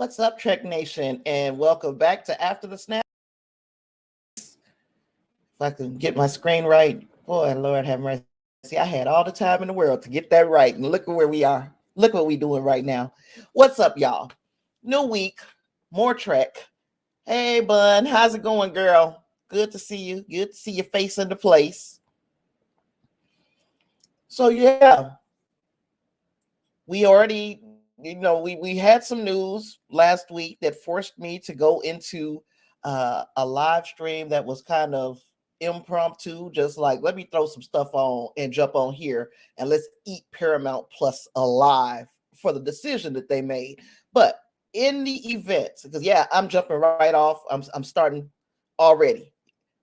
What's up, Trek Nation, and welcome back to After the Snap. If I can get my screen right, boy, Lord have mercy. I had all the time in the world to get that right, and look at where we are. Look what we're doing right now. What's up, y'all? New week, more Trek. Hey, Bun, how's it going, girl? Good to see you. Good to see your face in the place. So, yeah, we already, we had some news last week that forced me to go into a live stream that was kind of impromptu, just like, let me throw some stuff on and jump on here and let's eat Paramount Plus alive for the decision that they made. But in the event, because yeah, I'm jumping right off. I'm starting already.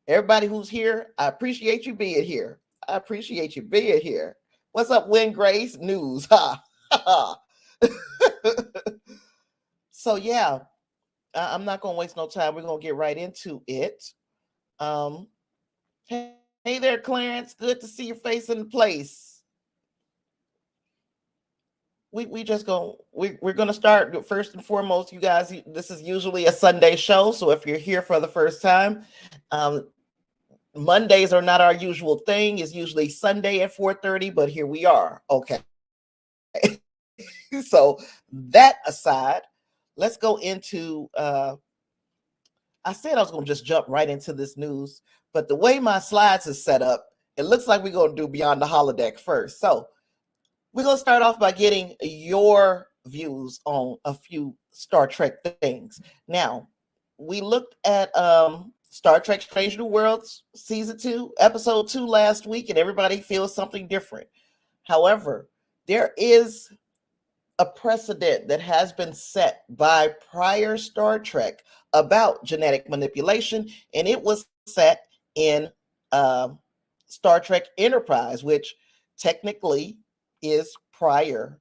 Everybody who's here, I appreciate you being here. I appreciate you being here. What's up, Win Grace? News. Ha. So yeah, I'm not gonna waste no time. We're gonna get right into it. Hey there, Clarence. Good to see your face in the place. We're gonna start first and foremost, you guys. This is usually a Sunday show, so if you're here for the first time, Mondays are not our usual thing. It's usually Sunday at 4:30, but here we are. Okay. So that aside, let's go into I said I was going to just jump right into this news, but the way my slides is set up, it looks like we're going to do Beyond the Holodeck first. So we're going to start off by getting your views on a few Star Trek things. Now, we looked at Star Trek Strange New Worlds Season 2, Episode 2 last week, and everybody feels something different. However, there is a precedent that has been set by prior Star Trek about genetic manipulation, and it was set in Star Trek Enterprise, which technically is prior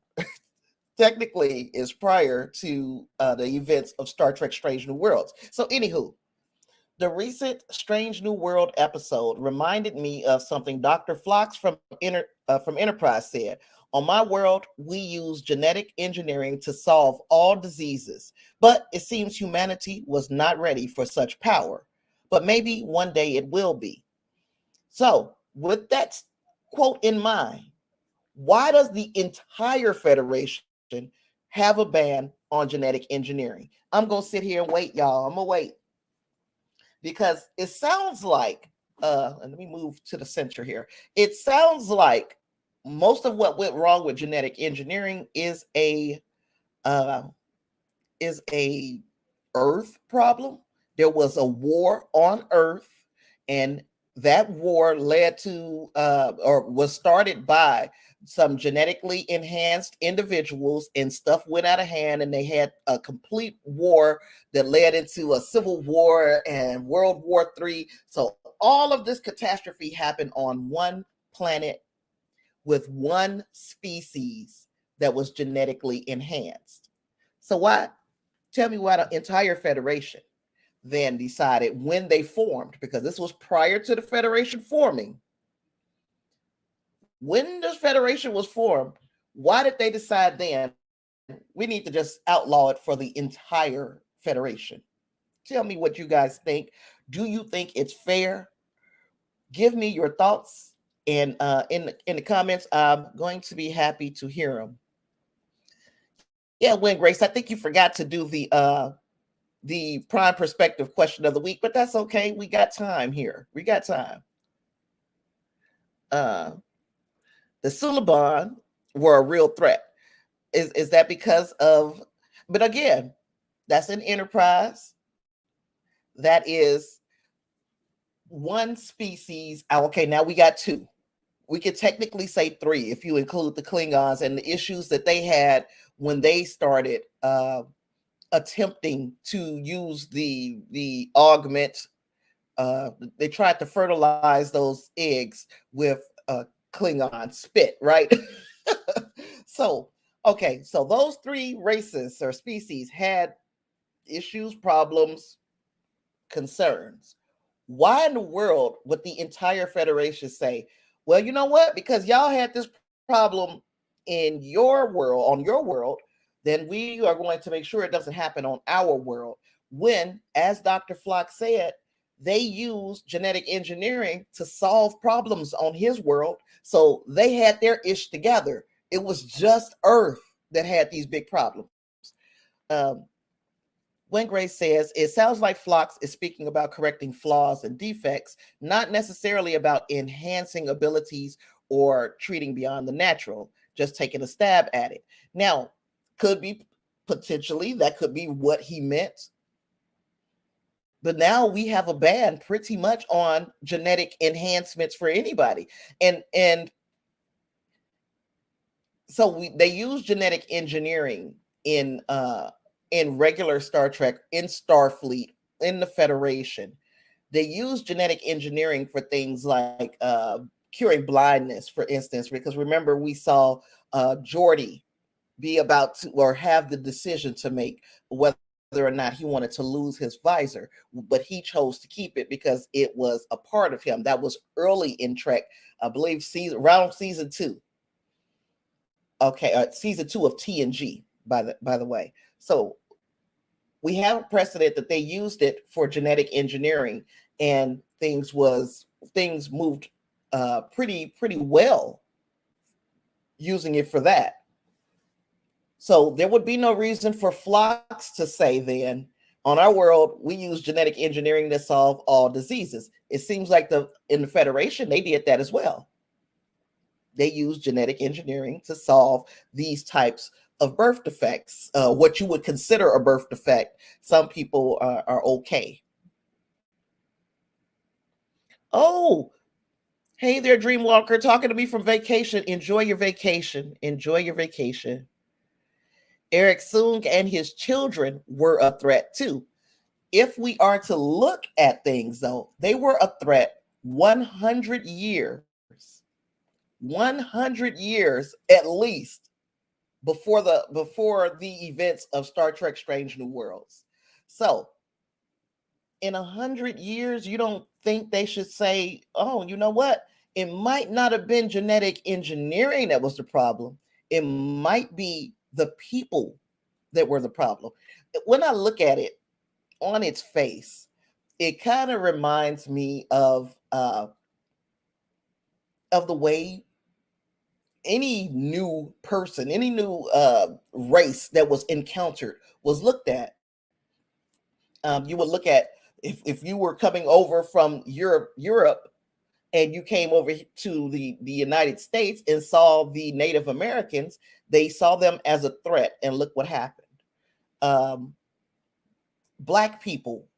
to the events of Star Trek Strange New Worlds. So anywho, the recent Strange New World episode reminded me of something Dr. Phlox from Enterprise said. On my world, we use genetic engineering to solve all diseases, but it seems humanity was not ready for such power. But maybe one day it will be. So, with that quote in mind, why does the entire Federation have a ban on genetic engineering? I'm going to sit here and wait, y'all. I'm going to wait. Because it sounds like, and let me move to the center here. It sounds like most of what went wrong with genetic engineering is a Earth problem. There was a war on Earth, and that war led to or was started by some genetically enhanced individuals, and stuff went out of hand, and they had a complete war that led into a civil war and World War III. So all of this catastrophe happened on one planet with one species that was genetically enhanced. So tell me why the entire Federation then decided when they formed, because this was prior to the Federation forming. When the Federation was formed, why did they decide then we need to just outlaw it for the entire Federation? Tell me what you guys think. Do you think it's fair? Give me your thoughts. And in the comments, I'm going to be happy to hear them. Yeah, Win Grace, I think you forgot to do the prime perspective question of the week, but that's okay. We got time here. We got time. The Suliban were a real threat. Is that because of? But again, that's an Enterprise. That is one species. Okay, now we got two. We could technically say three if you include the Klingons and the issues that they had when they started attempting to use the augment. They tried to fertilize those eggs with Klingon spit, right? So those three races or species had issues, problems, concerns. Why in the world would the entire Federation say, well, you know what? Because y'all had this problem in your world, on your world, then we are going to make sure it doesn't happen on our world. When, as Dr. Flock said, they use genetic engineering to solve problems on his world. So they had their ish together. It was just Earth that had these big problems. When Grace says, it sounds like Phlox is speaking about correcting flaws and defects, not necessarily about enhancing abilities or treating beyond the natural, just taking a stab at it. Now, could be potentially, that could be what he meant. But now we have a ban pretty much on genetic enhancements for anybody. And so they use genetic engineering in regular Star Trek, in Starfleet, in the Federation. They use genetic engineering for things like curing blindness, for instance, because remember we saw Geordi be about to, or have the decision to make whether or not he wanted to lose his visor, but he chose to keep it because it was a part of him. That was early in Trek, I believe, around season 2. Okay, season 2 of TNG, by the way. So we have a precedent that they used it for genetic engineering, and things moved pretty well using it for that. So there would be no reason for Phlox to say then, on our world, we use genetic engineering to solve all diseases. It seems like in the Federation, they did that as well. They use genetic engineering to solve these types of birth defects, what you would consider a birth defect. Some people are okay. Oh, hey there, Dreamwalker, talking to me from vacation. Enjoy your vacation. Enjoy your vacation. Eric Soong and his children were a threat too. If we are to look at things, though, they were a threat 100 years. 100 years at least before the events of Star Trek Strange New Worlds. So in 100 years, you don't think they should say, oh, you know what? It might not have been genetic engineering that was the problem. It might be the people that were the problem. When I look at it on its face, it kind of reminds me of the way any new person, any new race that was encountered was looked at. You would look at, if you were coming over from Europe and you came over to the United States and saw the Native Americans, they saw them as a threat, and look what happened. Black people,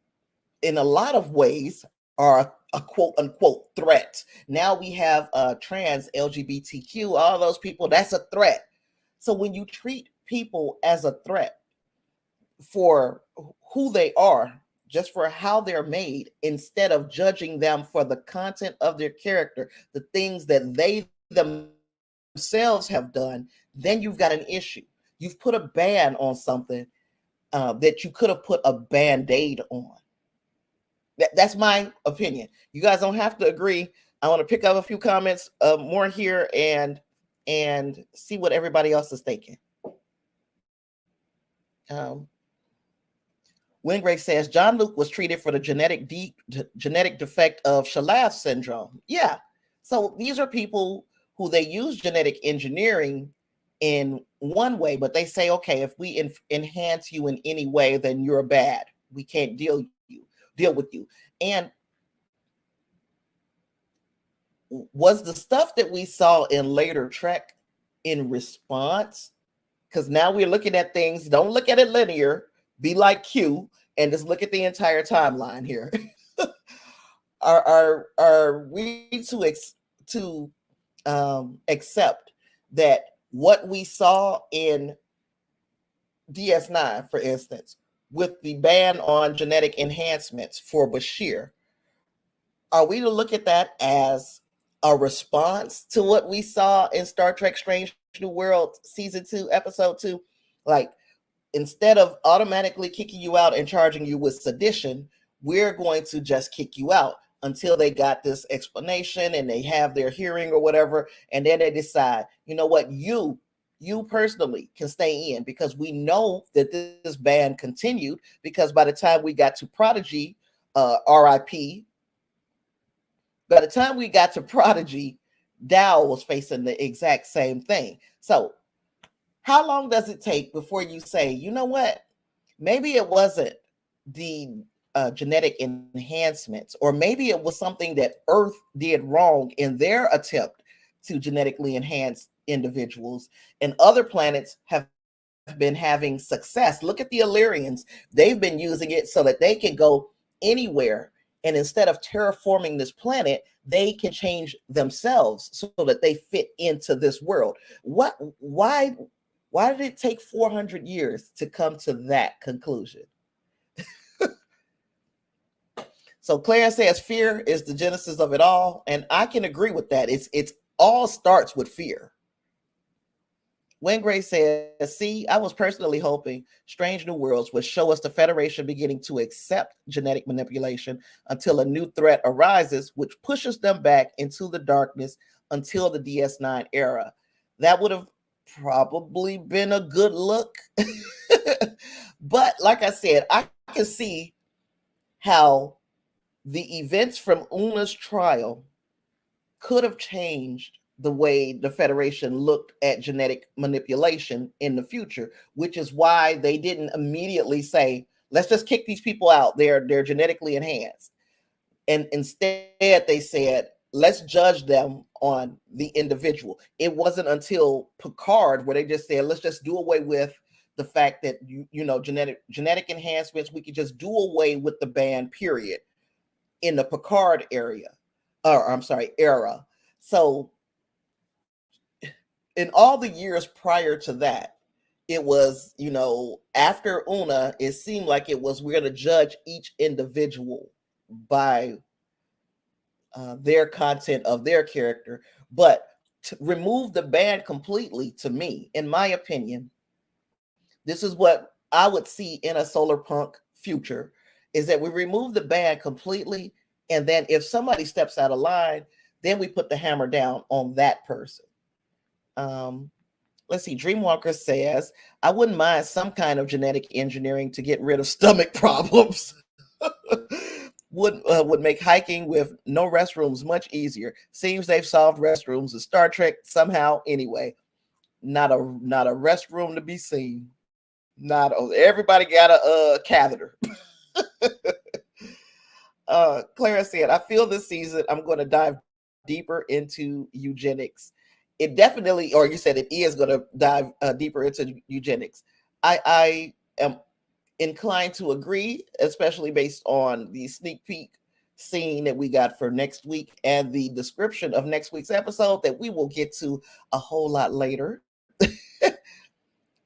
in a lot of ways, are a quote unquote threat. Now we have trans, LGBTQ, all those people, that's a threat. So when you treat people as a threat for who they are, just for how they're made, instead of judging them for the content of their character, the things that they themselves have done, then you've got an issue. You've put a ban on something that you could have put a band-aid on. That's my opinion. You guys don't have to agree. I want to pick up a few comments more here and see what everybody else is thinking. Wingray says John Luke was treated for the genetic defect of Shalaf syndrome. Yeah. So these are people who they use genetic engineering in one way, but they say, okay, if we enhance you in any way, then you're bad. We can't deal with you. And was the stuff that we saw in later Trek in response? Because now we're looking at things, don't look at it linear, be like Q, and just look at the entire timeline here. Are we to accept that what we saw in DS9, for instance, with the ban on genetic enhancements for Bashir, are we to look at that as a response to what we saw in Star Trek Strange New World Season 2, Episode 2? Like, instead of automatically kicking you out and charging you with sedition, we're going to just kick you out until they got this explanation and they have their hearing or whatever, and then they decide, you know what, you You personally can stay in, because we know that this ban continued, because by the time we got to Prodigy, RIP, by the time we got to Prodigy, Dow was facing the exact same thing. So how long does it take before you say, you know what, maybe it wasn't the genetic enhancements, or maybe it was something that Earth did wrong in their attempt to genetically enhance individuals, and other planets have been having success. Look at the Illyrians. They've been using it so that they can go anywhere, and instead of terraforming this planet, they can change themselves so that they fit into this world. Why did it take 400 years to come to that conclusion? So Claire says fear is the genesis of it all, and I can agree with that. It's all starts with fear. When Gray says, see, I was personally hoping Strange New Worlds would show us the Federation beginning to accept genetic manipulation until a new threat arises, which pushes them back into the darkness until the DS9 era. That would have probably been a good look. But like I said, I can see how the events from Una's trial could have changed the way the Federation looked at genetic manipulation in the future, which is why they didn't immediately say, let's just kick these people out. They're genetically enhanced. And instead they said, let's judge them on the individual. It wasn't until Picard where they just said, let's just do away with the fact that, genetic enhancements, we could just do away with the ban, period, in the Picard era. So in all the years prior to that, it was, after Una, it seemed like it was, we're going to judge each individual by their content of their character. But to remove the ban completely, to me, in my opinion, this is what I would see in a solar punk future, is that we remove the ban completely. And then if somebody steps out of line, then we put the hammer down on that person. Let's see. Dreamwalker says, I wouldn't mind some kind of genetic engineering to get rid of stomach problems. Would make hiking with no restrooms much easier. Seems they've solved restrooms in Star Trek somehow anyway. Not a restroom to be seen. Everybody got a catheter. Clara said, I feel this season I'm going to dive deeper into eugenics. It definitely, or you said it is going to dive deeper into eugenics. I am inclined to agree, especially based on the sneak peek scene that we got for next week and the description of next week's episode that we will get to a whole lot later.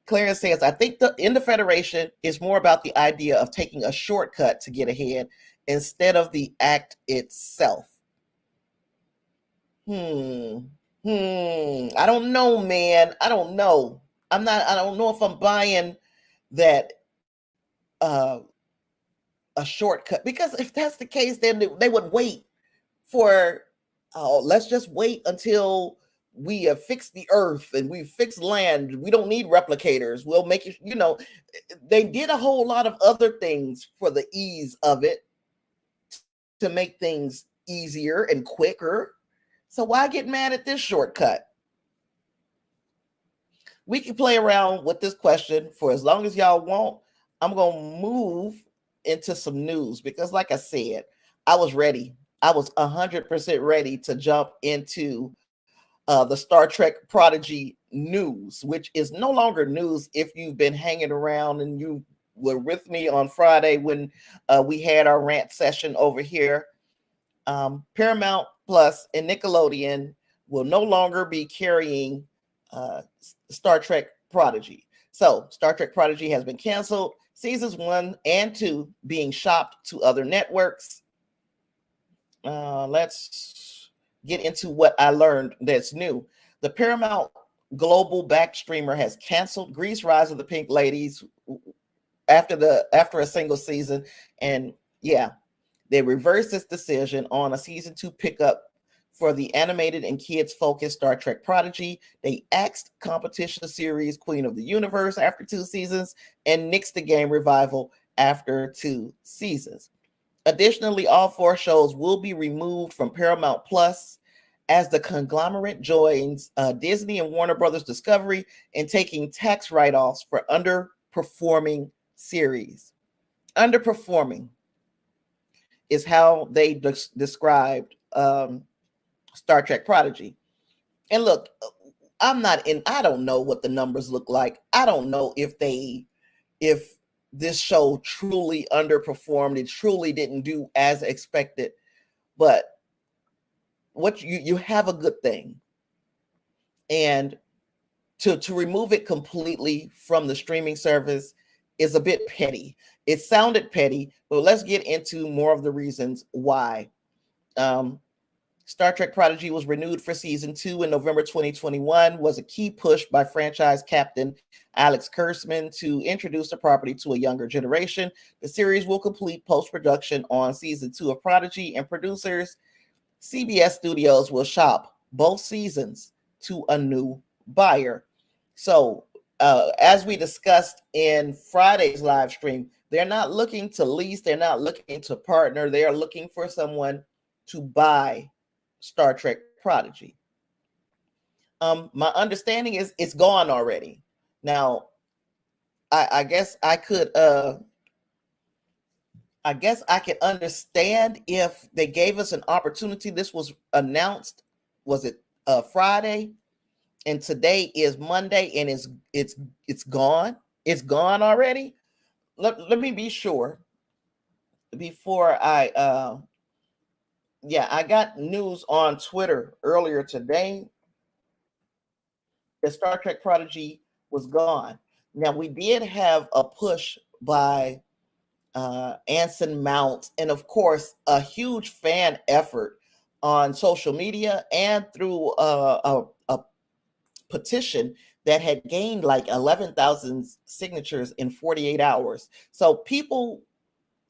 Clarence says, I think in the Federation is more about the idea of taking a shortcut to get ahead instead of the act itself. I don't know, man. I don't know. I don't know if I'm buying that a shortcut, because if that's the case, then they would wait for, let's just wait until we have fixed the earth and we've fixed land. We don't need replicators. We'll make it, they did a whole lot of other things for the ease of it to make things easier and quicker. So why get mad at this shortcut? We can play around with this question for as long as y'all want. I'm going to move into some news because, like I said, I was ready. I was 100% ready to jump into the Star Trek Prodigy news, which is no longer news if you've been hanging around and you were with me on Friday when we had our rant session over here. Paramount Plus and Nickelodeon will no longer be carrying Star Trek Prodigy. So Star Trek Prodigy has been canceled. Seasons 1 and 2 being shopped to other networks. Let's get into what I learned that's new. The Paramount Global back streamer has canceled Grease Rise of the Pink Ladies after a single season. And yeah, they reversed this decision on a season 2 pickup for the animated and kids-focused Star Trek Prodigy. They axed competition series Queen of the Universe after 2 seasons and nixed the game revival after 2 seasons. Additionally, all 4 shows will be removed from Paramount Plus as the conglomerate joins Disney and Warner Brothers Discovery in taking tax write-offs for underperforming series. Underperforming is how they described Star Trek Prodigy. And look, I don't know what the numbers look like. I don't know if this show truly underperformed. It truly didn't do as expected. But what you have a good thing. And to remove it completely from the streaming service is a bit petty. It sounded petty, but let's get into more of the reasons why. Star Trek Prodigy was renewed for season 2 in November 2021, was a key push by franchise captain Alex Kurtzman to introduce the property to a younger generation. The series will complete post-production on season 2 of Prodigy, and producers CBS Studios will shop both seasons to a new buyer. So, as we discussed in Friday's live stream, they're not looking to lease, they're not looking to partner, they are looking for someone to buy Star Trek Prodigy. My understanding is it's gone already. Now, I guess I could understand if they gave us an opportunity. This was announced, was it Friday? And today is Monday, and it's gone. It's gone already. Let me be sure before I got news on Twitter earlier today that Star Trek Prodigy was gone. Now, we did have a push by Anson Mount, and of course, a huge fan effort on social media and through a petition that had gained like 11,000 signatures in 48 hours. So people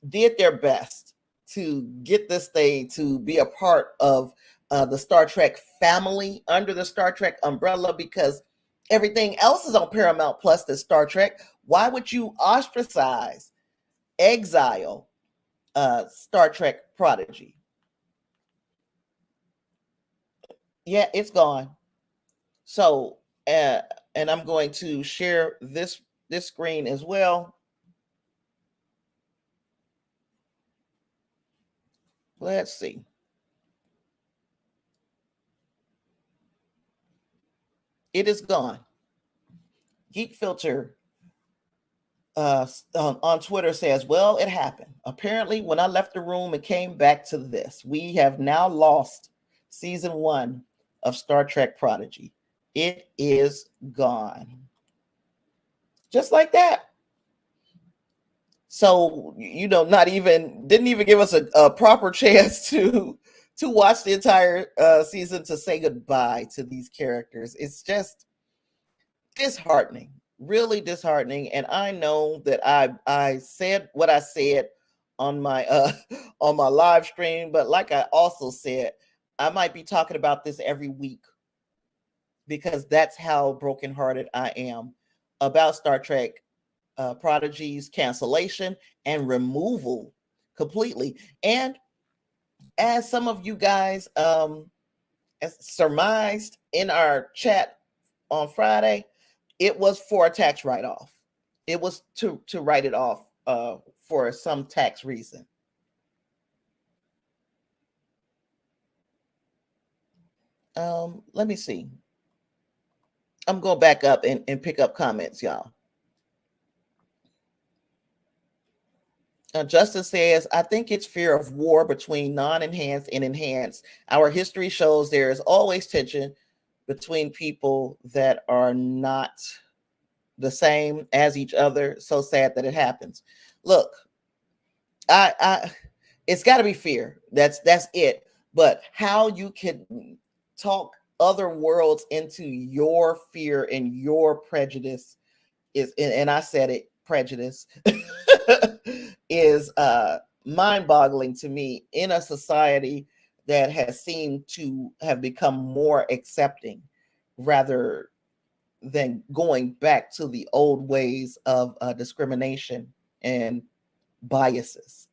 did their best to get this thing to be a part of the Star Trek family under the Star Trek umbrella, because everything else is on Paramount Plus that's Star Trek. Why would you ostracize, exile Star Trek Prodigy? Yeah, it's gone. So, and I'm going to share this screen as well. Let's see. It is gone. Geek Filter on Twitter says, well, it happened. Apparently, when I left the room and came back to this, we have now lost season 1 of Star Trek Prodigy. It is gone. Just like that. So, didn't even give us a proper chance to watch the entire season, to say goodbye to these characters. It's just disheartening, really disheartening. And I know that I said what I said on my on my live stream, but like I also said, I might be talking about this every week, because that's how brokenhearted I am about Star Trek Prodigy's cancellation and removal completely. And as some of you guys surmised in our chat on Friday, it was for a tax write-off. It was to write it off for some tax reason. Let me see. I'm going back up and pick up comments, y'all. Justin says, I think it's fear of war between non-enhanced and enhanced. Our history shows there is always tension between people that are not the same as each other. So sad that it happens. Look, it's got to be fear. That's it. But how you can talk other worlds into your fear and your prejudice is, and I said it, prejudice, is mind-boggling to me in a society that has seemed to have become more accepting rather than going back to the old ways of discrimination and biases.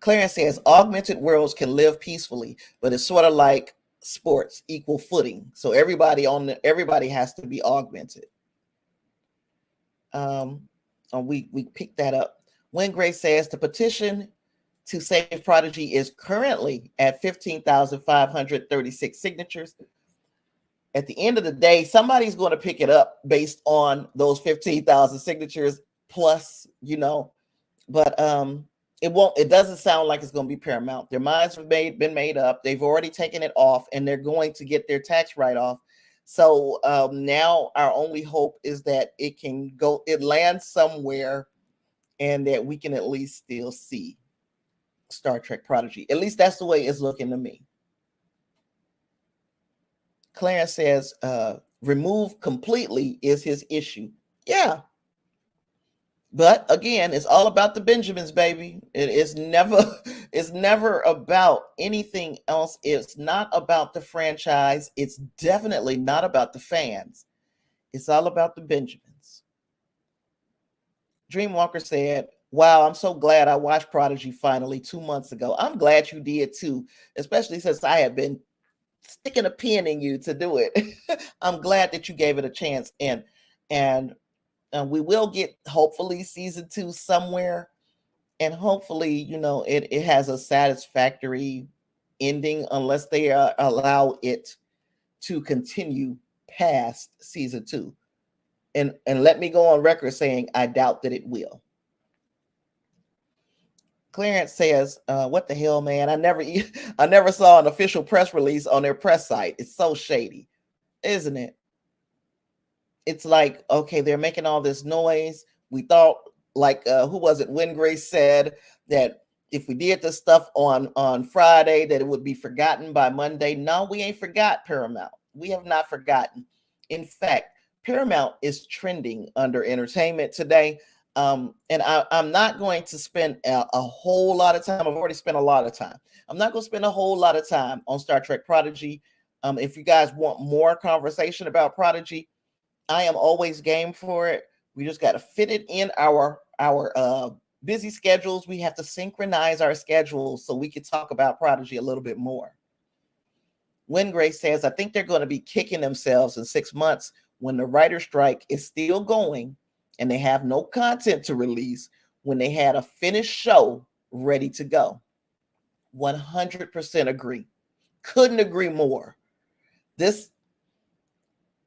Clarence says augmented worlds can live peacefully, but it's sort of like sports, equal footing. So everybody has to be augmented. We picked that up. When Grace says the petition to save Prodigy is currently at 15,536 signatures. At the end of the day, somebody's going to pick it up based on those 15,000 signatures plus, but it doesn't sound like it's going to be Paramount. Their minds have been made up. They've already taken it off and they're going to get their tax write-off. So now our only hope is that it lands somewhere and that we can at least still see Star Trek Prodigy. At least that's the way it's looking to me. Clarence says, remove completely is his issue. Yeah. But again, it's all about the Benjamins, baby. It's never about anything else. It's not about the franchise. It's definitely not about the fans. It's all about the Benjamins. Dreamwalker said, wow, I'm so glad I watched Prodigy finally 2 months ago. I'm glad you did too, especially since I have been sticking a pin in you to do it. I'm glad that you gave it a chance, and we will get hopefully season 2 somewhere, and hopefully it has a satisfactory ending unless they allow it to continue past season 2, and let me go on record saying I doubt that it will. Clarence says, what the hell, man? I never saw an official press release on their press site. It's so shady, isn't it? It's like, okay, they're making all this noise. We thought, like, who was it? Wingrace said that if we did this stuff on Friday, that it would be forgotten by Monday. No, we ain't forgot, Paramount. We have not forgotten. In fact, Paramount is trending under entertainment today. And I'm not going to spend a whole lot of time. I've already spent a lot of time. I'm not going to spend a whole lot of time on Star Trek Prodigy. If you guys want more conversation about Prodigy, I am always game for it. We just got to fit it in our busy schedules. We have to synchronize our schedules so we can talk about Prodigy a little bit more. Wingrace says, I think they're going to be kicking themselves in 6 months when the writer's strike is still going and they have no content to release when they had a finished show ready to go. 100% agree. Couldn't agree more. First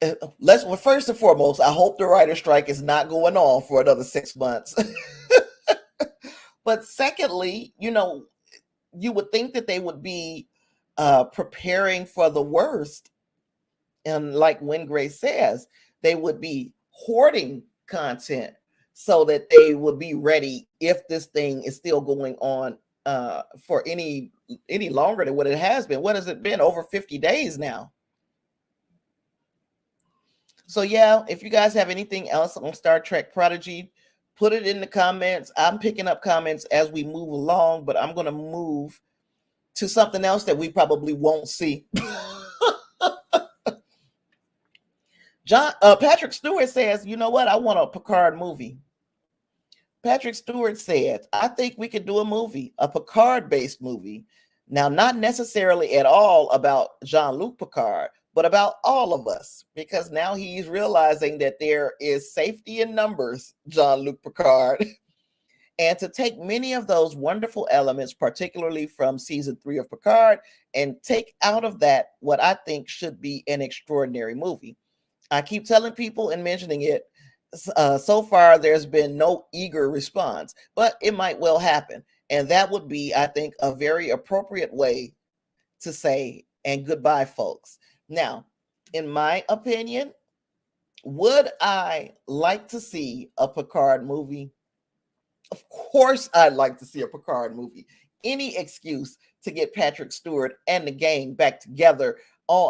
and foremost, I hope the writer's strike is not going on for another 6 months. But secondly, you would think that they would be preparing for the worst. And like Wingrace says, they would be hoarding content so that they would be ready if this thing is still going on for any longer than what it has been. What has it been? Over 50 days now. So yeah, if you guys have anything else on Star Trek Prodigy, put it in the comments. I'm picking up comments as we move along, but I'm going to move to something else that we probably won't see. Patrick Stewart says, you know what? I want a Picard movie. Patrick Stewart said, I think we could do a movie, a Picard-based movie. Now, not necessarily at all about Jean-Luc Picard, but about all of us, because now he's realizing that there is safety in numbers, Jean-Luc Picard, and to take many of those wonderful elements, particularly from season 3 of Picard, and take out of that what I think should be an extraordinary movie. I keep telling people and mentioning it. So far, there's been no eager response, but it might well happen. And that would be, I think, a very appropriate way to say, and goodbye, folks. Now, in my opinion, would I like to see a Picard movie? Of course, I'd like to see a Picard movie. Any excuse to get Patrick Stewart and the gang back together,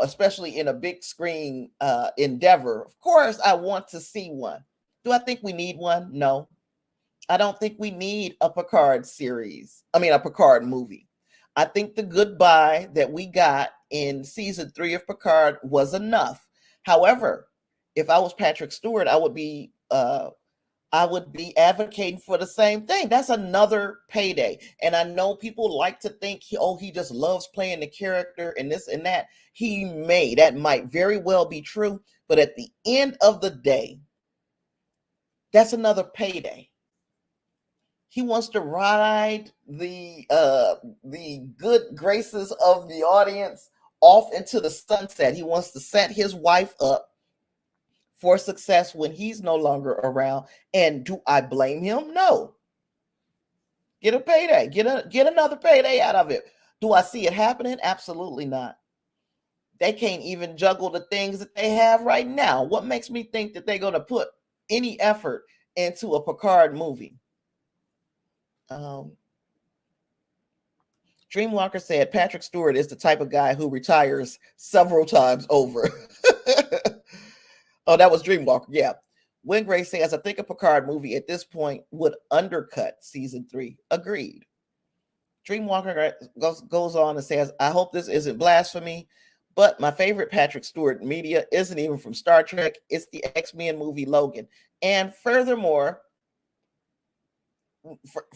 especially in a big screen endeavor. Of course, I want to see one. Do I think we need one? No. I don't think we need a Picard series. I mean, a Picard movie. I think the goodbye that we got in season 3 of Picard was enough. However, if I was Patrick Stewart, I would be advocating for the same thing. That's another payday. And I know people like to think, he just loves playing the character and this and that. That might very well be true. But at the end of the day, that's another payday. He wants to ride the good graces of the audience off into the sunset. He wants to set his wife up for success when he's no longer around. And do I blame him? No. Get a payday. Get another payday out of it. Do I see it happening? Absolutely not. They can't even juggle the things that they have right now. What makes me think that they're going to put any effort into a Picard movie? Dreamwalker said Patrick Stewart is the type of guy who retires several times over. Oh, that was Dreamwalker. Yeah. Wingray says, I think a Picard movie at this point would undercut season 3. Agreed. Dreamwalker goes on and says, I hope this isn't blasphemy, but my favorite Patrick Stewart media isn't even from Star Trek. It's the X-Men movie Logan. And furthermore,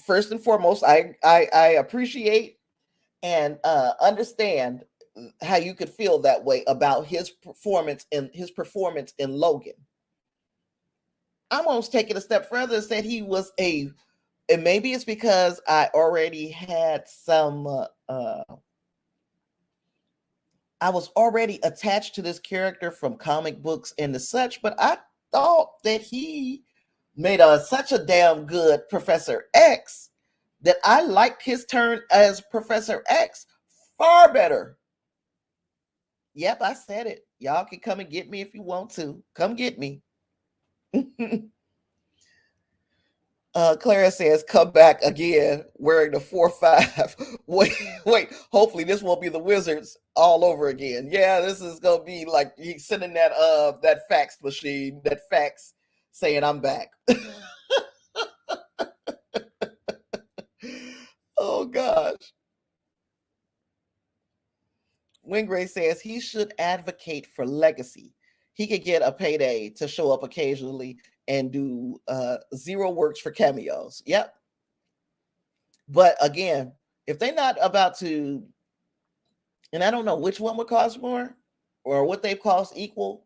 first and foremost, I appreciate and understand how you could feel that way about his performance in Logan. I'm almost taking a step further and said he was and maybe it's because I already had some I was already attached to this character from comic books and the such, but I thought that he made such a damn good Professor X that I liked his turn as Professor X far better. Yep, I said it. Y'all can come and get me if you want to. Come get me. Clara says, come back again wearing the 4-5. Wait. Hopefully this won't be the Wizards all over again. Yeah, this is going to be like he's sending that fax machine, that fax saying I'm back. Oh, gosh. Wingray says he should advocate for legacy. He could get a payday to show up occasionally and do zero works for cameos. Yep. But again, if they're not about to, and I don't know which one would cost more or what they cost equal,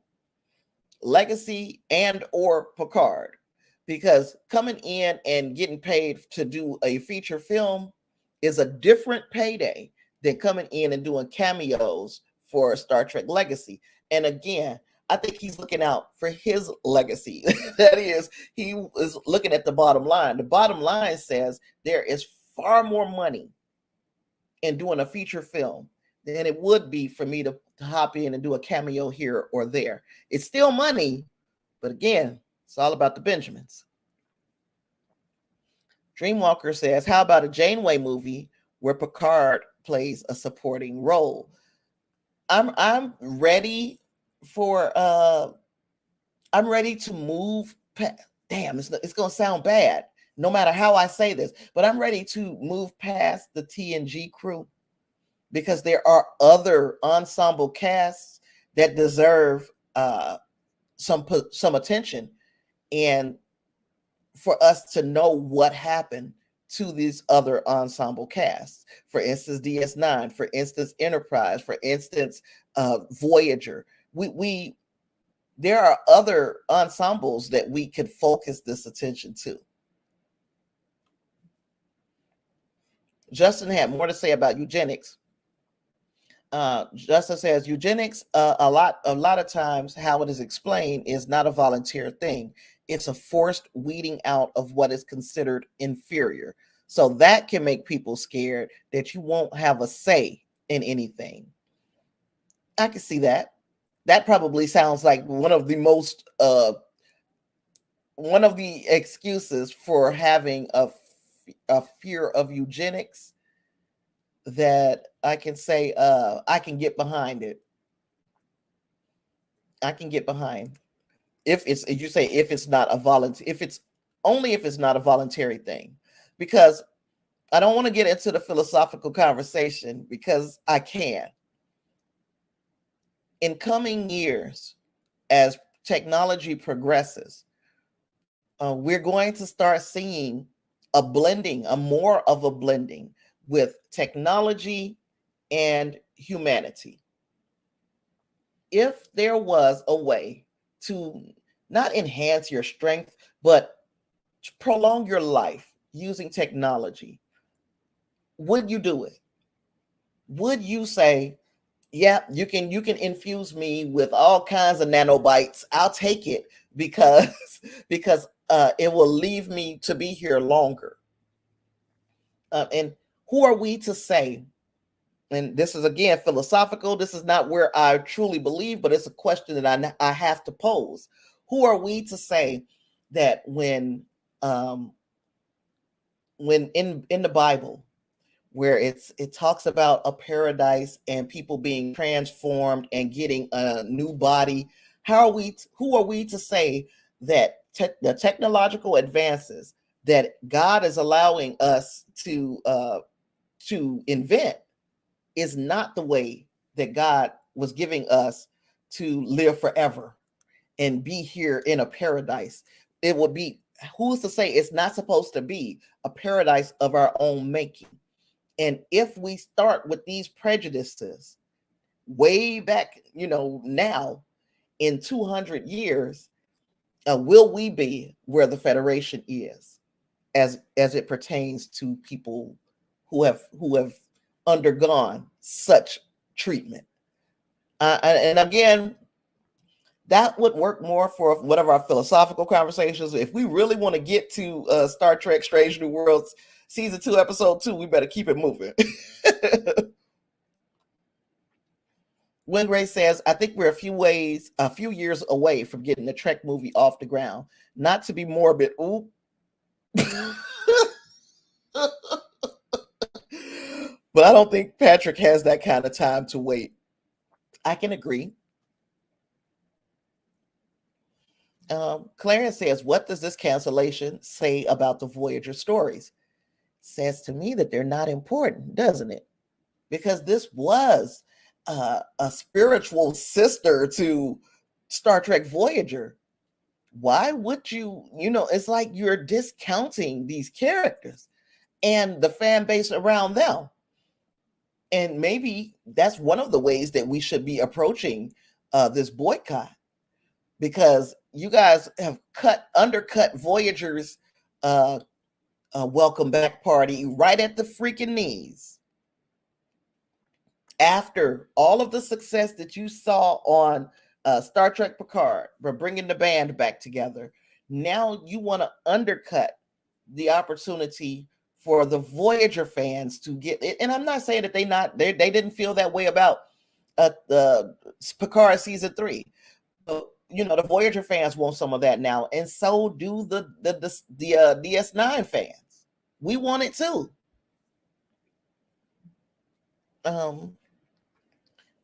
legacy and or Picard, because coming in and getting paid to do a feature film is a different payday than coming in and doing cameos for Star Trek Legacy. And again, I think he's looking out for his legacy. That is, he is looking at the bottom line. The bottom line says there is far more money in doing a feature film than it would be for me to hop in and do a cameo here or there. It's still money, but again, it's all about the Benjamins. Dreamwalker says, how about a Janeway movie where Picard plays a supporting role? I'm ready for I'm ready to move damn, it's gonna sound bad no matter how I say this, but I'm ready to move past the TNG crew because there are other ensemble casts that deserve some attention, and for us to know what happened to these other ensemble casts. For instance, DS9, for instance, Enterprise, for instance, Voyager. There are other ensembles that we could focus this attention to. Justin had more to say about eugenics. Justin says eugenics, a lot of times how it is explained is not a volunteer thing. It's a forced weeding out of what is considered inferior. So that can make people scared that you won't have a say in anything. I can see that. That probably sounds like one of the excuses for having a fear of eugenics that I can say I can get behind it. I can get behind if it's not a volunteer, if it's only if it's not a voluntary thing, because I don't want to get into the philosophical conversation because I can. In coming years, as technology progresses, we're going to start seeing a blending, a more of a blending with technology and humanity. If there was a way to not enhance your strength, but prolong your life using technology, would you do it? Would you say, yeah, you can infuse me with all kinds of nanobites. I'll take it because because it will leave me to be here longer. And who are we to say? And this is again philosophical. This is not where I truly believe, but it's a question that I have to pose. Who are we to say that when in the Bible, where it talks about a paradise and people being transformed and getting a new body, who are we to say that the technological advances that God is allowing us to invent is not the way that God was giving us to live forever and be here in a paradise? It would be, who's to say it's not supposed to be a paradise of our own making? And if we start with these prejudices way back, now in 200 years, will we be where the Federation is as it pertains to people who have undergone such treatment? And again, that would work more for one of our philosophical conversations. If we really want to get to Star Trek Strange New Worlds season 2 episode 2, we better keep it moving. When Gray says, I think we're a few years away from getting the Trek movie off the ground. Not to be morbid. Ooh. But I don't think Patrick has that kind of time to wait. I can agree. Clarence says, what does this cancellation say about the Voyager stories? Says to me that they're not important, doesn't it? Because this was a spiritual sister to Star Trek Voyager. Why would you, it's like you're discounting these characters and the fan base around them. And maybe that's one of the ways that we should be approaching this boycott, because you guys have undercut Voyager's welcome back party right at the freaking knees. After all of the success that you saw on Star Trek Picard for bringing the band back together, now you want to undercut the opportunity for the Voyager fans to get it. And I'm not saying that they didn't feel that way about the Picard season 3. But, the Voyager fans want some of that now, and so do the DS9 fans. We want it too.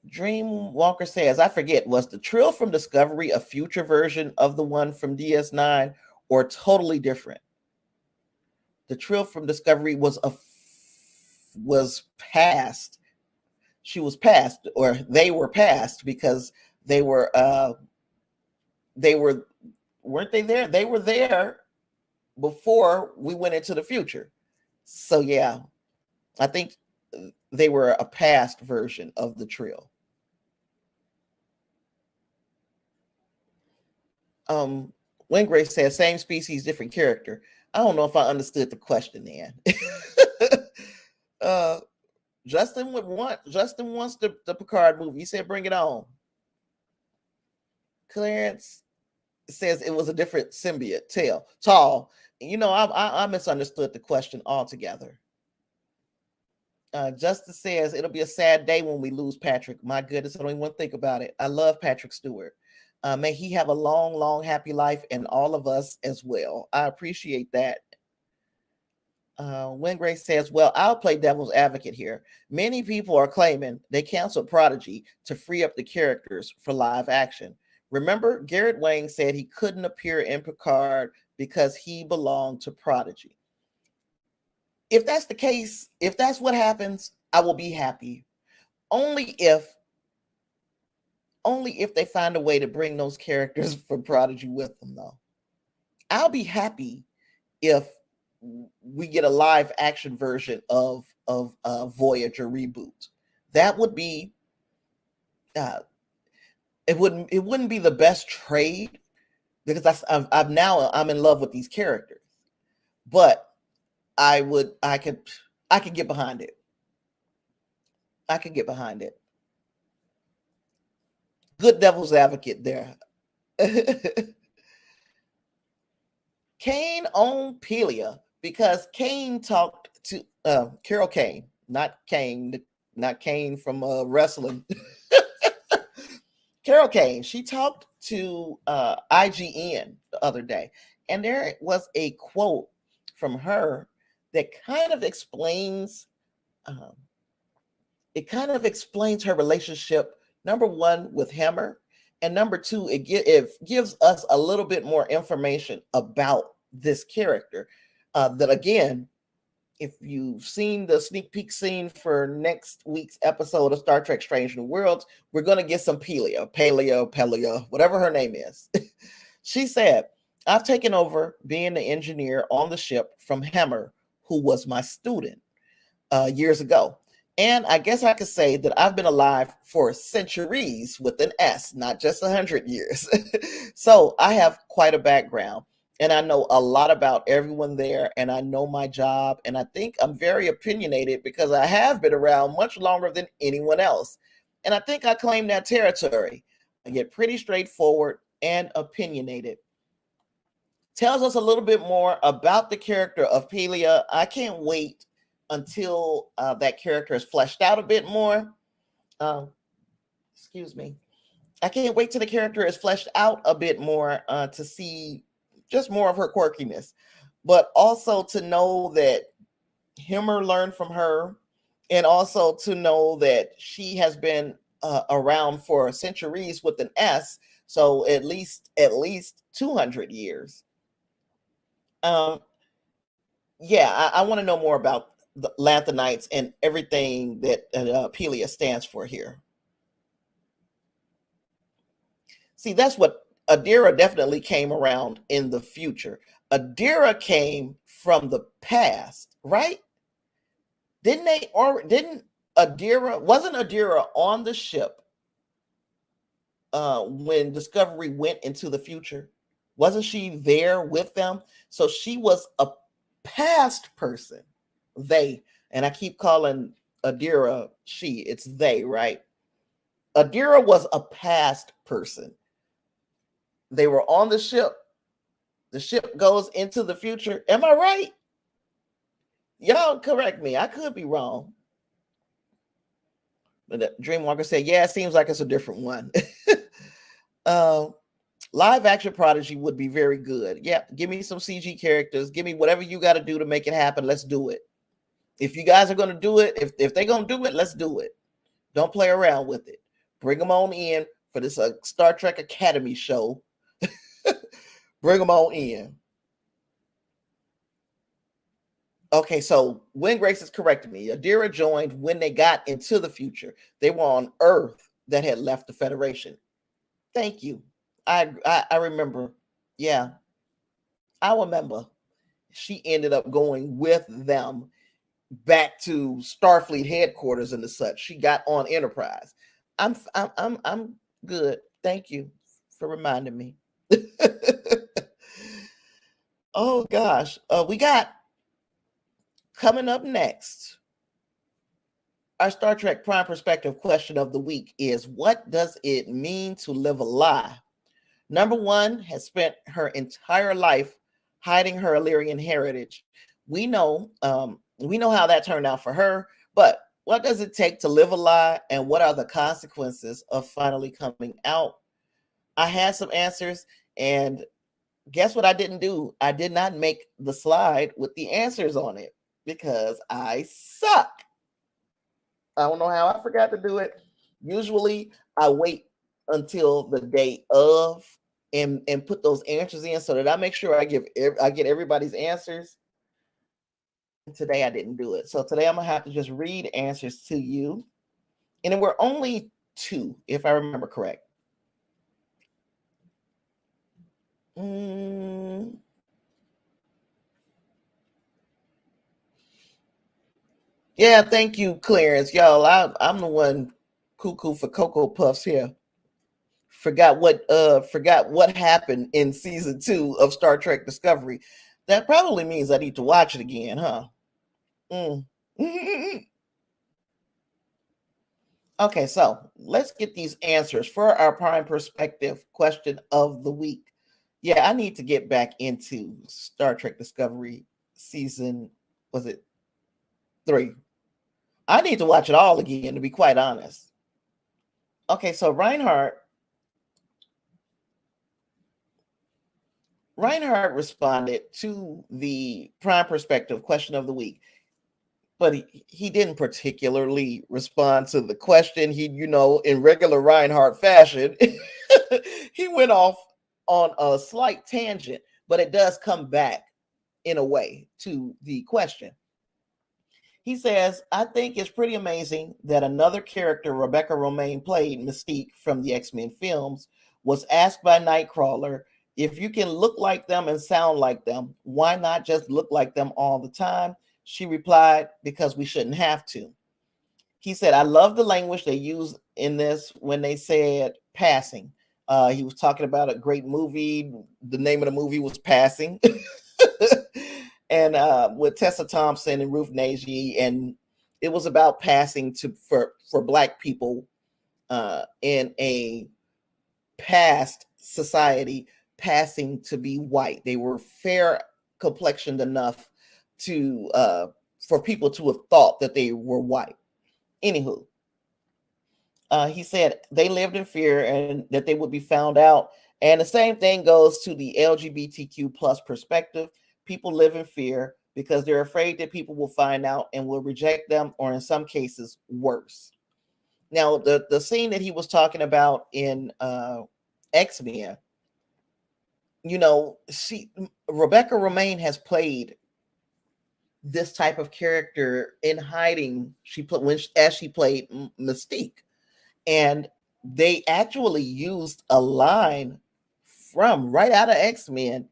Dreamwalker says, I forget, was the Trill from Discovery a future version of the one from DS9 or totally different? The Trill from Discovery was past. She was past, or they were past, because they were weren't they there? They were there before we went into the future. So yeah, I think they were a past version of the Trill. When Grace says same species, different character. I don't know if I understood the question, man. Justin wants the Picard movie. He said, bring it on. Clarence says it was a different symbiote. Tall. I misunderstood the question altogether. Justice says it'll be a sad day when we lose Patrick. My goodness, I don't even want to think about it. I love Patrick Stewart. May he have a long, long, happy life, and all of us as well. I appreciate that. When Grace says, well, I'll play devil's advocate here. Many people are claiming they canceled Prodigy to free up the characters for live action. Remember, Garrett Wang said he couldn't appear in Picard because he belonged to Prodigy. If that's the case, if that's what happens, I will be happy. Only if they find a way to bring those characters from Prodigy with them, though. I'll be happy if we get a live action version of Voyager reboot. That would be it wouldn't be the best trade, because I'm in love with these characters, but I could get behind it. I could get behind it. Good devil's advocate there. Kane on Pelia, because Kane talked to Carol Kane, not Kane from wrestling. Carol Kane, she talked to IGN the other day, and there was a quote from her that kind of explains her relationship, number one, with Hammer, and number two, it gives us a little bit more information about this character. That again, if you've seen the sneak peek scene for next week's episode of Star Trek Strange New Worlds, we're going to get some Pelia, whatever her name is. She said, I've taken over being the engineer on the ship from Hammer, who was my student years ago. And I guess I could say that I've been alive for centuries with an S, not just 100 years. So I have quite a background. And I know a lot about everyone there, and I know my job, and I think I'm very opinionated because I have been around much longer than anyone else. And I think I claim that territory. I get pretty straightforward and opinionated. Tells us a little bit more about the character of Pelia. I can't wait until that character is fleshed out a bit more. Excuse me. I can't wait till the character is fleshed out a bit more to see just more of her quirkiness, but also to know that Hammer learned from her, and also to know that she has been around for centuries with an S, so at least 200 years. Yeah, I want to know more about the Lanthanites and everything that Pelia stands for here. See, that's what Adira definitely came around in the future. Adira came from the past, right? Wasn't Adira on the ship when Discovery went into the future? Wasn't she there with them? So she was a past person. They, and I keep calling Adira she, it's they, right? Adira was a past person. They were on the ship. The ship goes into the future. Am I right? Y'all correct me. I could be wrong. But Dreamwalker said, yeah, it seems like it's a different one. Live action Prodigy would be very good. Yeah, give me some CG characters. Give me whatever you got to do to make it happen. Let's do it. If you guys are going to do it, if they're going to do it, let's do it. Don't play around with it. Bring them on in for this Star Trek Academy show. Bring them on in. Okay, so when Grace is correcting me, Adira joined when they got into the future. They were on Earth that had left the Federation. Thank you. I remember. Yeah, I remember. She ended up going with them back to Starfleet headquarters and the such. She got on Enterprise. I'm good. Thank you for reminding me. Oh gosh, we got coming up next. Our Star Trek Prime Perspective question of the week is: what does it mean to live a lie? Number one has spent her entire life hiding her Illyrian heritage. We know how that turned out for her, but what does it take to live a lie, and what are the consequences of finally coming out? I had some answers, and guess what I didn't do? I did not make the slide with the answers on it because I suck. I don't know how I forgot to do it. Usually I wait until the day of and put those answers in so that I make sure I get everybody's answers. Today I didn't do it. So today I'm gonna have to just read answers to you. And there were only two, if I remember correct. Yeah, thank you, Clarence. Y'all, I'm the one cuckoo for Cocoa Puffs here. Forgot what happened in season 2 of Star Trek Discovery. That probably means I need to watch it again, huh? Mm. Okay, so let's get these answers for our prime perspective question of the week. Yeah, I need to get back into Star Trek Discovery season, was it 3? I need to watch it all again, to be quite honest. Okay, so Reinhardt responded to the prime perspective question of the week, but he didn't particularly respond to the question. He, in regular Reinhardt fashion, he went off on a slight tangent, but it does come back in a way to the question. He says, I think it's pretty amazing that another character Rebecca Romijn played, Mystique from the X-Men films, was asked by Nightcrawler, if you can look like them and sound like them, why not just look like them all the time? She replied, because we shouldn't have to. He said, I love the language they use in this when they said passing. He was talking about a great movie. The name of the movie was Passing. And with Tessa Thompson and Ruth Neggi, and it was about passing for Black people in a past society, passing to be white. They were fair complexioned enough to for people to have thought that they were white. Anywho, he said they lived in fear and that they would be found out. And the same thing goes to the LGBTQ plus perspective. People live in fear because they're afraid that people will find out and will reject them, or in some cases, worse. Now, the scene that he was talking about in X-Men, Rebecca Romijn has played this type of character in hiding. She played Mystique, and they actually used a line from right out of X-Men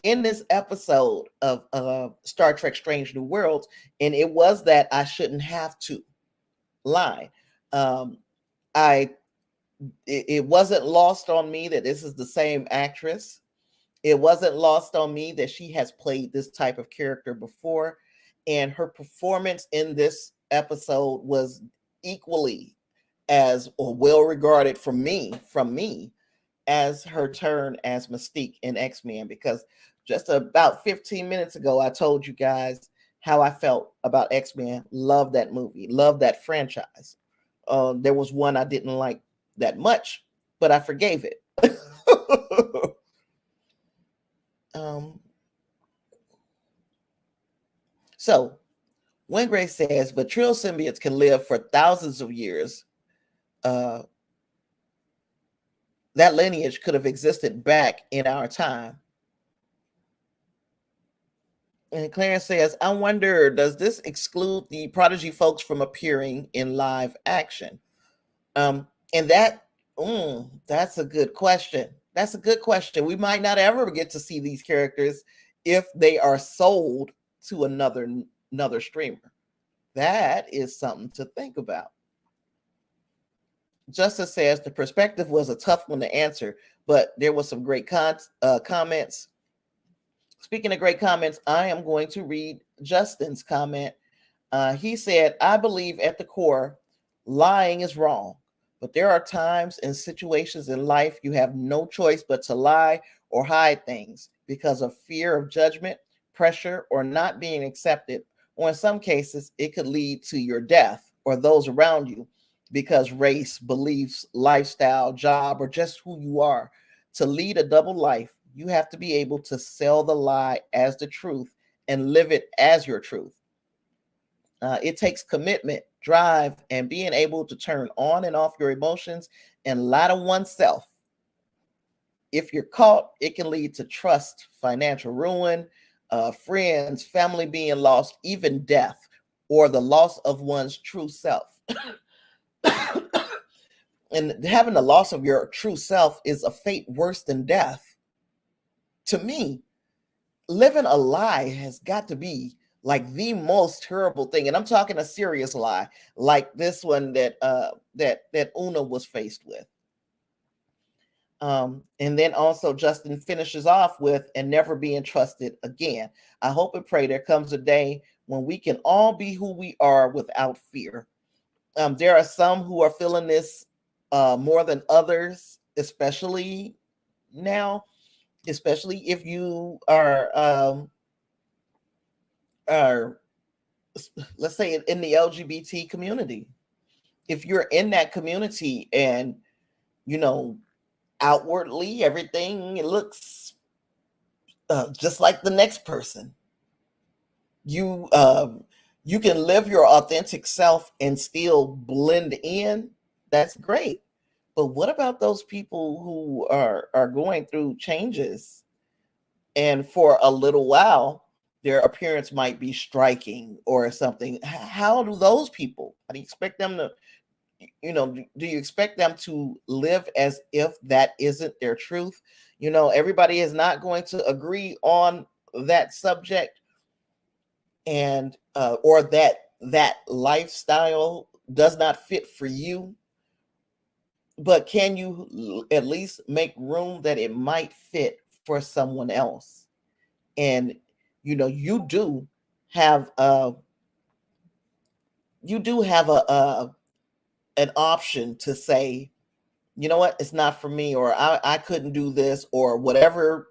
in this episode of Star Trek Strange New Worlds, and it was that I shouldn't have to line. It wasn't lost on me that this is the same actress. It wasn't lost on me that she has played this type of character before, and her performance in this episode was equally as well regarded from me as her turn as Mystique in X-Men, because just about 15 minutes ago, I told you guys how I felt about X-Men. Love that movie. Love that franchise. There was one I didn't like that much, but I forgave it. So, Wingray says, but Trill symbiotes can live for thousands of years. That lineage could have existed back in our time. And Clarence says, I wonder, does this exclude the Prodigy folks from appearing in live action? And that's a good question. That's a good question. We might not ever get to see these characters if they are sold to another streamer. That is something to think about. Justice says the perspective was a tough one to answer, but there was some great comments. Speaking of great comments, I am going to read Justin's comment. He said, I believe at the core, lying is wrong, but there are times and situations in life you have no choice but to lie or hide things because of fear of judgment, pressure, or not being accepted. Or in some cases, it could lead to your death or those around you because race, beliefs, lifestyle, job, or just who you are. To lead a double life, you have to be able to sell the lie as the truth and live it as your truth. It takes commitment, drive, and being able to turn on and off your emotions and lie to oneself. If you're caught, it can lead to trust, financial ruin, friends, family being lost, even death, or the loss of one's true self. And having the loss of your true self is a fate worse than death. To me, living a lie has got to be like the most terrible thing. And I'm talking a serious lie, like this one that that Una was faced with. And then also Justin finishes off with, and never being trusted again. I hope and pray there comes a day when we can all be who we are without fear. There are some who are feeling this more than others, especially now, especially if you are, let's say, in the LGBT community. If you're in that community and, you know, outwardly everything looks just like the next person, you you can live your authentic self and still blend in. That's great. But what about those people who are going through changes, and for a little while their appearance might be striking or something? How do those people, how do you expect them to, you know, do you expect them to live as if that isn't their truth? You know, everybody is not going to agree on that subject, and or that lifestyle does not fit for you. But can you at least make room that it might fit for someone else? And you know, have you do have a an option to say, you know what, it's not for me, or I couldn't do this, or whatever.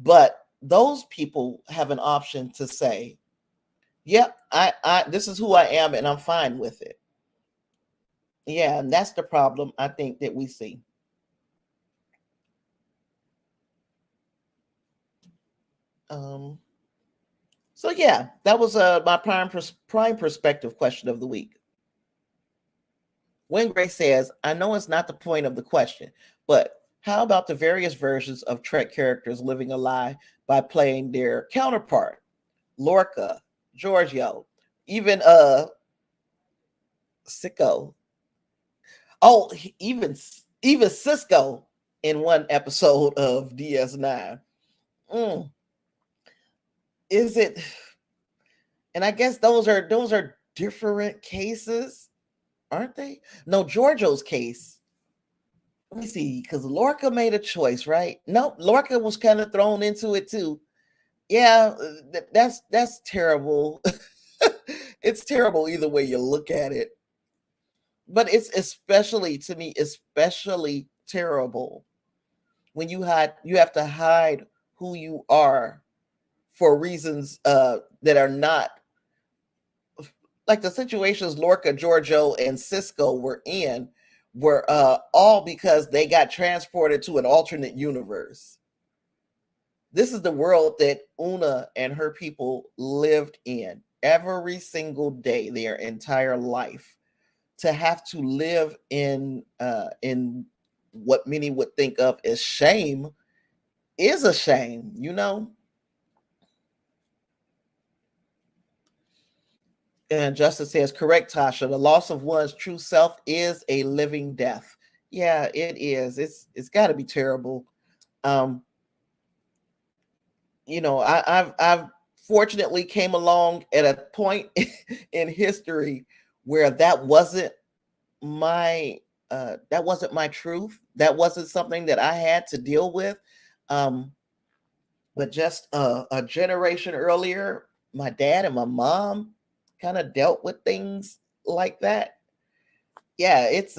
But those people have an option to say, yep, I this is who I am and I'm fine with it. Yeah, and that's the problem I think that we see. Um, so yeah, that was my prime perspective question of the week. When Gray says, I know it's not the point of the question, but how about the various versions of Trek characters living a lie by playing their counterpart? Lorca, Giorgio, even Sicko. Oh, even Cisco in one episode of DS9. Mm, is it? And I guess those are different cases, aren't they? No, Giorgio's case. Let me see, because Lorca made a choice, right? No, Lorca was kind of thrown into it too. Yeah, that's terrible. It's terrible either way you look at it. But it's especially, to me, especially terrible when you have to hide who you are for reasons that are not like the situations Lorca, Giorgio, and Cisco were in, were all because they got transported to an alternate universe. This is the world that Una and her people lived in every single day, their entire life. To have to live in what many would think of as shame is a shame, you know. And Justice says, correct, Tasha. The loss of one's true self is a living death. Yeah, it is. It's got to be terrible. Um, you know, I've fortunately came along at a point in history where my that wasn't my truth. That wasn't something that I had to deal with. Um, but just a generation earlier, my dad and my mom kind of dealt with things like that. Yeah, it's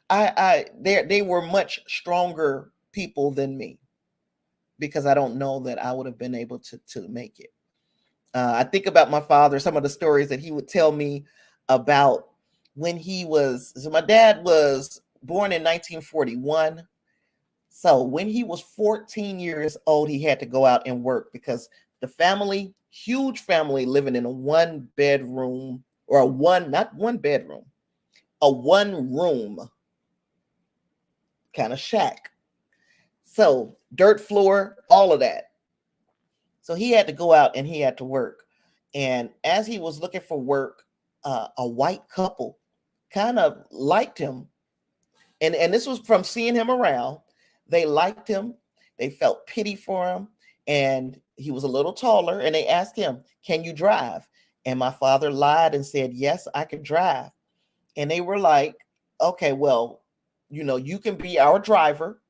I they were much stronger people than me, because I don't know that I would have been able to make it. I think about my father, some of the stories that he would tell me about when he was. So my dad was born in 1941. So when he was 14 years old, he had to go out and work because the family, huge family, living in a one bedroom, or a one, not one bedroom, a one room kind of shack. So dirt floor, all of that. So he had to go out and he had to work. And as he was looking for work, a white couple kind of liked him. And this was from seeing him around. They liked him. They felt pity for him. And he was a little taller. And they asked him, "Can you drive?" And my father lied and said, "Yes, I can drive." And they were like, "Okay, well, you can be our driver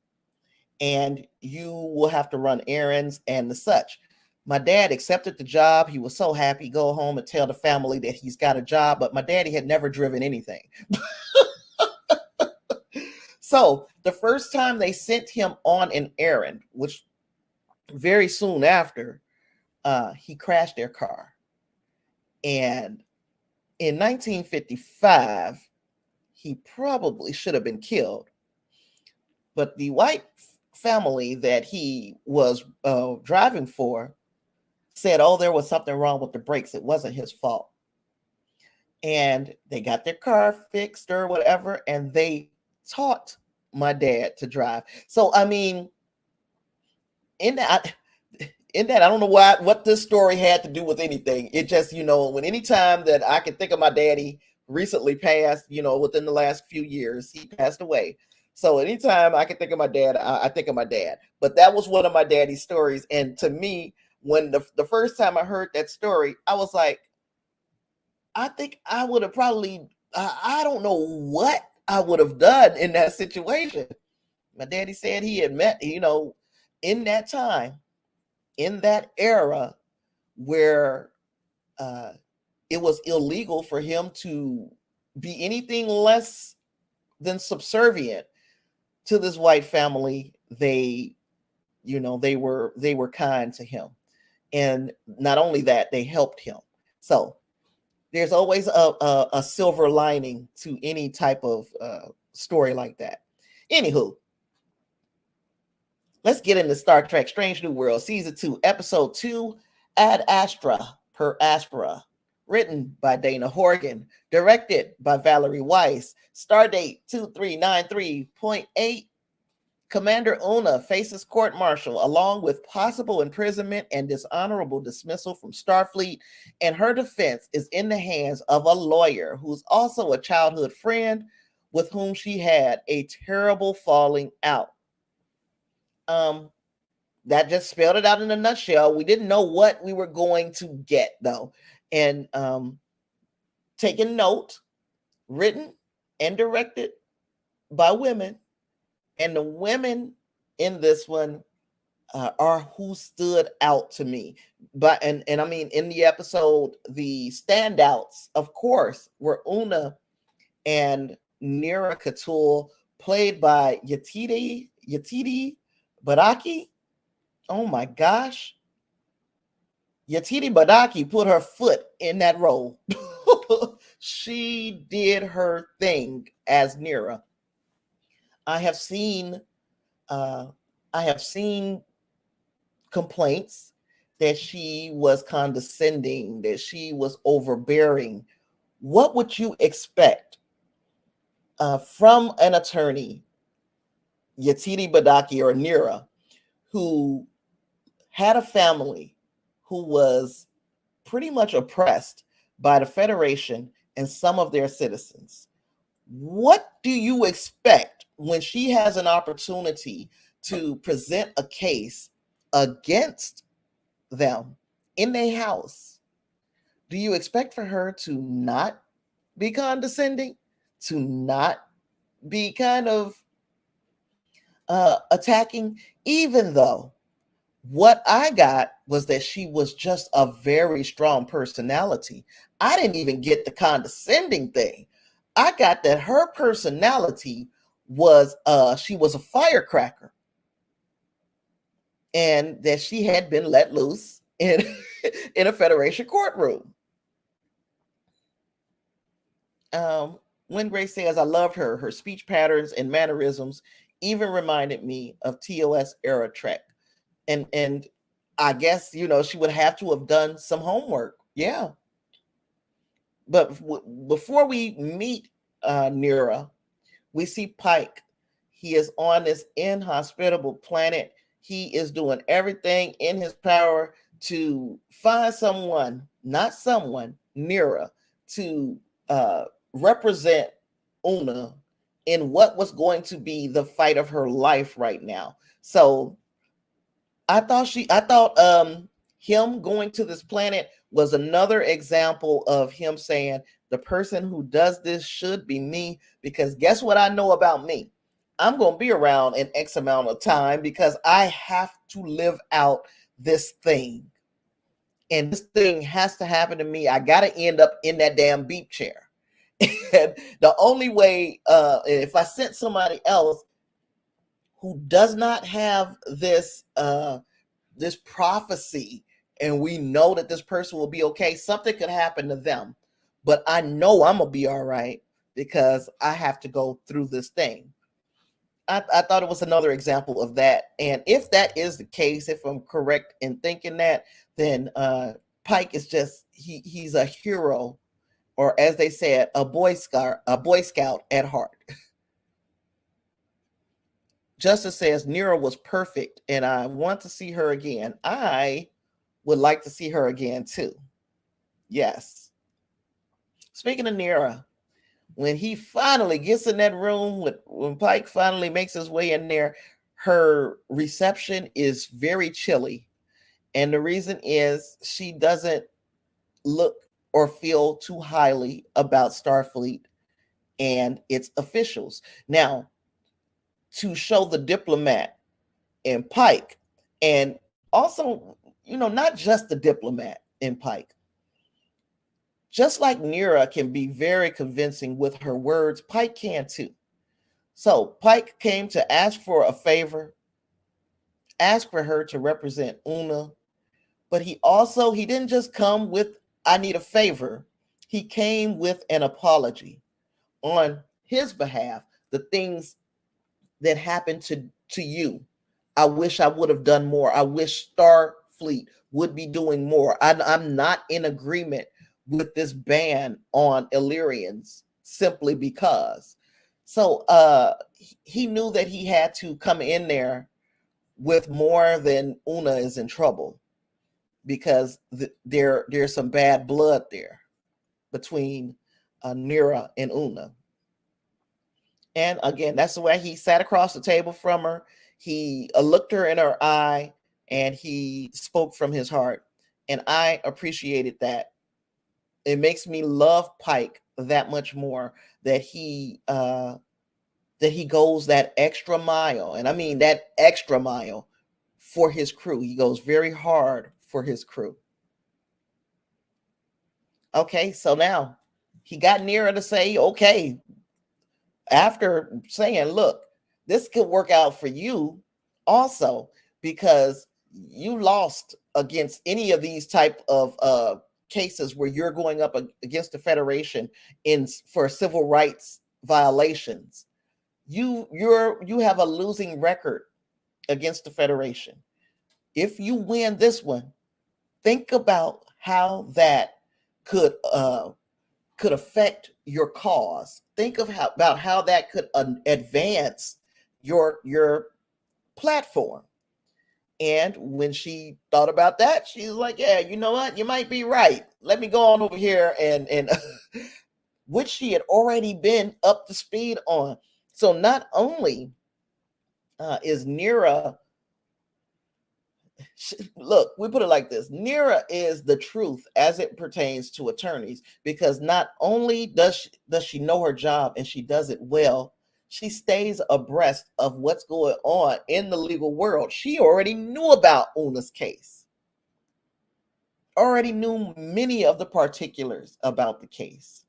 and you will have to run errands and the such." My dad accepted the job. He was so happy, go home and tell the family that he's got a job. But my daddy had never driven anything. So the first time they sent him on an errand, which very soon after, he crashed their car. And in 1955, he probably should have been killed. But the white family that he was driving for said, "Oh, there was something wrong with the brakes. It wasn't his fault." And they got their car fixed or whatever, and they taught my dad to drive. So, I mean, in that, I don't know what this story had to do with anything. It just, when anytime that I can think of, my daddy recently passed, within the last few years, he passed away. So anytime I can think of my dad, I think of my dad. But that was one of my daddy's stories. And to me, when the first time I heard that story, I was like, I think I would have probably, I don't know what I would have done in that situation. My daddy said he had met, in that time, in that era where it was illegal for him to be anything less than subservient to this white family. They were kind to him. And not only that, they helped him. So there's always a silver lining to any type of story like that. Anywho, let's get into Star Trek Strange New World, Season 2, Episode 2, Ad Astra Per Aspera. Written by Dana Horgan. Directed by Valerie Weiss. Stardate 2393.8. Commander Una faces court-martial along with possible imprisonment and dishonorable dismissal from Starfleet, and her defense is in the hands of a lawyer who's also a childhood friend with whom she had a terrible falling out. That just spelled it out in a nutshell. We didn't know what we were going to get, though. And taking note, written and directed by women. And the women in this one are who stood out to me. But and I mean, in the episode, the standouts, of course, were Una and Neera Ketoul, played by Yetide Badaki. Oh my gosh. Yetide Badaki put her foot in that role. She did her thing as Neera. I have seen complaints that she was condescending, that she was overbearing. What would you expect from an attorney, Yetide Badaki or Neera, who had a family who was pretty much oppressed by the Federation and some of their citizens? What do you expect when she has an opportunity to present a case against them in their house? Do you expect for her to not be condescending, to not be kind of attacking, even though what I got was that she was just a very strong personality? I didn't even get the condescending thing. I got that her personality was she was a firecracker, and that she had been let loose in in a Federation courtroom. When Grace says, "I loved her. Her speech patterns and mannerisms even reminded me of TOS era Trek." And I guess, she would have to have done some homework. Yeah. But before we meet Neera, we see Pike. He is on this inhospitable planet. He is doing everything in his power to find someone, not someone, Neera, to represent Una in what was going to be the fight of her life right now. So I thought him going to this planet was another example of him saying the person who does this should be me, because guess what I know about me? I'm going to be around an X amount of time because I have to live out this thing. And this thing has to happen to me. I got to end up in that damn beep chair. And the only way, if I sent somebody else who does not have this this prophecy, and we know that this person will be okay, something could happen to them. But I know I'm gonna be all right because I have to go through this thing. I thought it was another example of that. And if that is the case, if I'm correct in thinking that, then Pike is just he's a hero, or as they said, a Boy Scout at heart. Justice says Neera was perfect, and I want to see her again. I would like to see her again too. Yes. Speaking of Neera, when he finally gets in that room, when Pike finally makes his way in there, her reception is very chilly. And the reason is she doesn't look or feel too highly about Starfleet and its officials. Now, to show the diplomat in Pike, and also, not just the diplomat in Pike, just like Neera can be very convincing with her words, Pike can too. So Pike came to ask for a favor, ask for her to represent Una, but he didn't just come with, I need a favor. He came with an apology on his behalf, the things that happened to you. I wish I would have done more. I wish Starfleet would be doing more. I'm not in agreement with this ban on Illyrians simply because. So he knew that he had to come in there with more than Una is in trouble, because there's some bad blood there between Neera and Una. And again, that's the way he sat across the table from her. He looked her in her eye and he spoke from his heart. And I appreciated that. It makes me love Pike that much more, that he goes that extra mile. And I mean that extra mile for his crew. He goes very hard for his crew. Okay, so now he got Neera to say, okay, after saying, look, this could work out for you also, because you lost against any of these type of cases where you're going up against the Federation for civil rights violations. You have a losing record against the Federation. If you win this one, think about how that could affect your cause. Think of about how that could advance your platform. And when she thought about that, she was like, yeah, you know what? You might be right. Let me go on over here and which she had already been up to speed on. So not only is Neera, look, we put it like this. Neera is the truth as it pertains to attorneys, because not only does she know her job and she does it well, she stays abreast of what's going on in the legal world. She already knew about Una's case, already knew many of the particulars about the case,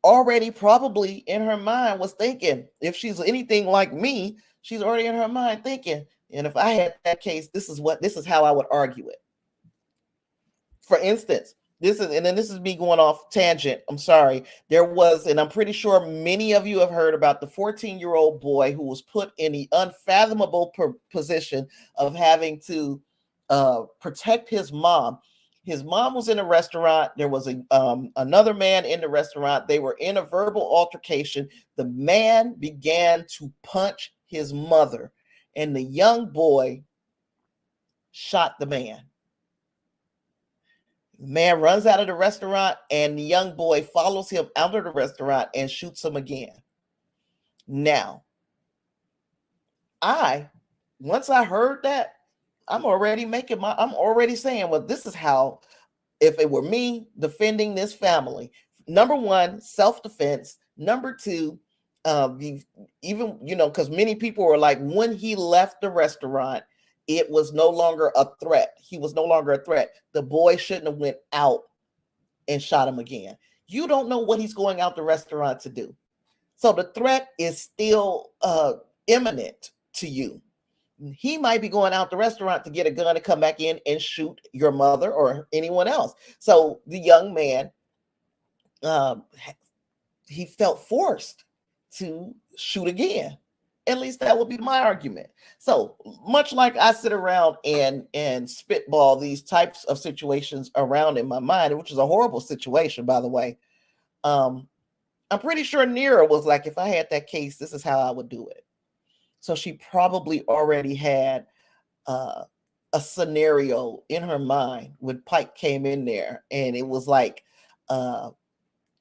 already probably in her mind was thinking, if she's anything like me, she's already in her mind thinking, and if I had that case, this is how I would argue it. For instance, this is me going off tangent. I'm sorry. There was, and I'm pretty sure many of you have heard about the 14-year-old boy who was put in the unfathomable position of having to protect his mom. His mom was in a restaurant. There was another man in the restaurant. They were in a verbal altercation. The man began to punch his mother, and the young boy shot the man. The man runs out of the restaurant, and the young boy follows him out of the restaurant and shoots him again. Now, once I heard that, I'm already saying, well, this is how, if it were me defending this family, number one, self-defense. Number two, even, because many people were like, when he left the restaurant, it was no longer a threat. He was no longer a threat. The boy shouldn't have went out and shot him again. You don't know what he's going out the restaurant to do. So the threat is still imminent to you. He might be going out the restaurant to get a gun to come back in and shoot your mother or anyone else. So the young man, he felt forced to shoot again. At least that would be my argument. So much like I sit around and spitball these types of situations around in my mind, which is a horrible situation, by the way. I'm pretty sure Neera was like, if I had that case, this is how I would do it. So she probably already had a scenario in her mind when Pike came in there, and it was like,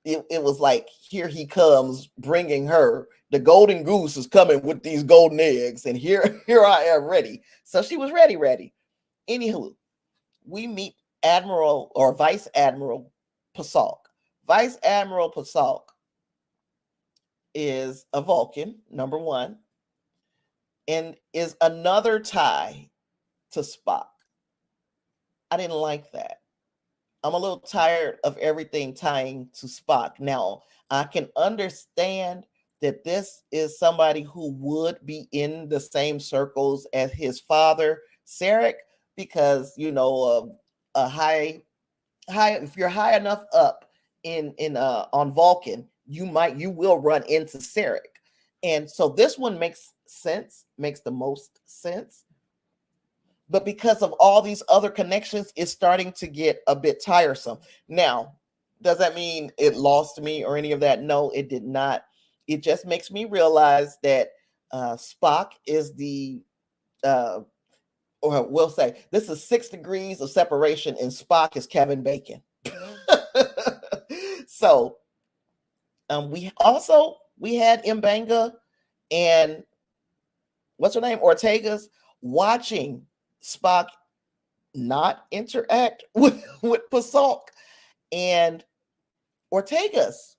it was like, here he comes bringing her. The golden goose is coming with these golden eggs, and here I am ready. So she was ready. Anywho, we meet Admiral or Vice Admiral Pasalk. Vice Admiral Pasalk is a Vulcan, number one, and is another tie to Spock. I didn't like that. I'm a little tired of everything tying to Spock. Now, I can understand that this is somebody who would be in the same circles as his father, Sarek, because, a high, if you're high enough up on Vulcan, you will run into Sarek. And so this one makes the most sense. But because of all these other connections, it's starting to get a bit tiresome. Now, does that mean it lost me or any of that? No, it did not. It just makes me realize that Spock is or we'll say, this is 6 degrees of separation, and Spock is Kevin Bacon. So we had M'Benga and what's her name? Ortega's watching Spock not interact with Pasalk, and Ortega's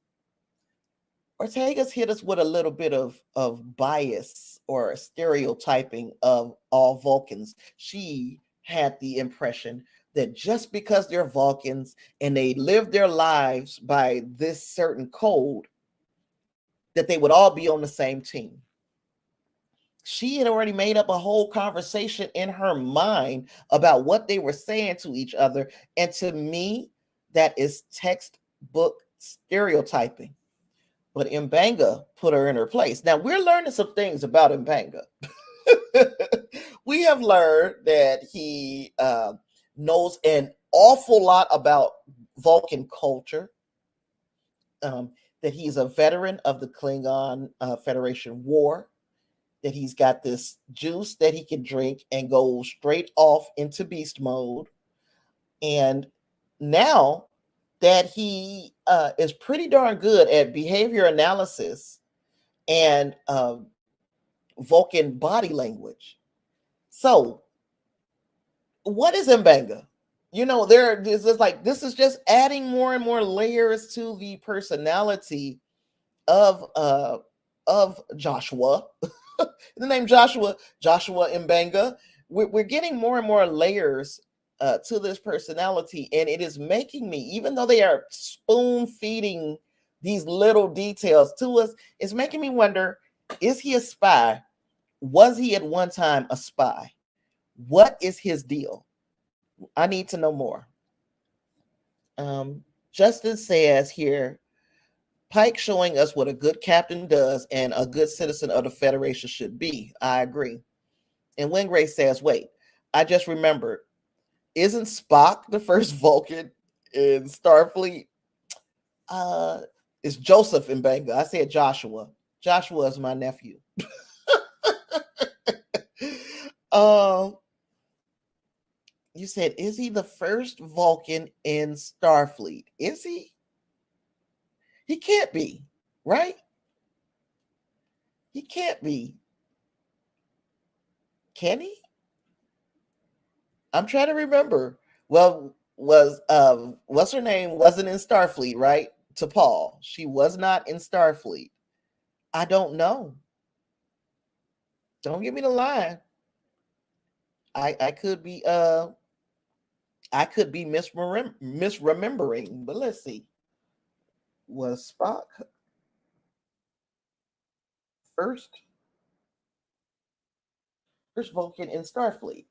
hit us with a little bit of bias or stereotyping of all Vulcans. She had the impression that just because they're Vulcans and they live their lives by this certain code, that they would all be on the same team. She had already made up a whole conversation in her mind about what they were saying to each other. And to me, that is textbook stereotyping. But M'Benga put her in her place. Now, we're learning some things about M'Benga. We have learned that he knows an awful lot about Vulcan culture, that he's a veteran of the Klingon Federation War, that he's got this juice that he can drink and go straight off into beast mode. And now that he is pretty darn good at behavior analysis and Vulcan body language. So what is M'Benga? This is just adding more and more layers to the personality of Joshua. The name Joshua M'Benga. We're getting more and more layers to this personality, and it is making me, even though they are spoon feeding these little details to us, it's making me wonder, is he a spy? Was he at one time a spy? What is his deal? I need to know more. Justin says here, Pike showing us what a good captain does and a good citizen of the Federation should be. I agree. And Wingray says, wait, I just remembered Isn't Spock the first Vulcan in Starfleet? It's Joseph in Banga. I said Joshua. Joshua is my nephew. You said, is he the first Vulcan in Starfleet? Is he? He can't be, right? He can't be. Can he? I'm trying to remember. Well, what's her name? Wasn't in Starfleet, right? To Paul. She was not in Starfleet. I don't know. Don't give me the line. I could be misremembering, but let's see. Was Spock first Vulcan in Starfleet?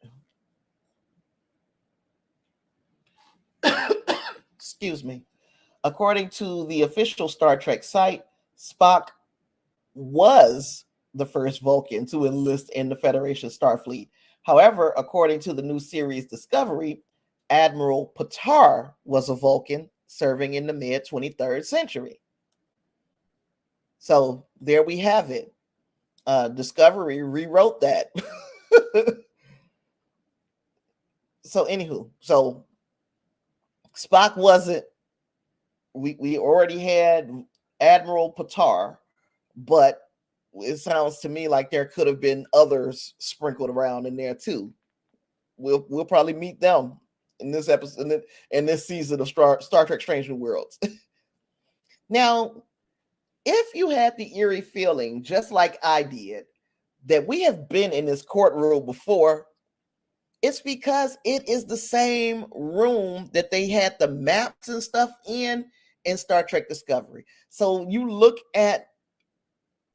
Excuse me. According to the official Star Trek site, Spock was the first Vulcan to enlist in the Federation Starfleet. However, according to the new series Discovery, Admiral Picard was a Vulcan serving in the mid 23rd century. So there we have it. Discovery rewrote that. So anywho, so Spock wasn't. We already had Admiral Picard, but it sounds to me like there could have been others sprinkled around in there too. We'll probably meet them in this episode, in this season of Star Trek Strange New Worlds. Now, if you had the eerie feeling, just like I did, that we have been in this courtroom before, it's because it is the same room that they had the maps and stuff in Star Trek Discovery. So when you look at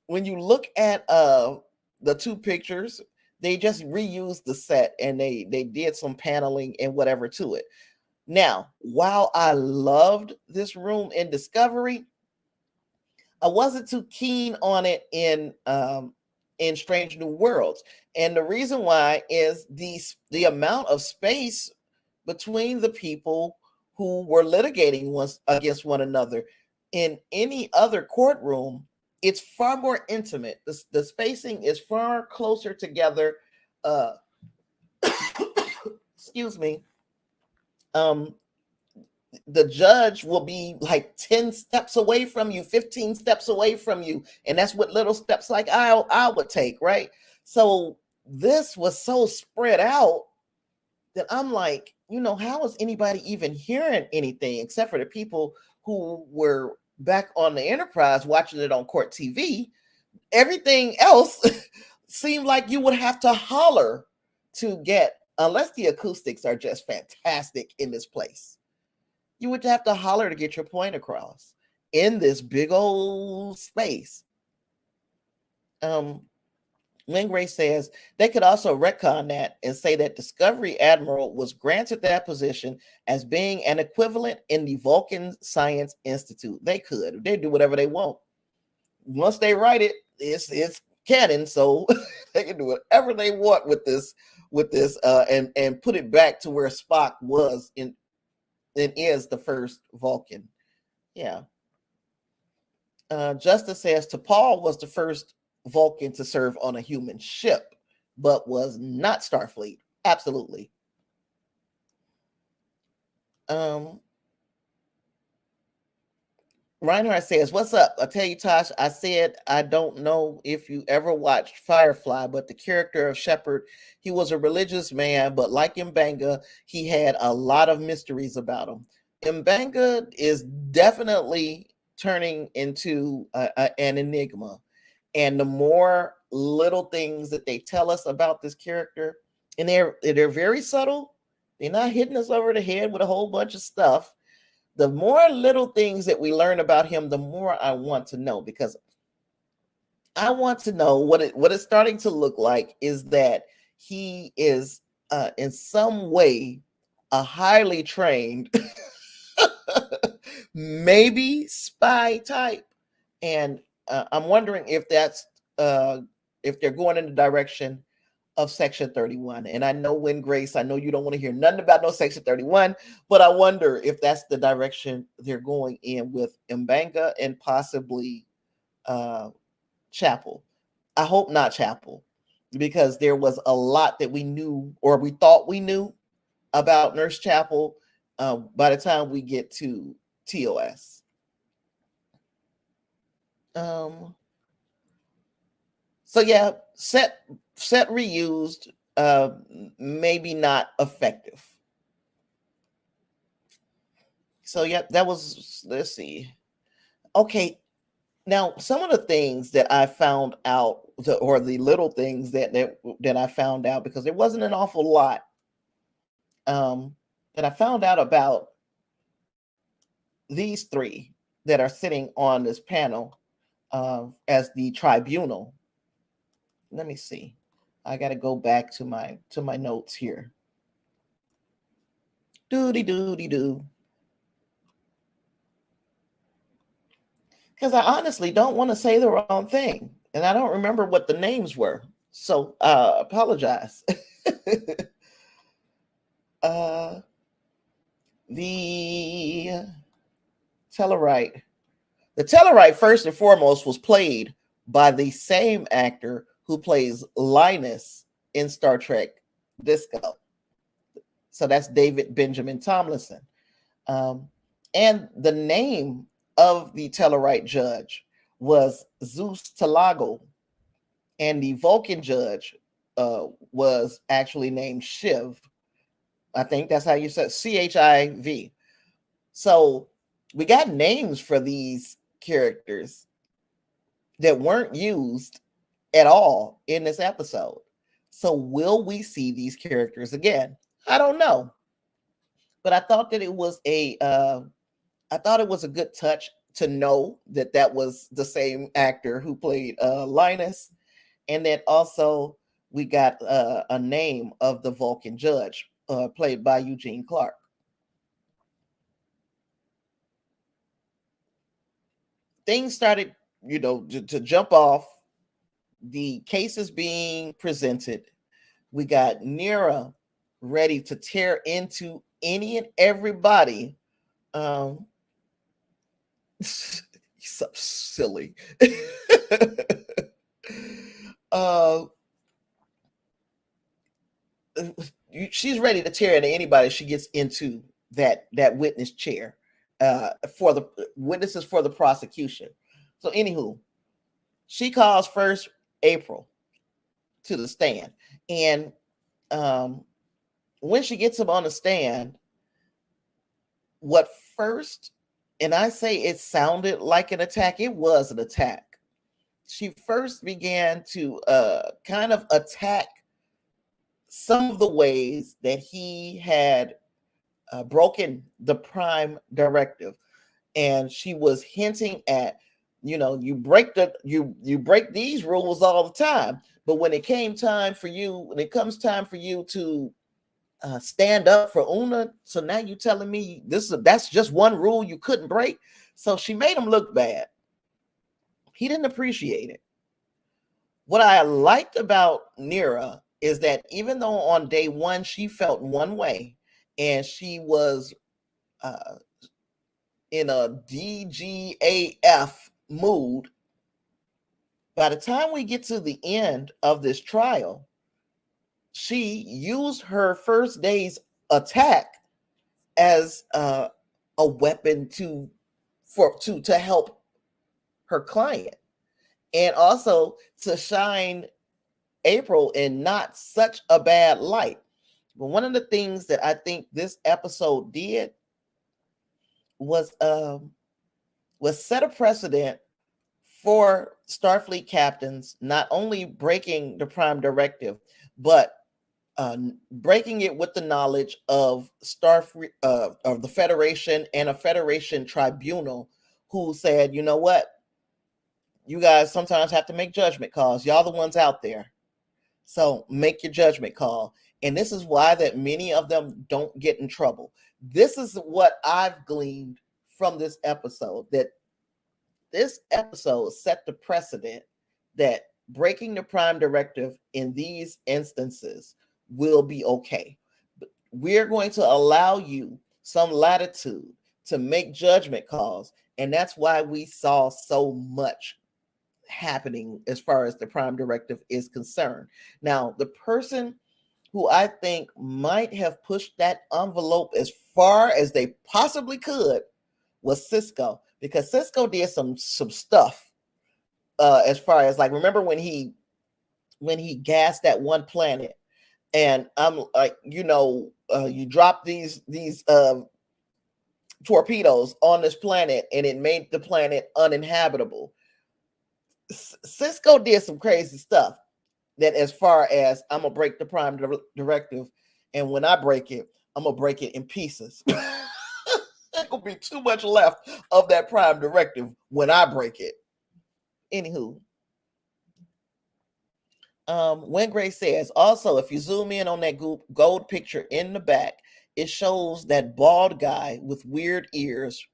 the two pictures, they just reused the set and they did some paneling and whatever to it. Now, while I loved this room in Discovery, I wasn't too keen on it in Strange New Worlds. And the reason why is the amount of space between the people who were litigating against one another. In any other courtroom, it's far more intimate. The spacing is far closer together. Excuse me. The judge will be like 10 steps away from you, 15 steps away from you. And that's what little steps like I would take, right? So this was so spread out that I'm like, how is anybody even hearing anything except for the people who were back on the Enterprise watching it on court TV? Everything else seemed like you would have to holler to get, unless the acoustics are just fantastic in this place. You would have to holler to get your point across in this big old space. Lingray says they could also retcon that and say that Discovery Admiral was granted that position as being an equivalent in the Vulcan Science Institute. They could. They do whatever they want. Once they write it, it's canon, so they can do whatever they want with this, and put it back to where Spock was and is the first Vulcan. Yeah. Justice says T'Pol was the first Vulcan to serve on a human ship, but was not Starfleet. Absolutely. Reinhardt says, what's up? I tell you, Tosh, I said, I don't know if you ever watched Firefly, but the character of Shepard, he was a religious man, but like M'Benga, he had a lot of mysteries about him. M'Benga is definitely turning into an enigma. And the more little things that they tell us about this character, and they're very subtle, they're not hitting us over the head with a whole bunch of stuff. The more little things that we learn about him, the more I want to know, because I want to know what it's starting to look like is that he is in some way a highly trained, maybe spy type. And I'm wondering if that's if they're going in the direction of Section 31. And I know, when Grace, I know you don't want to hear nothing about no Section 31, but I wonder if that's the direction they're going in with Mbanga and possibly Chapel. I hope not Chapel, because there was a lot that we knew, or we thought we knew, about Nurse Chapel by the time we get to TOS. So yeah, set reused, maybe not effective. So yeah, that was, let's see. Okay, now some of the things that I found out, or the little things that I found out, because there wasn't an awful lot that I found out about these three that are sitting on this panel as the tribunal. Let me see. I got to go back to my notes here. Doody. Because I honestly don't want to say the wrong thing, and I don't remember what the names were. So apologize. The Tellurite. The Tellurite, first and foremost, was played by the same actor who plays Linus in Star Trek Disco. So that's David Benjamin Tomlinson. And the name of the Tellurite judge was Zeus Talago. And the Vulcan judge was actually named Shiv. I think that's how you said, Chiv. So we got names for these characters that weren't used at all in this episode. So will we see these characters again? I don't know. But I thought that it was a good touch to know that was the same actor who played Linus. And then also we got a name of the Vulcan judge, played by Eugene Clark. Things started, to jump off. The cases being presented. We got Neera ready to tear into any and everybody. So silly. She's ready to tear into anybody she gets into that witness chair for the witnesses for the prosecution. So anywho, she calls first April to the stand, and when she gets him on the stand, what first, and I say it sounded like an attack, it was an attack. She first began to kind of attack some of the ways that he had broken the Prime Directive, and she was hinting at, you break these rules all the time, but when it comes time for you to stand up for Una, so now you telling me that's just one rule you couldn't break. So she made him look bad. He didn't appreciate it. What I liked about Neera is that even though on day one she felt one way and she was in a DGAF mood, by the time we get to the end of this trial, she used her first day's attack as a weapon to help her client, and also to shine April in not such a bad light. But one of the things that I think this episode did was set a precedent for Starfleet captains, not only breaking the Prime Directive, but breaking it with the knowledge of Starfleet, of the Federation, and a Federation tribunal who said, you know what, you guys sometimes have to make judgment calls. Y'all the ones out there, so make your judgment call. And this is why that many of them don't get in trouble. This is what I've gleaned from this episode, that this episode set the precedent that breaking the prime directive in these instances will be okay. We're going to allow you some latitude to make judgment calls. And that's why we saw so much happening as far as the prime directive is concerned. Now, the person who I think might have pushed that envelope as far as they possibly could was Cisco, because Cisco did some stuff as far as, like, remember when he gassed that one planet, and I'm like, you drop these torpedoes on this planet and it made the planet uninhabitable. Cisco did some crazy stuff that, as far as, I'm gonna break the prime directive, and when I break it, I'm gonna break it in pieces. There gonna be too much left of that prime directive when I break it. Anywho, when Gray says, also, if you zoom in on that gold picture in the back, it shows that bald guy with weird ears.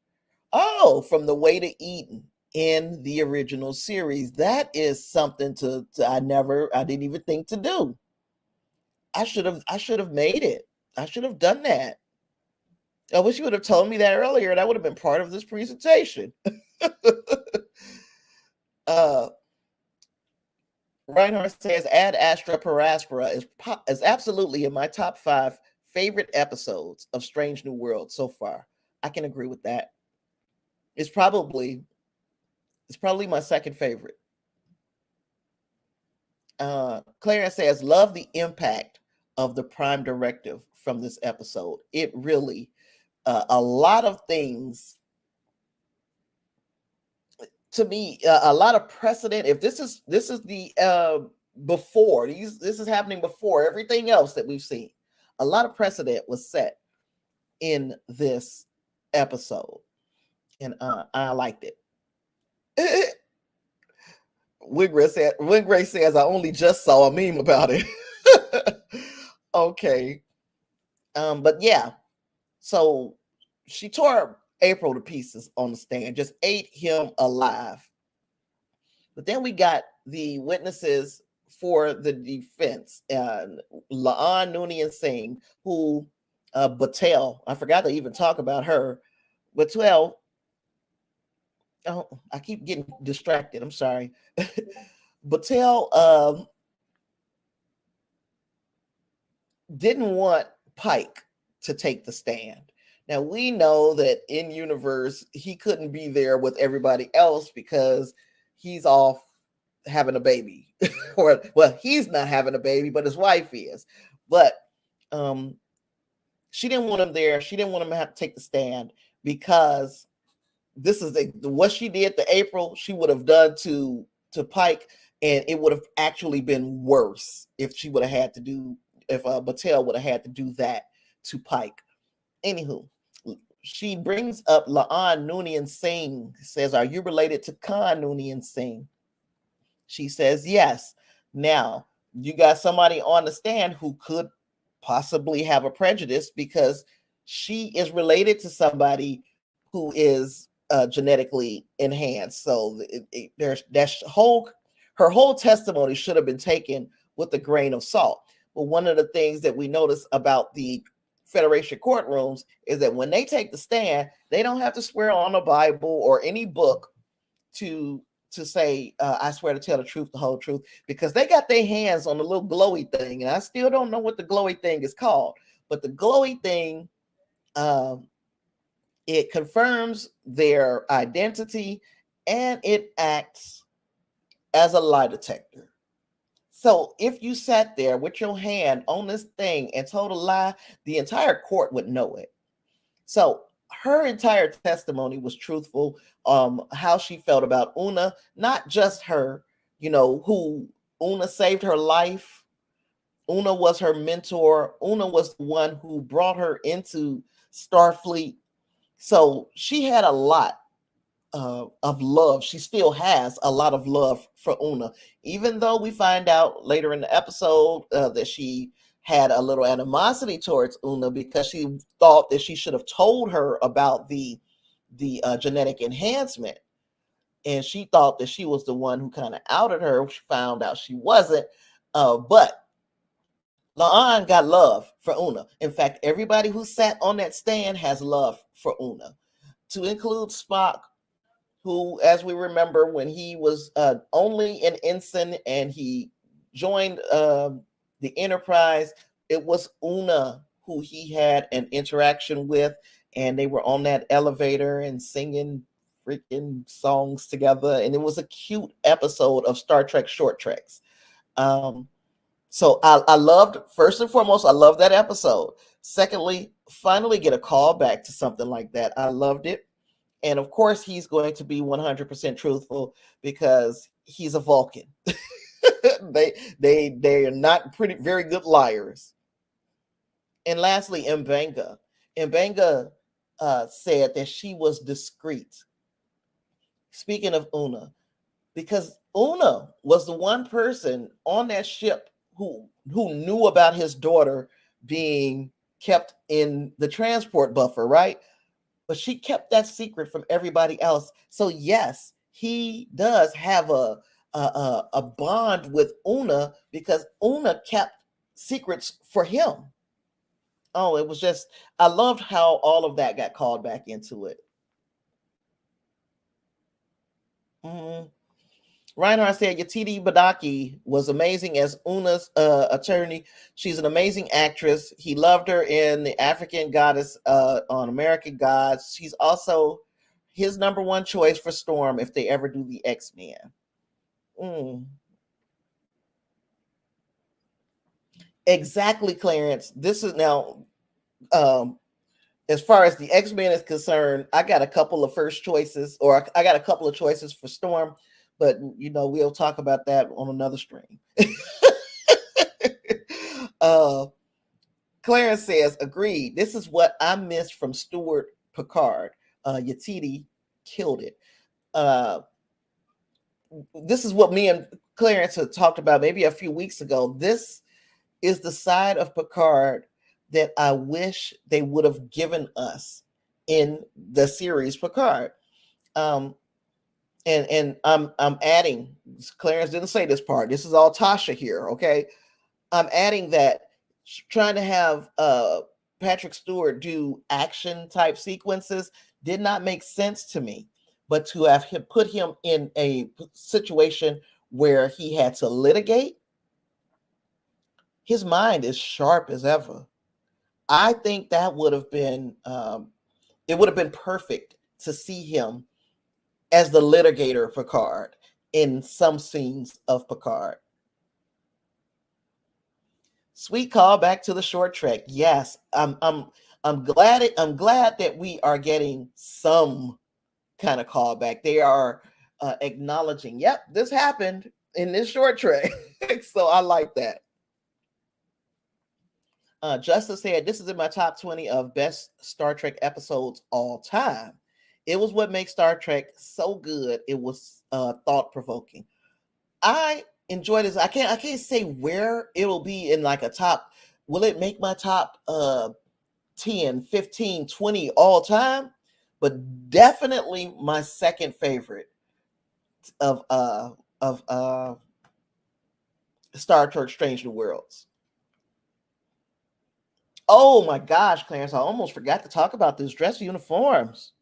Oh, from The Way to Eden in the original series. That is something I didn't even think to do. I should have made it. I should have done that. I wish you would have told me that earlier. That would have been part of this presentation. Reinhardt says, add Astra Per Aspera is absolutely in my top 5 favorite episodes of Strange New World so far. I can agree with that. It's probably my second favorite. Clarence says, love the impact of the prime directive from this episode. It really, a lot of things, to me, a lot of precedent. If this is the before this is happening before everything else that we've seen, a lot of precedent was set in this episode, and I liked it. When Gray says, I only just saw a meme about it. Okay. But yeah, so she tore April to pieces on the stand, just ate him alive. But then we got the witnesses for the defense, Laan Noonien Singh, who Batel, I forgot to even talk about her. Batel, I keep getting distracted. I'm sorry. Batel didn't want Pike to take the stand. Now, we know that in universe, he couldn't be there with everybody else because he's off having a baby. Or, well, he's not having a baby, but his wife is. But she didn't want him there. She didn't want him to have to take the stand, because this is what she did to April, she would have done to Pike, and it would have actually been worse if she would have had to do, if Batel would have had to do that to Pike. Anywho, she brings up Laan Noonien Singh, says, are you related to Khan Noonien Singh? She says, yes. Now, you got somebody on the stand who could possibly have a prejudice, because she is related to somebody who is genetically enhanced. So her whole testimony should have been taken with a grain of salt. But one of the things that we notice about the Federation courtrooms is that when they take the stand, they don't have to swear on a Bible or any book to say, I swear to tell the truth, the whole truth, because they got their hands on the little glowy thing. And I still don't know what the glowy thing is called, but the glowy thing, it confirms their identity, and it acts as a lie detector. So if you sat there with your hand on this thing and told a lie, the entire court would know it. So her entire testimony was truthful. How she felt about Una, not just her, who Una saved her life. Una was her mentor. Una was the one who brought her into Starfleet. So she had a lot of love. She still has a lot of love for Una, even though we find out later in the episode that she had a little animosity towards Una because she thought that she should have told her about the genetic enhancement. and she thought that she was the one who kind of outed her. She found out she wasn't, but La'an got love for Una. In fact, everybody who sat on that stand has love for Una, to include Spock, who, as we remember, when he was only an ensign and he joined the Enterprise, it was Una who he had an interaction with, and they were on that elevator and singing freaking songs together, and it was a cute episode of Star Trek Short Treks. So I loved, first and foremost, I love that episode. Secondly, finally get a call back to something like that. I loved it. And of course, he's going to be 100% truthful because he's a Vulcan. they are not very good liars. And lastly, Mbanga. Mbanga said that she was discreet. Speaking of Una, because Una was the one person on that ship who knew about his daughter being kept in the transport buffer, right? But she kept that secret from everybody else. So yes, he does have a bond with Una because Una kept secrets for him. Oh, it was just, I loved how all of that got called back into it. Mm-hmm. Reinhardt said Yetide Badaki was amazing as Una's attorney. She's an amazing actress. He loved her in The African Goddess on American Gods. She's also his number one choice for Storm if they ever do the X-Men. Exactly, Clarence. This is now, as far as the X-Men is concerned, I got a couple of first choices, or I got a couple of choices for Storm, but we'll talk about that on another stream. Clarence says, agreed. This is what I missed from Stewart Picard. Yetide killed it. This is what me and Clarence had talked about maybe a few weeks ago. This is the side of Picard that I wish they would have given us in the series Picard. And I'm adding, Clarence didn't say this part. This is all Tasha here, okay? I'm adding that trying to have Patrick Stewart do action type sequences did not make sense to me. But to have put him in a situation where he had to litigate, his mind is sharp as ever. I think that would have been, it would have been perfect to see him as the litigator of Picard in some scenes of Picard. Sweet call back to the short trek. Yes, I'm glad that we are getting some kind of callback. They are acknowledging, yep, this happened in this short trek. So I like that. Justice said, this is in my top 20 of best Star Trek episodes all time. It was what makes Star Trek so good. It was thought-provoking. I enjoy this. I can't say where it will be in like a top. Will it make my top 10, 15, 20 all time? But definitely my second favorite of Star Trek Strange New Worlds. Oh my gosh, Clarence, I almost forgot to talk about these dress uniforms.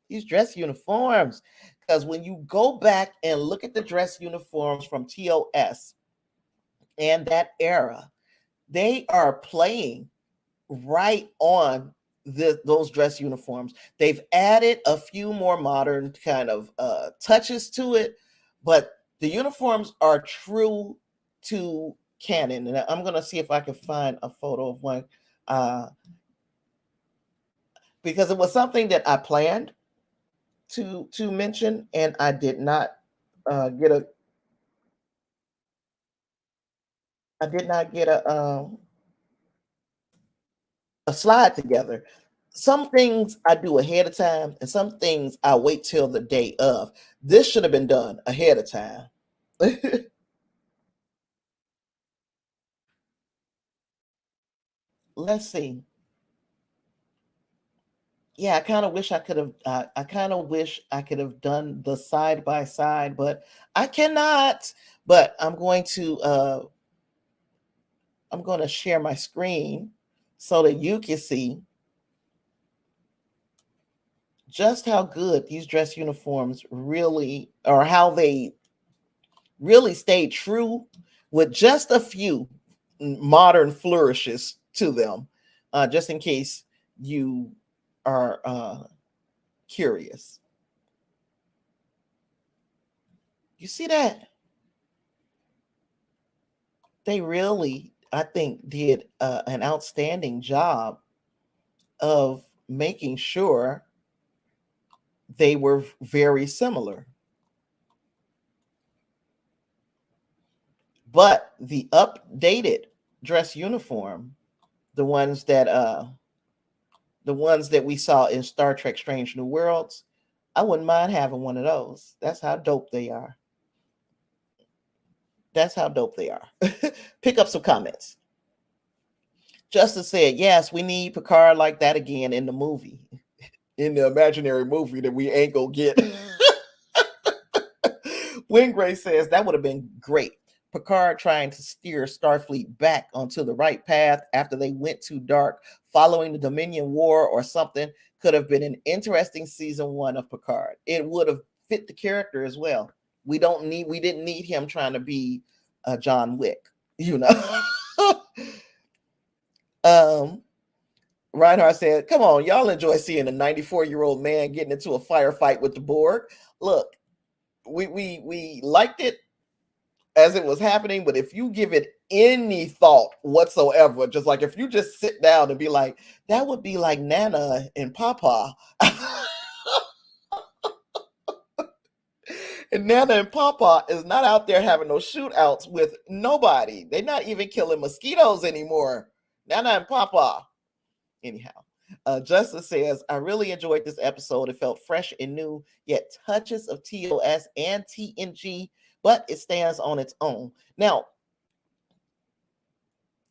These dress uniforms. Because when you go back and look at the dress uniforms from TOS and that era, they are playing right on those dress uniforms. They've added a few more modern kind of touches to it, but the uniforms are true to canon. And I'm going to see if I can find a photo of one because it was something that I planned to mention, and I did not get a. I did not get a slide together. Some things I do ahead of time, and some things I wait till the day of. This should have been done ahead of time. Let's see. yeah, I kind of wish I could have. I kind of wish I could have done the side by side, but I cannot. But I'm going to. I'm going to share my screen so that you can see just how good these dress uniforms really, or how they really stayed true with just a few modern flourishes to them, just in case you are curious. You see that? They really, I think, did an outstanding job of making sure they were very similar. But the updated dress uniform, the ones that we saw in Star Trek Strange New Worlds, I wouldn't mind having one of those. That's how dope they are. That's how dope they are. Pick up some comments. Justice said, yes, we need Picard like that again in the movie. In the imaginary movie that we ain't gonna get. Wingray says that would have been great. Picard trying to steer Starfleet back onto the right path after they went too dark, following the Dominion War or something, could have been an interesting season 1 of Picard. It would have fit the character as well. We didn't need him trying to be John Wick, you know. Reinhardt said, come on, y'all enjoy seeing a 94-year-old man getting into a firefight with the Borg. Look, we liked it as it was happening, but if you give it any thought whatsoever, just like if you just sit down and be like, that would be like Nana and Papa. And Nana and Papa is not out there having no shootouts with nobody. They're not even killing mosquitoes anymore. Nana and Papa. Anyhow, Justice says, I really enjoyed this episode. It felt fresh and new, yet touches of TOS and TNG, but it stands on its own. Now,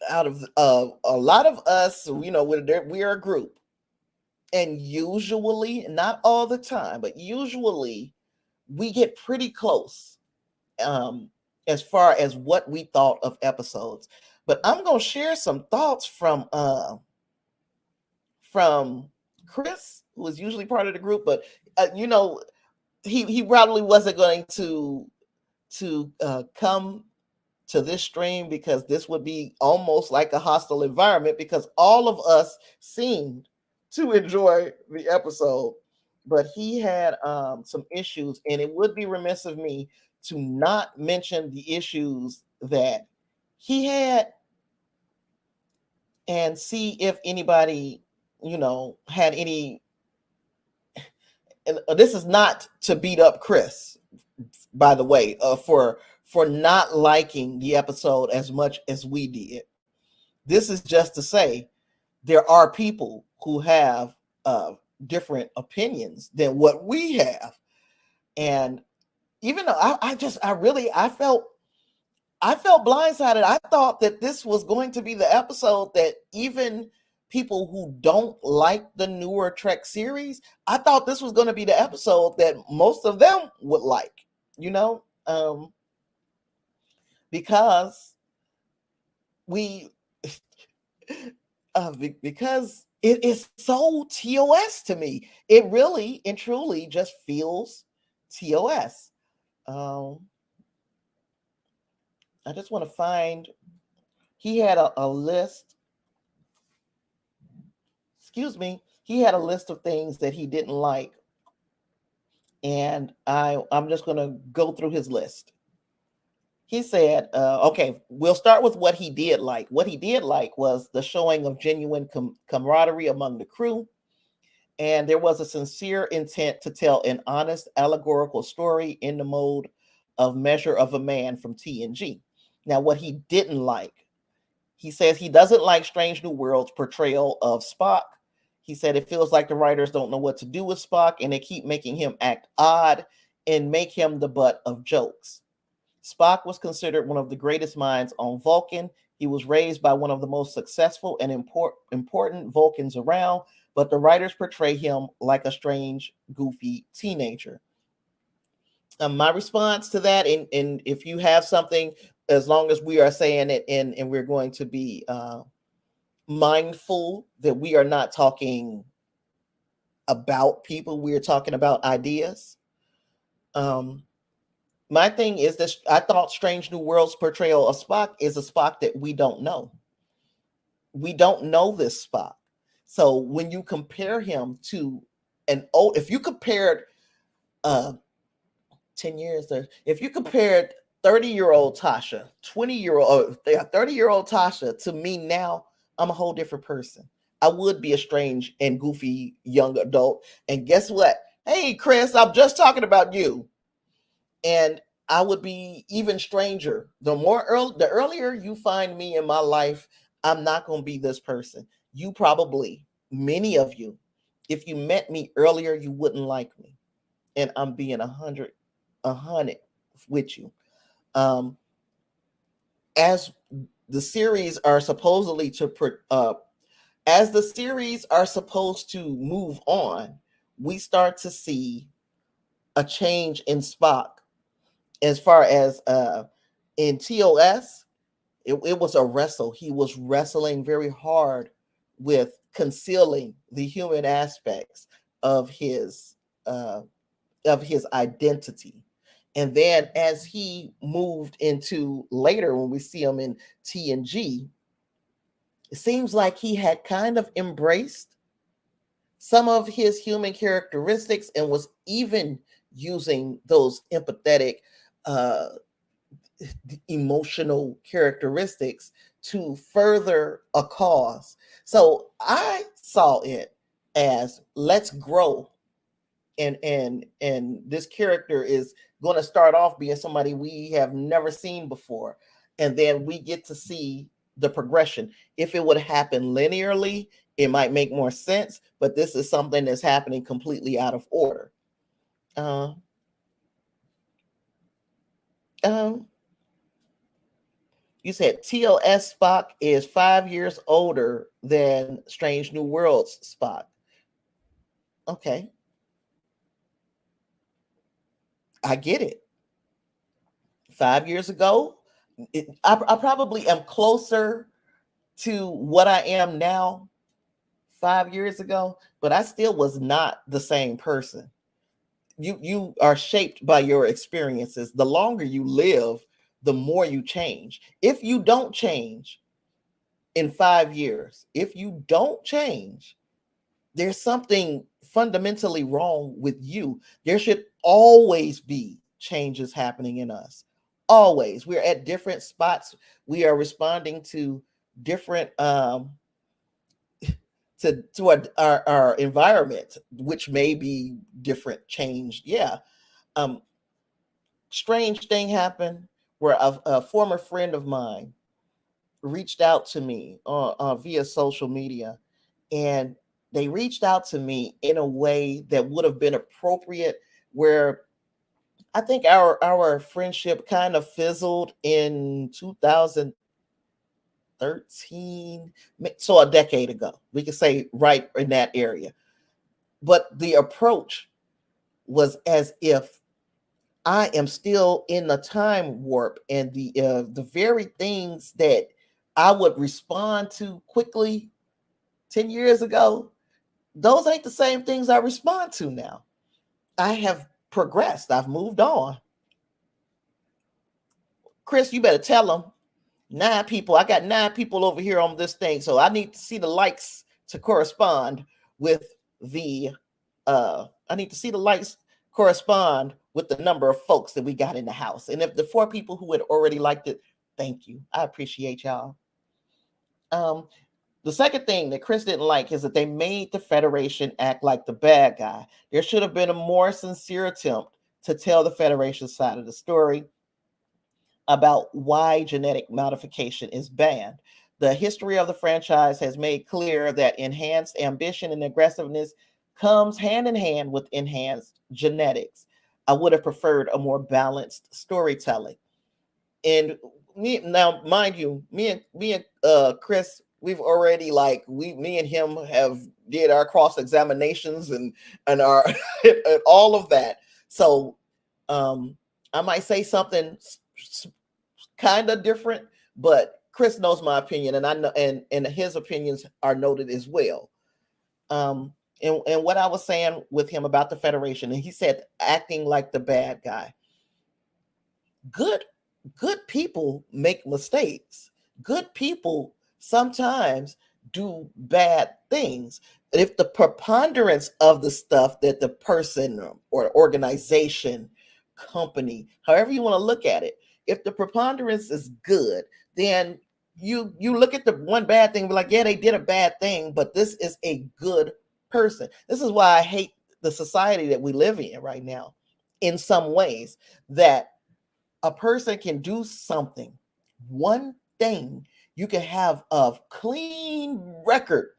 out of a lot of us, you know, we're a group, and usually, not all the time, but usually we get pretty close as far as what we thought of episodes. But I'm going to share some thoughts from Chris, who is usually part of the group, but you know, he probably wasn't going to come to this stream because this would be almost like a hostile environment, because all of us seemed to enjoy the episode, but he had some issues, and it would be remiss of me to not mention the issues that he had and see if anybody, you know, had any. And this is not to beat up Chris, by the way, for not liking the episode as much as we did. This is just to say there are people who have different opinions than what we have, and even though I felt blindsided. I thought that this was going to be the episode that even people who don't like the newer Trek series, I thought this was going to be the episode that most of them would like, you know, because we, because it is so TOS to me. It really and truly just feels TOS. I just want to find, he had a list. Excuse me. He had a list of things that he didn't like. And I'm just going to go through his list. He said, okay, we'll start with what he did like. What he did like was the showing of genuine camaraderie among the crew. And there was a sincere intent to tell an honest allegorical story in the mode of Measure of a Man from TNG. Now, what he didn't like, he says he doesn't like Strange New Worlds' portrayal of Spock. He said it feels like the writers don't know what to do with Spock, and they keep making him act odd and make him the butt of jokes. Spock was considered one of the greatest minds on Vulcan. He was raised by one of the most successful and important Vulcans around, but the writers portray him like a strange, goofy teenager. My response to that, and if you have something, as long as we are saying it, and we're going to be mindful that we are not talking about people, we are talking about ideas. My thing is this: I thought Strange New Worlds portrayal of Spock is a Spock that we don't know. We don't know this Spock. So when you compare him to an old, if you compared uh 10 years there, if you compared 30-year-old Tasha, 20-year-old, 30-year-old Tasha to me now, I'm a whole different person. I would be a strange and goofy young adult. And guess what? Hey, Chris, I'm just talking about you. And I would be even stranger. The earlier you find me in my life, I'm not going to be this person. You probably, many of you, if you met me earlier, you wouldn't like me. And I'm being 100 with you. As the series are supposedly as the series are supposed to move on, we start to see a change in Spock. As far as in TOS, it was a wrestle. He was wrestling very hard with concealing the human aspects of his identity. And then as he moved into later, when we see him in TNG, it seems like he had kind of embraced some of his human characteristics and was even using those empathetic, uh, emotional characteristics to further a cause. So I saw it as, let's grow, and this character is going to start off being somebody we have never seen before, and then we get to see the progression. If it would happen linearly, it might make more sense, but this is something that's happening completely out of order. You said TOS Spock is 5 years older than Strange New Worlds Spock. Okay. I get it. 5 years ago, I probably am closer to what I am now 5 years ago, but I still was not the same person. You are shaped by your experiences. The longer you live, the more you change. If you don't change in 5 years, if you don't change, there's something fundamentally wrong with you. There should always be changes happening in us. Always. We're at different spots. We are responding to different to our environment, which may be different, changed. Yeah. Strange thing happened where a former friend of mine reached out to me via social media, and they reached out to me in a way that would have been appropriate, where I think our friendship kind of fizzled in 2013, so a decade ago. We could say right in that area. But the approach was as if I am still in the time warp, and the very things that I would respond to quickly 10 years ago, those ain't the same things I respond to now. I have progressed. I've moved on. Chris, you better tell them. 9 people. I got 9 people over here on this thing, so I need to see the likes to correspond with the I need to see the likes correspond with the number of folks that we got in the house. And if the 4 people who had already liked it, thank you. I appreciate y'all. The second thing that Chris didn't like is that they made the Federation act like the bad guy. There should have been a more sincere attempt to tell the Federation side of the story about why genetic modification is banned. The history of the franchise has made clear that enhanced ambition and aggressiveness comes hand in hand with enhanced genetics. I would have preferred a more balanced storytelling. And me now, mind you, me and Chris we've already like me and him have did our cross examinations and our and all of that. So I might say something kind of different, but Chris knows my opinion, and I know, and his opinions are noted as well. And what I was saying with him about the Federation, and he said acting like the bad guy. Good people make mistakes. Good people sometimes do bad things. If the preponderance of the stuff that the person or organization, company, however you want to look at it, if the preponderance is good, then you look at the one bad thing and be like, yeah, they did a bad thing, but this is a good person. This is why I hate the society that we live in right now in some ways, that a person can do something, one thing, you can have a clean record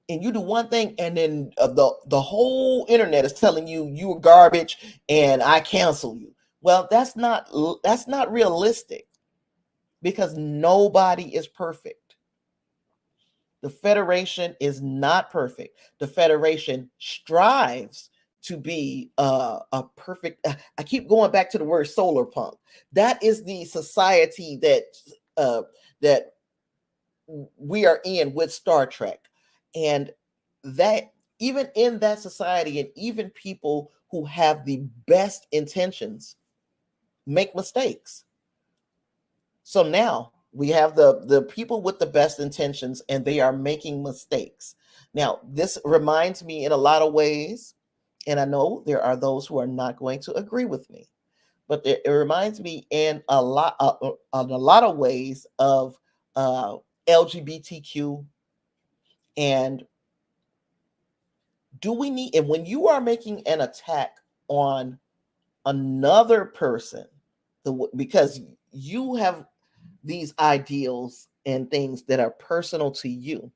and you do one thing, and then the whole internet is telling you you are garbage and I cancel you. Well, that's not realistic, because nobody is perfect. The Federation is not perfect. The Federation strives to be a perfect. I keep going back to the word solar punk. That is the society that we are in with Star Trek, and that even in that society, and even people who have the best intentions make mistakes. So now we have the people with the best intentions, and they are making mistakes. Now, this reminds me in a lot of ways, and I know there are those who are not going to agree with me, but it reminds me in a lot of ways of LGBTQ. And do we need, and when you are making an attack on another person, because you have these ideals and things that are personal to you,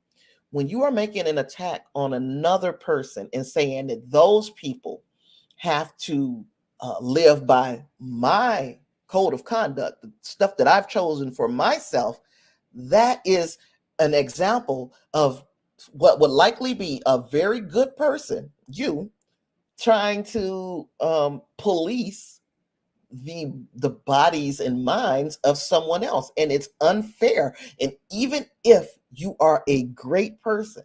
when you are making an attack on another person and saying that those people have to live by my code of conduct, the stuff that I've chosen for myself, that is an example of what would likely be a very good person, you, trying to police the bodies and minds of someone else, and it's unfair. And even if you are a great person,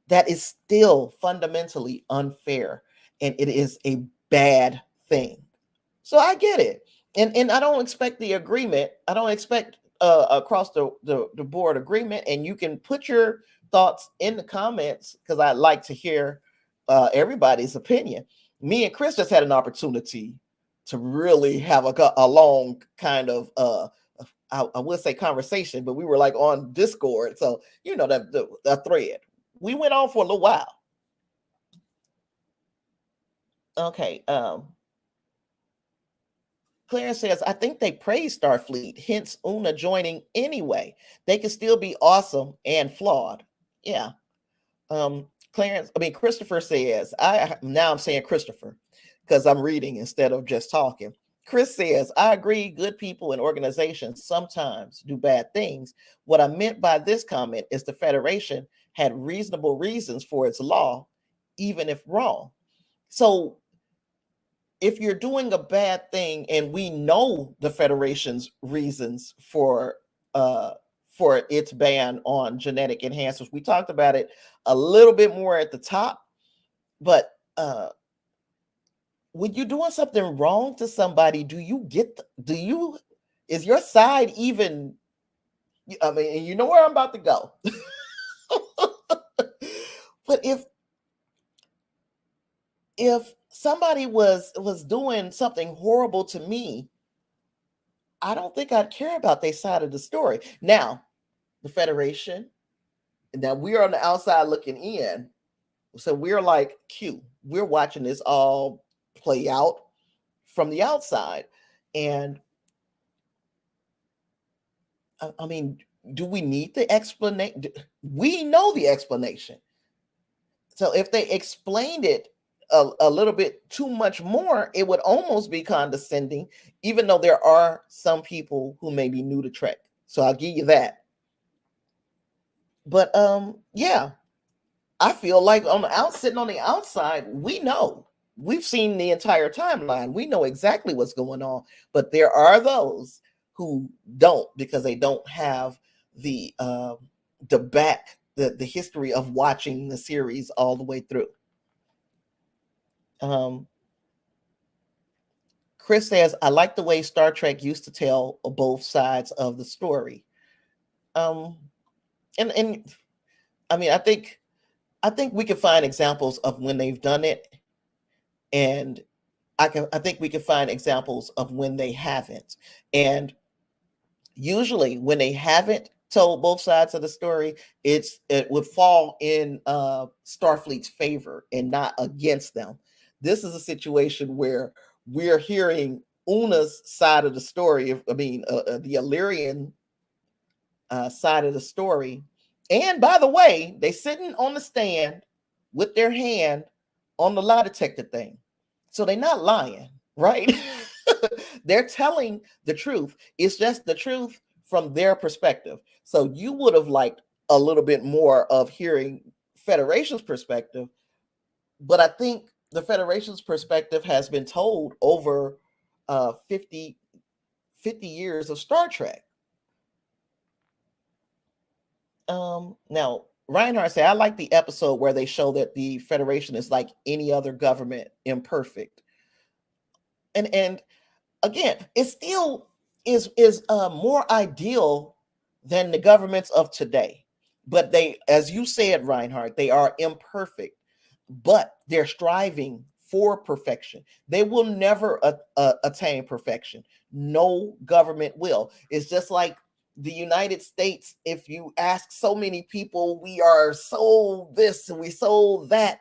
that is still fundamentally unfair, and it is a bad thing. So I get it, and I don't expect the agreement. I don't expect across the board agreement. And you can put your thoughts in the comments, because I like to hear everybody's opinion. Me and Chris just had an opportunity to really have a long kind of I would say conversation, but we were like on Discord, so you know that the thread. We went on for a little while. Okay. Clarence says, I think they praise Starfleet, hence Una joining anyway. They can still be awesome and flawed. Yeah. Christopher says, I'm saying Christopher because I'm reading instead of just talking. Chris says, I agree, good people and organizations sometimes do bad things. What I meant by this comment is the Federation had reasonable reasons for its law, even if wrong. So if you're doing a bad thing, and we know the Federation's reasons for its ban on genetic enhancers, we talked about it a little bit more at the top, but when you're doing something wrong to somebody, is your side even, I mean, you know where I'm about to go. But if somebody was doing something horrible to me, I don't think I'd care about their side of the story. Now, the Federation, now we're on the outside looking in. So we're like Q. We're watching this all play out from the outside. And I mean, do we need the explanation? We know the explanation. So if they explained it a little bit too much more, it would almost be condescending, even though there are some people who may be new to Trek. So I'll give you that. But yeah, I feel like sitting on the outside, we know. We've seen the entire timeline. We know exactly what's going on. But there are those who don't, because they don't have the history of watching the series all the way through. Um, Chris says, I like the way Star Trek used to tell both sides of the story. Um, and I mean, I think we can find examples of when they've done it, and I think we can find examples of when they haven't. And usually when they haven't told both sides of the story, it would fall in Starfleet's favor and not against them. This is a situation where we're hearing Una's side of the story. I mean, the Illyrian side of the story. And by the way, they sitting on the stand with their hand on the lie detector thing. So they're not lying, right? They're telling the truth. It's just the truth from their perspective. So you would have liked a little bit more of hearing Federation's perspective, but I think the Federation's perspective has been told over 50 years of Star Trek. Now Reinhardt said, I like the episode where they show that the Federation is like any other government, imperfect. And again, it still is more ideal than the governments of today. But they, as you said, Reinhardt, they are imperfect, but they're striving for perfection. They will never attain perfection. No government will. It's just like the United States. If you ask so many people, we are so this and we so that,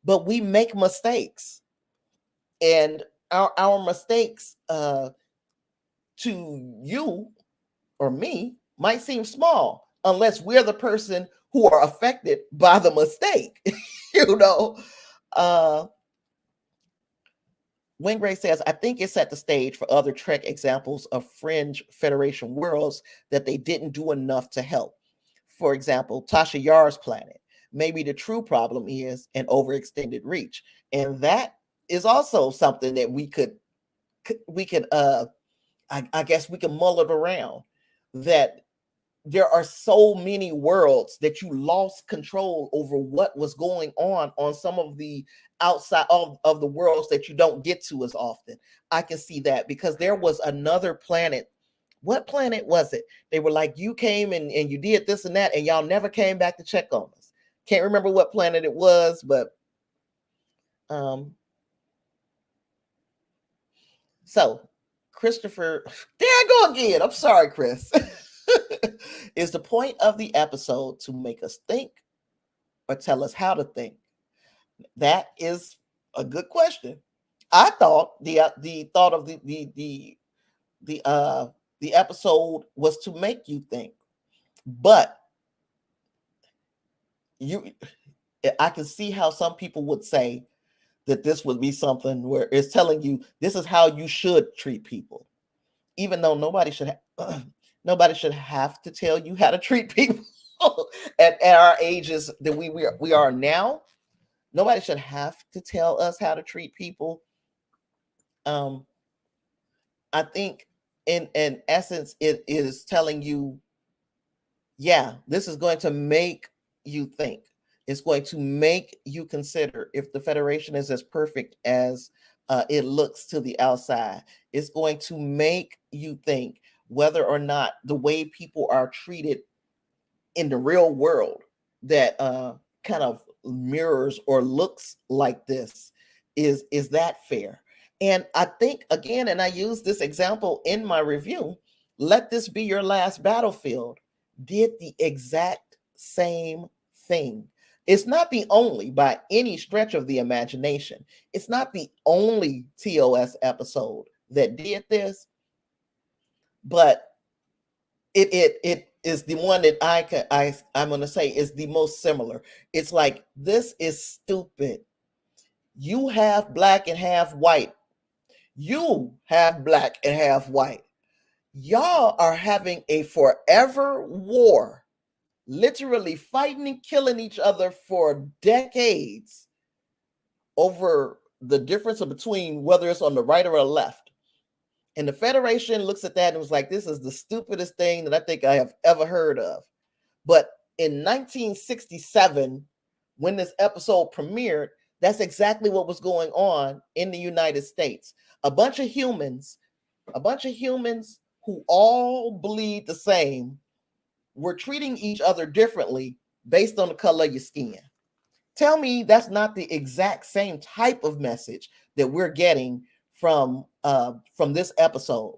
but we make mistakes. And our mistakes to you or me might seem small unless we're the person who are affected by the mistake. you know Wingray says, I think it set the stage for other Trek examples of fringe Federation worlds that they didn't do enough to help. For example, Tasha Yar's planet. Maybe the true problem is an overextended reach. And that is also something that we could I guess we can mull it around, that there are so many worlds that you lost control over what was going on some of the outside of the worlds that you don't get to as often. I can see that because there was another planet. What planet was it? They were like, you came and you did this and that, and y'all never came back to check on us. Can't remember what planet it was, but so Christopher, there I go again. I'm sorry, Chris. Is the point of the episode to make us think or tell us how to think? That is a good question. I thought the thought of the episode was to make you think, but I can see how some people would say that this would be something where it's telling you this is how you should treat people, even though nobody should nobody should have to tell you how to treat people at our ages that we are now. Nobody should have to tell us how to treat people. I think in essence, it is telling you, yeah, this is going to make you think. It's going to make you consider if the Federation is as perfect as it looks to the outside. It's going to make you think whether or not the way people are treated in the real world that kind of mirrors or looks like this is that fair. And I think, again, and I use this example in my review, Let This Be Your Last Battlefield did the exact same thing. It's not the only, by any stretch of the imagination, it's not the only TOS episode that did this, but it is the one that I'm going to say is the most similar. It's like, this is stupid. You half black and half white. You half black and half white. Y'all are having a forever war literally fighting and killing each other for decades over the difference between whether it's on the right or the left. And the Federation looks at that and was like, this is the stupidest thing that I think I have ever heard of. But in 1967, when this episode premiered, that's exactly what was going on in the United States. A bunch of humans who all bleed the same were treating each other differently based on the color of your skin. Tell me that's not the exact same type of message that we're getting from this episode.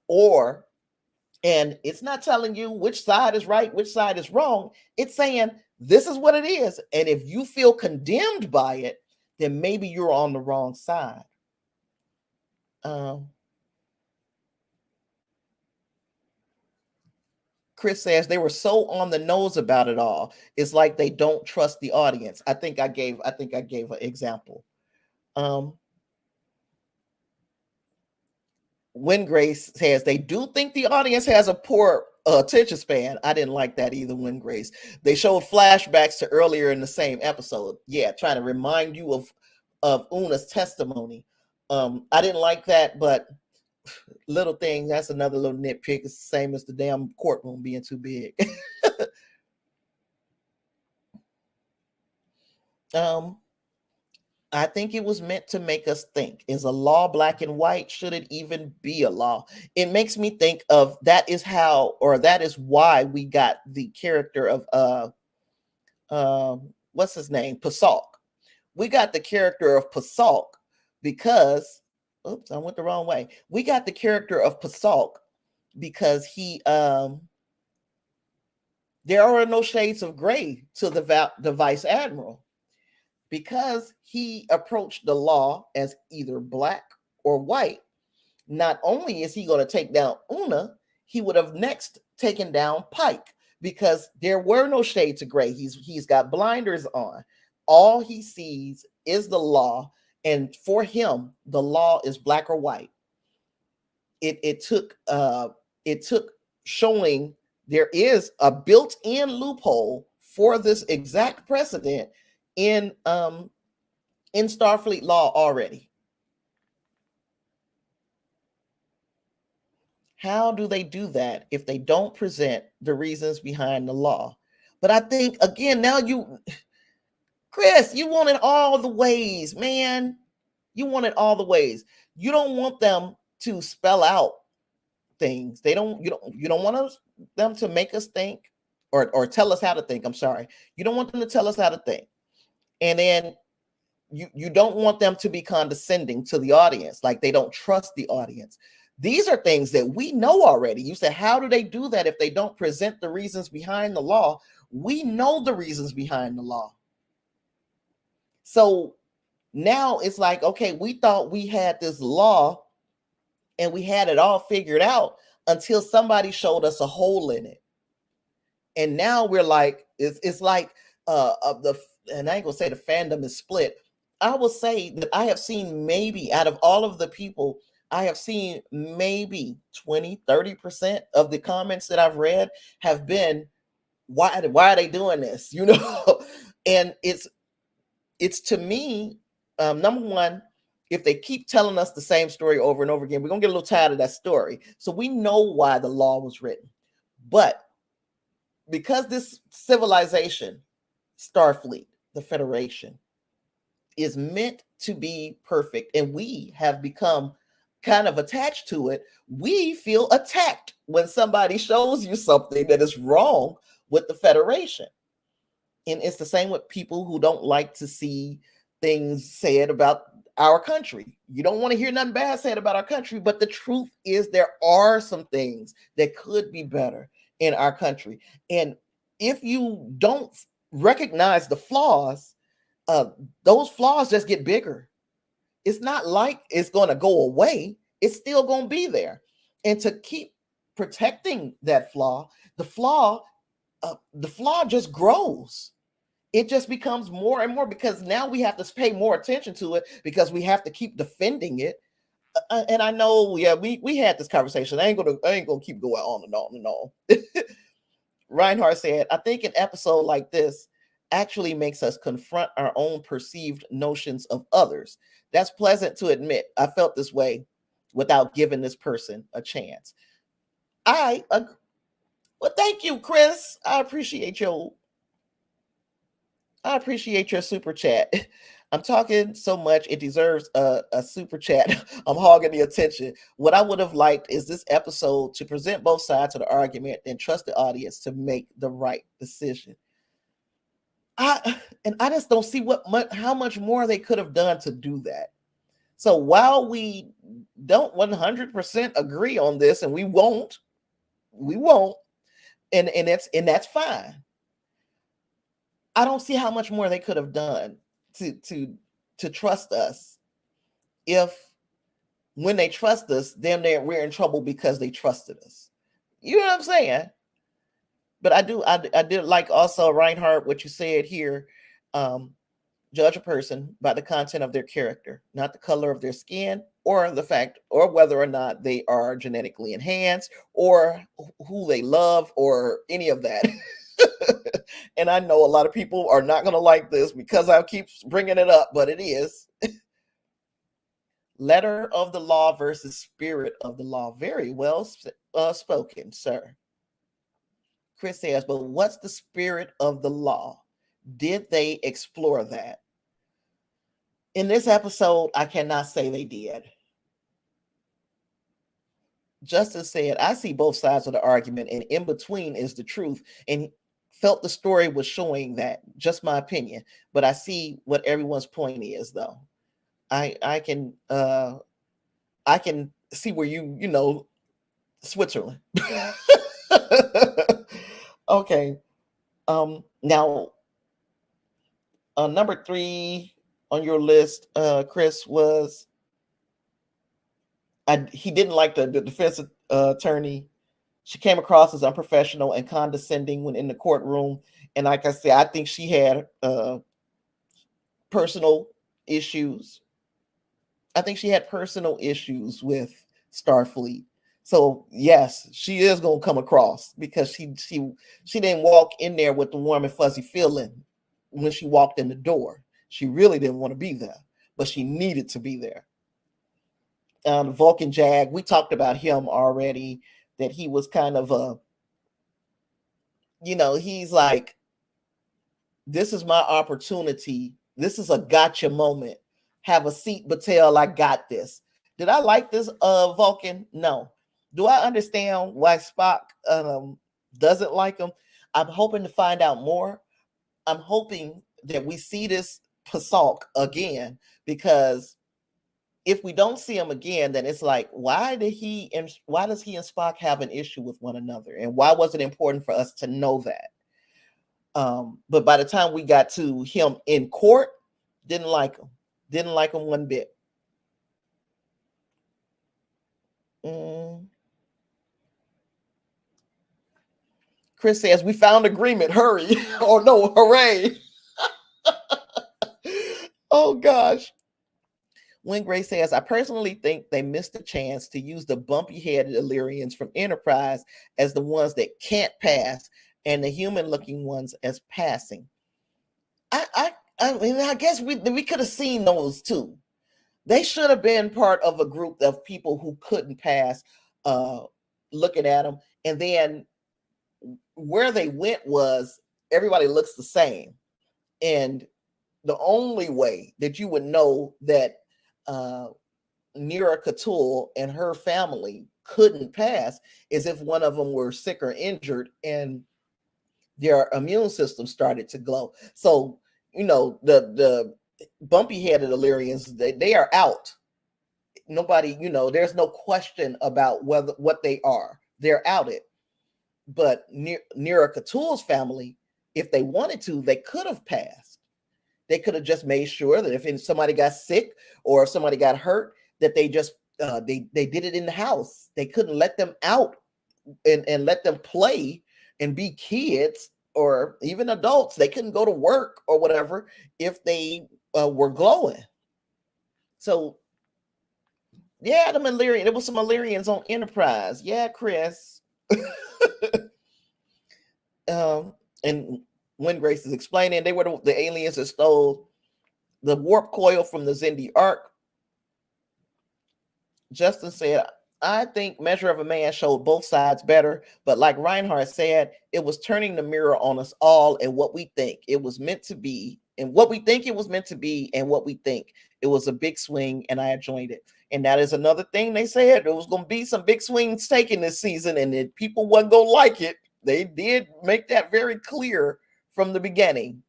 And it's not telling you which side is right, which side is wrong. It's saying this is what it is. And if you feel condemned by it, then maybe you're on the wrong side. Chris says they were so on the nose about it all. It's like they don't trust the audience. I think I gave an example. When Grace says they do think the audience has a poor attention span. I didn't like that either, When Grace. They showed flashbacks to earlier in the same episode. Yeah, trying to remind you of Una's testimony. I didn't like that, but little thing, that's another little nitpick. It's the same as the damn courtroom being too big. I think it was meant to make us think. Is a law black and white? Should it even be a law? It makes me think of that is why we got the character of what's his name? Pasalk. We got the character of Pasalk because oops, I went the wrong way. We got the character of Pasalk because he there are no shades of gray to the vice admiral, because he approached the law as either black or white. Not only is he going to take down Una, he would have next taken down Pike, because there were no shades of gray. He's got blinders on. All he sees is the law, and for him, the law is black or white. It took showing there is a built-in loophole for this exact precedent in Starfleet law already. How do they do that if they don't present the reasons behind the law? But I think, again, now Chris, you want it all the ways, man. You want it all the ways. You don't want them to spell out things. You don't want them to make us think or tell us how to think. I'm sorry. You don't want them to tell us how to think. And then you don't want them to be condescending to the audience, like they don't trust the audience. These are things that we know already. You said, how do they do that if they don't present the reasons behind the law? We know the reasons behind the law. So now it's like, okay, we thought we had this law and we had it all figured out until somebody showed us a hole in it. And now we're like, it's like and I ain't gonna say the fandom is split. I will say that I have seen maybe out of all of the people, I have seen maybe 20-30% of the comments that I've read have been, why are they doing this? You know, and it's to me, number one, if they keep telling us the same story over and over again, we're gonna get a little tired of that story. So we know why the law was written. But because this civilization, Starfleet, the Federation, is meant to be perfect, and we have become kind of attached to it, we feel attacked when somebody shows you something that is wrong with the Federation. And it's the same with people who don't like to see things said about our country. You don't want to hear nothing bad said about our country, but the truth is there are some things that could be better in our country. And if you don't recognize the flaws, those flaws just get bigger. It's not like it's going to go away. It's still going to be there. And to keep protecting that flaw, the flaw just grows. It just becomes more and more, because now we have to pay more attention to it because we have to keep defending it. And I know, yeah, we had this conversation. I ain't gonna keep going on and on and on. Reinhardt said, I think an episode like this actually makes us confront our own perceived notions of others. That's pleasant to admit. I felt this way without giving this person a chance. I agree. Well, thank you, Chris. I appreciate your super chat. I'm talking so much, it deserves a super chat. I'm hogging the attention. What I would have liked is this episode to present both sides of the argument and trust the audience to make the right decision. I just don't see how much more they could have done to do that. So while we don't 100% agree on this, and we won't, and that's fine. I don't see how much more they could have done to trust us. If when they trust us, then we're in trouble because they trusted us. You know what I'm saying? But I did like also, Reinhardt, what you said here. Judge a person by the content of their character, not the color of their skin, or the fact, or whether or not they are genetically enhanced, or who they love, or any of that. And I know a lot of people are not going to like this because I keep bringing it up, but it is. Letter of the law versus spirit of the law. Very well spoken, sir. Chris says, but what's the spirit of the law? Did they explore that? In this episode, I cannot say they did. Justice said, I see both sides of the argument, and in between is the truth. And felt the story was showing that. Just my opinion. But I see what everyone's point is, though. I can see where you know, Switzerland. Okay. Now, number 3 on your list, Chris, was he didn't like the defense attorney. She came across as unprofessional and condescending when in the courtroom. And like I said, I think she had personal issues. I think she had personal issues with Starfleet. So yes, she is going to come across because she didn't walk in there with the warm and fuzzy feeling when she walked in the door. She really didn't want to be there, but she needed to be there. Vulcan Jag, we talked about him already, that he was kind of he's like, this is my opportunity. This is a gotcha moment. Have a seat, Batel. I got this. Did I like this Vulcan? No. Do I understand why Spock doesn't like him? I'm hoping to find out more. I'm hoping that we see this Pasalk again, because if we don't see him again, then it's like, why does he and Spock have an issue with one another? And why was it important for us to know that? But by the time we got to him in court, didn't like him one bit. Chris says, we found agreement. Hurry. Oh no, hooray. Oh gosh. When Gray says, I personally think they missed a chance to use the bumpy-headed Illyrians from Enterprise as the ones that can't pass, and the human-looking ones as passing. I mean, I guess we could have seen those too. They should have been part of a group of people who couldn't pass, looking at them. And then where they went was everybody looks the same. And the only way that you would know that Neera Ketoul and her family couldn't pass is if one of them were sick or injured and their immune system started to glow. So, the bumpy-headed Illyrians, they are out. Nobody, there's no question about what they are. They're outed. But Neera Ketoul's family, if they wanted to, they could have passed. They could have just made sure that if somebody got sick or if somebody got hurt, that they just they did it in the house. They couldn't let them out and let them play and be kids or even adults. They couldn't go to work or whatever if they were glowing. So yeah, the Illyrian. There was some Illyrians on Enterprise. Yeah, Chris. And when Grace is explaining, they were the aliens that stole the warp coil from the Xindi Ark. Justin said, I think Measure of a Man showed both sides better, but like Reinhardt said, it was turning the mirror on us all and what we think it was meant to be, and what we think it was meant to be, and what we think. It was a big swing, and I enjoyed it. And that is another thing they said. There was going to be some big swings taken this season, and that people wasn't going to like it. They did make that very clear from the beginning.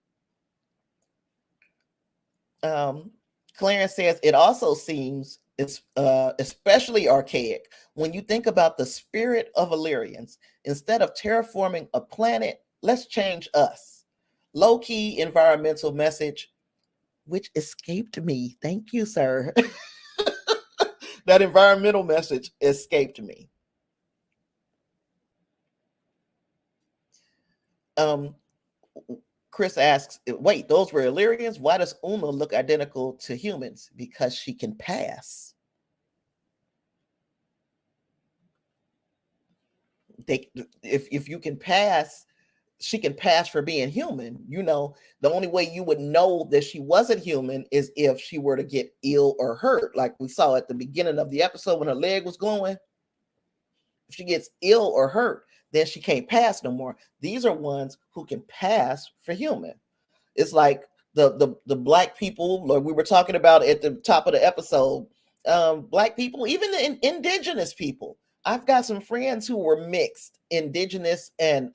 Clarence says, it also seems especially archaic when you think about the spirit of Illyrians. Instead of terraforming a planet, let's change us. Low-key environmental message, which escaped me. Thank you, sir. That environmental message escaped me. Chris asks, wait, those were Illyrians? Why does Una look identical to humans? Because she can pass. If you can pass, she can pass for being human. You know, the only way you would know that she wasn't human is if she were to get ill or hurt, like we saw at the beginning of the episode when her leg was glowing. If she gets ill or hurt, then she can't pass no more. These are ones who can pass for human. It's like the black people, like we were talking about at the top of the episode. Black people, even the indigenous people. I've got some friends who were mixed, indigenous and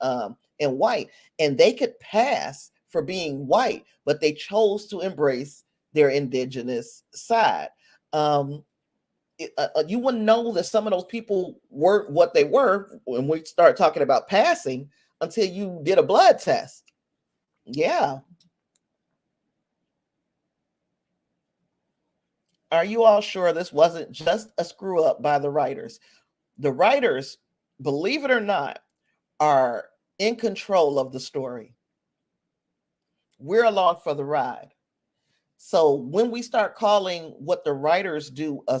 white, and they could pass for being white, but they chose to embrace their indigenous side. You wouldn't know that some of those people weren't what they were when we start talking about passing until you did a blood test. Yeah. Are you all sure this wasn't just a screw up by the writers? The writers, believe it or not, are in control of the story. We're along for the ride. So when we start calling what the writers do a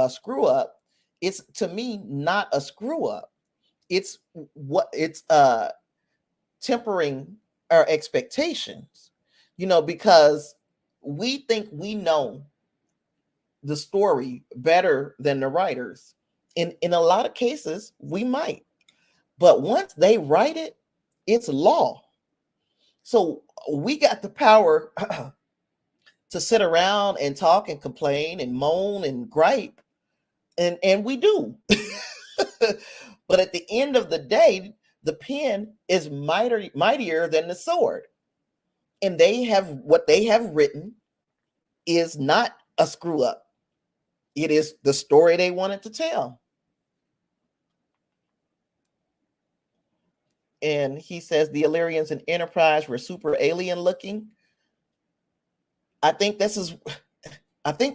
screw up, it's, to me, not a screw up. It's tempering our expectations, because we think we know the story better than the writers. In a lot of cases, we might. But once they write it, it's law. So we got the power to sit around and talk and complain and moan and gripe. And we do. But at the end of the day, the pen is mightier than the sword. And what they have written is not a screw up. It is the story they wanted to tell. And he says the Illyrians and Enterprise were super alien looking. I think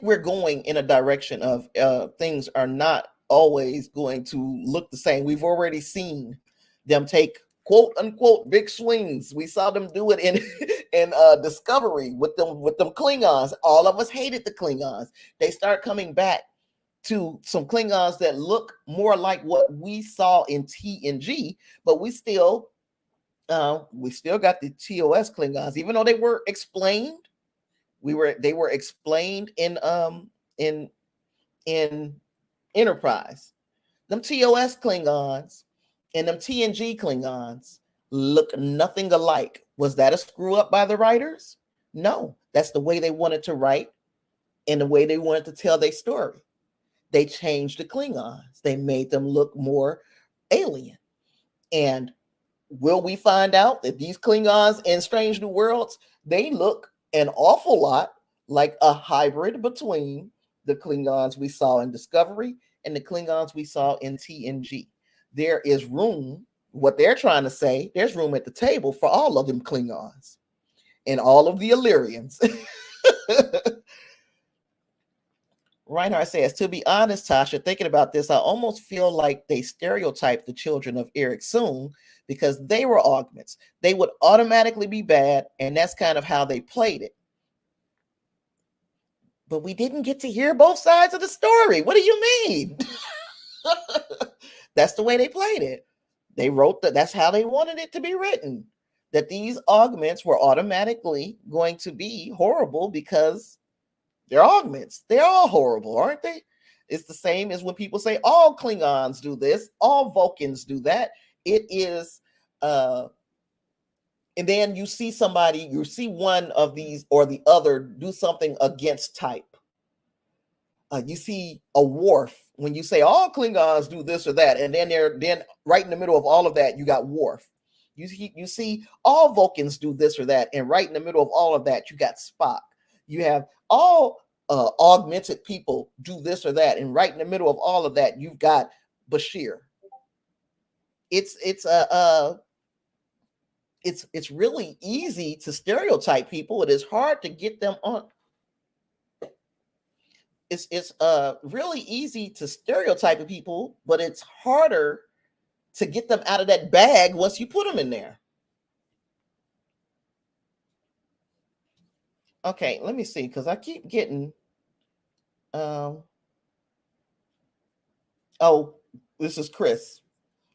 we're going in a direction of things are not always going to look the same. We've already seen them take quote unquote big swings. We saw them do it in Discovery with them Klingons. All of us hated the Klingons. They start coming back to some Klingons that look more like what we saw in TNG, but we still got the TOS Klingons, even though they were explained. They were explained in Enterprise. Them TOS Klingons and them TNG Klingons look nothing alike. Was that a screw up by the writers? No, that's the way they wanted to write and the way they wanted to tell their story. They changed the Klingons. They made them look more alien. And will we find out that these Klingons in Strange New Worlds, they look an awful lot like a hybrid between the Klingons we saw in Discovery and the Klingons we saw in TNG. There is room, what they're trying to say, there's room at the table for all of them Klingons and all of the Illyrians. Reinhardt says, to be honest, Tasha, thinking about this, I almost feel like they stereotyped the children of Eric Soong because they were augments. They would automatically be bad, and that's kind of how they played it. But we didn't get to hear both sides of the story. What do you mean? That's the way they played it. They wrote that that's how they wanted it to be written, that these augments were automatically going to be horrible because they're augments. They're all horrible, aren't they? It's the same as when people say all Klingons do this, all Vulcans do that. It is, and then you see somebody, you see one of these or the other do something against type. You see a Worf when you say all Klingons do this or that, and then right in the middle of all of that, you got Worf. You see all Vulcans do this or that, and right in the middle of all of that, you got Spock. You have all augmented people do this or that, and right in the middle of all of that, you've got Bashir. It's really easy to stereotype people. It is hard to get them on. It's really easy to stereotype people, but it's harder to get them out of that bag once you put them in there. Okay, let me see, because I keep getting oh, this is Chris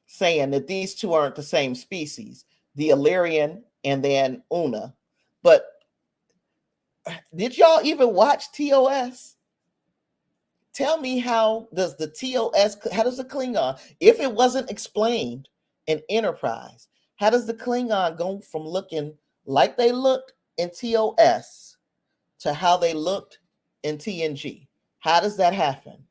saying that these two aren't the same species, the Illyrian and then Una. But did y'all even watch TOS? Tell me, how does the Klingon, if it wasn't explained in Enterprise, how does the Klingon go from looking like they looked in TOS to how they looked in TNG? How does that happen?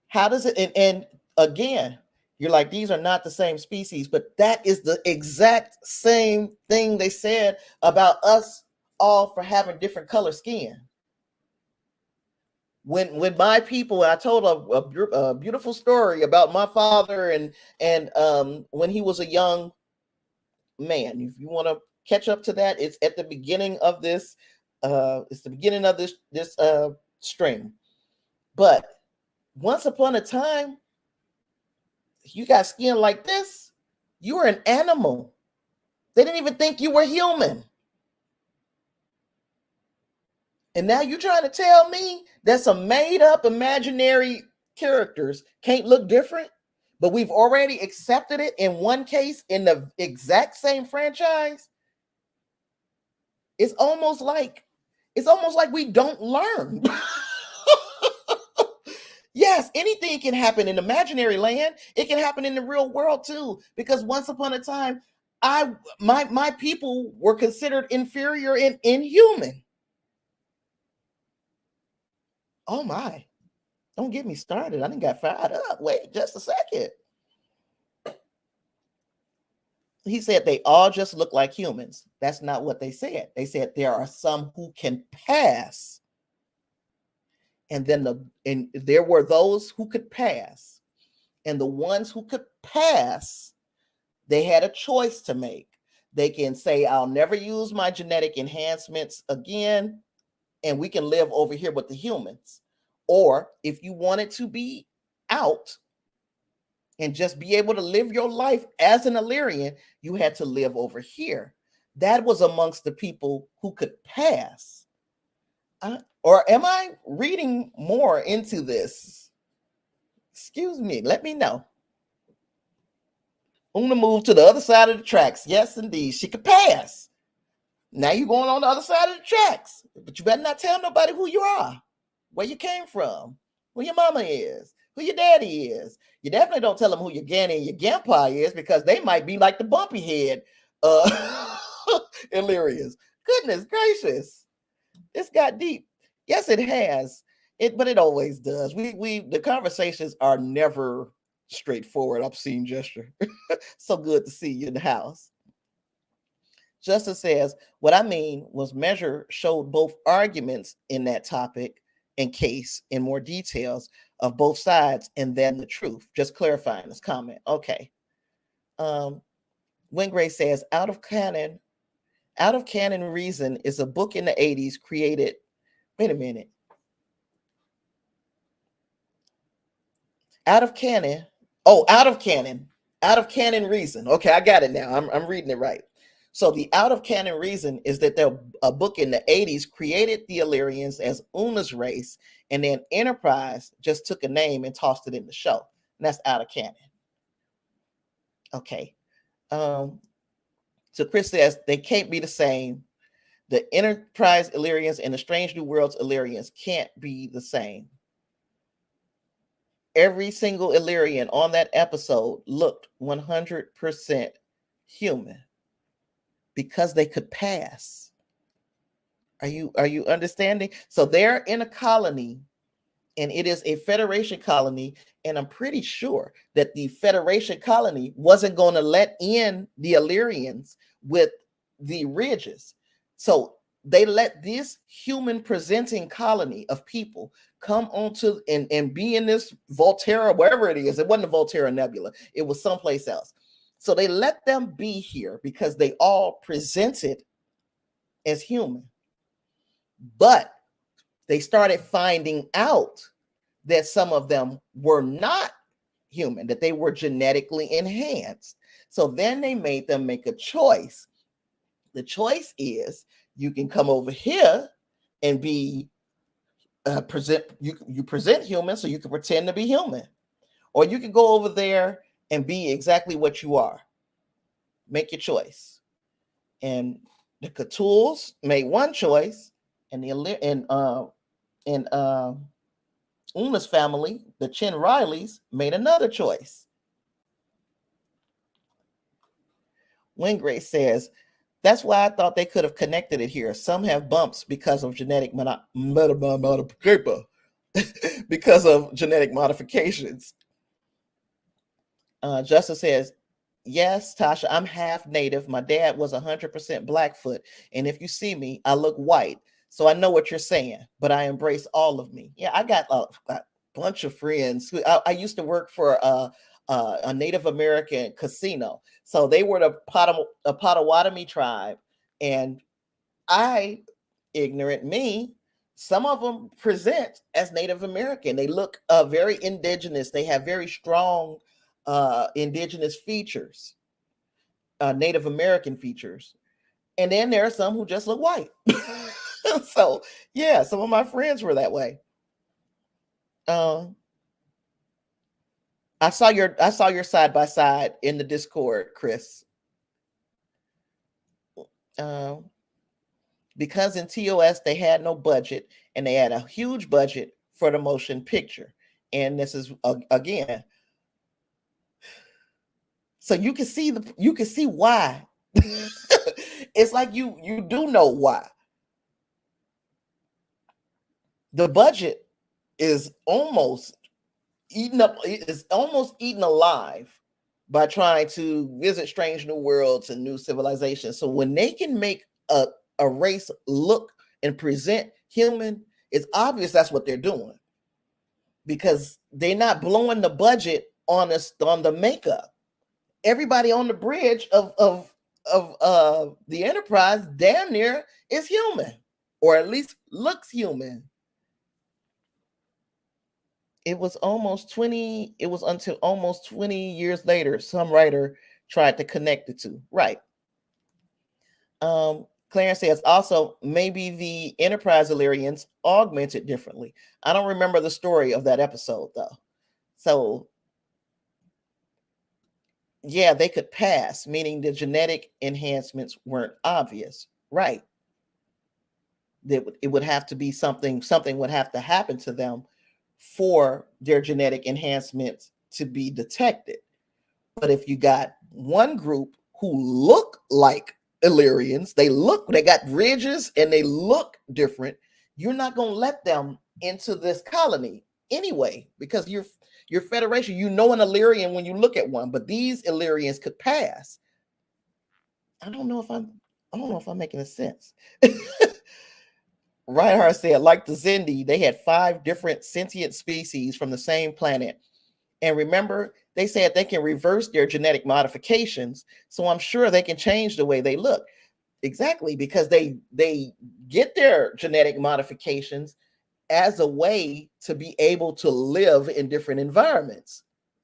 How does it, and again, you're like, these are not the same species, but that is the exact same thing they said about us all for having different color skin. When my people, I told a beautiful story about my father and when he was a young man. If you want to catch up to that, it's at the beginning of this. It's the beginning of this stream. But once upon a time, you got skin like this, you were an animal. They didn't even think you were human. And now you're trying to tell me that some made up imaginary characters can't look different, but we've already accepted it in one case in the exact same franchise? It's almost like we don't learn. Yes, anything can happen in imaginary land. It can happen in the real world too, because once upon a time, my people were considered inferior and inhuman. Oh my, don't get me started. I didn't got fired up. Wait just a second. He said they all just look like humans. That's not what they said. They said there are some who can pass. And then there were those who could pass. And the ones who could pass, they had a choice to make. They can say, I'll never use my genetic enhancements again, and we can live over here with the humans. Or if you wanted to be out and just be able to live your life as an Illyrian, you had to live over here. That was amongst the people who could pass. Or am I reading more into this? Excuse me, let me know. Una moved to the other side of the tracks. Yes, indeed, she could pass. Now you're going on the other side of the tracks, but you better not tell nobody who you are, where you came from, who your mama is, who your daddy is. You definitely don't tell them who your granny and your grandpa is, because they might be like the bumpy head Illyrians. Goodness gracious, it's got deep. Yes, it has. But it always does. The conversations are never straightforward. Obscene gesture. So good to see you in the house. Justice says, what I mean was Measure showed both arguments in that topic and case in more details of both sides and then the truth. Just clarifying this comment. Okay. Wingray says, Out of Canon Reason is a book in the 80s created. Wait a minute. Out of Canon Reason. Okay, I got it now. I'm reading it right. So the Out of Canon Reason is that a book in the 80s created the Illyrians as Una's race, and then Enterprise just took a name and tossed it in the show. And that's out of canon. Okay. So Chris says they can't be the same. The Enterprise Illyrians and the Strange New Worlds Illyrians can't be the same. Every single Illyrian on that episode looked 100% human because they could pass. Are you understanding? So they're in a colony, and it is a Federation colony, and I'm pretty sure that the Federation colony wasn't going to let in the Illyrians with the ridges. So they let this human presenting colony of people come onto and be in this Volterra, wherever it is. It wasn't a Volterra Nebula. It was someplace else. So they let them be here because they all presented as human. But they started finding out that some of them were not human, that they were genetically enhanced. So then they made them make a choice. The choice is you can come over here and be you present human, so you can pretend to be human, or you can go over there and be exactly what you are. Make your choice. And the Ketouls made one choice, and Una's family, the Chin Rileys, made another choice. Wingray says, that's why I thought they could have connected it here. Some have bumps because of genetic because of genetic modifications. Justice says, yes, Tasha, I'm half native. My dad was 100% Blackfoot. And if you see me, I look white. So I know what you're saying, but I embrace all of me. Yeah, I got a bunch of friends. I used to work for a Native American casino. So they were the Potawatomi tribe. And ignorant me, some of them present as Native American. They look very indigenous. They have very strong indigenous features, Native American features. And then there are some who just look white. So yeah, some of my friends were that way. I saw your side by side in the Discord, Chris. Because in TOS they had no budget, and they had a huge budget for the motion picture. And this is again, so you can see why. It's like you do know why. The budget is almost eaten alive by trying to visit strange new worlds and new civilizations. So when they can make a race look and present human, it's obvious that's what they're doing, because they're not blowing the budget on the makeup. Everybody on the bridge of the Enterprise damn near is human, or at least looks human. It was until almost 20 years later some writer tried to connect the two. Right. Clarence says also maybe the Enterprise Illyrians augmented differently. I don't remember the story of that episode though. So yeah, they could pass, meaning the genetic enhancements weren't obvious. Right. It would have to be something would have to happen to them for their genetic enhancements to be detected. But if you got one group who look like Illyrians, they got ridges and they look different, you're not going to let them into this colony anyway, because your Federation, an Illyrian when you look at one, but these Illyrians could pass. I don't know if I'm making sense. Reinhardt said, like the Xindi, they had 5 different sentient species from the same planet. And remember, they said they can reverse their genetic modifications. So I'm sure they can change the way they look. Exactly, because they get their genetic modifications as a way to be able to live in different environments.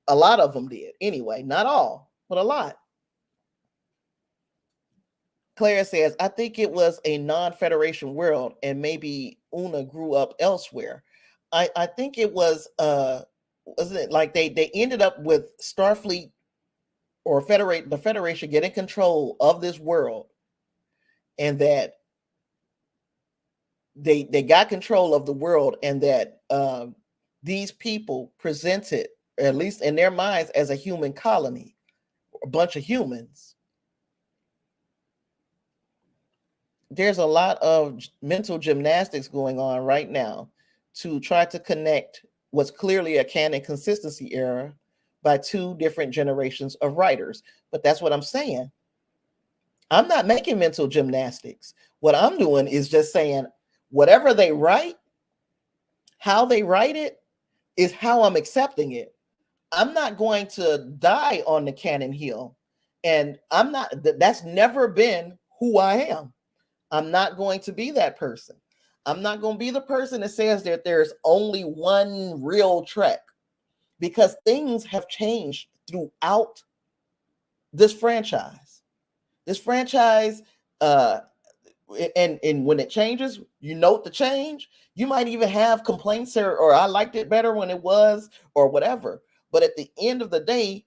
A lot of them did. Anyway, not all, but a lot. Claire says, I think it was a non-Federation world, and maybe Una grew up elsewhere. I think it was wasn't it like they ended up with Starfleet or the Federation get in control of this world, and that they got control of the world, and that these people presented, at least in their minds, as a human colony, a bunch of humans. There's a lot of mental gymnastics going on right now to try to connect what's clearly a canon consistency error by two different generations of writers. But that's what I'm saying. I'm not making mental gymnastics. What I'm doing is just saying whatever they write, how they write it is how I'm accepting it. I'm not going to die on the canon hill. And that's never been who I am. I'm not going to be that person. I'm not going to be the person that says that there's only one real Trek, because things have changed throughout this franchise. This franchise, and when it changes, you note the change. You might even have complaints or I liked it better when it was, or whatever. But at the end of the day,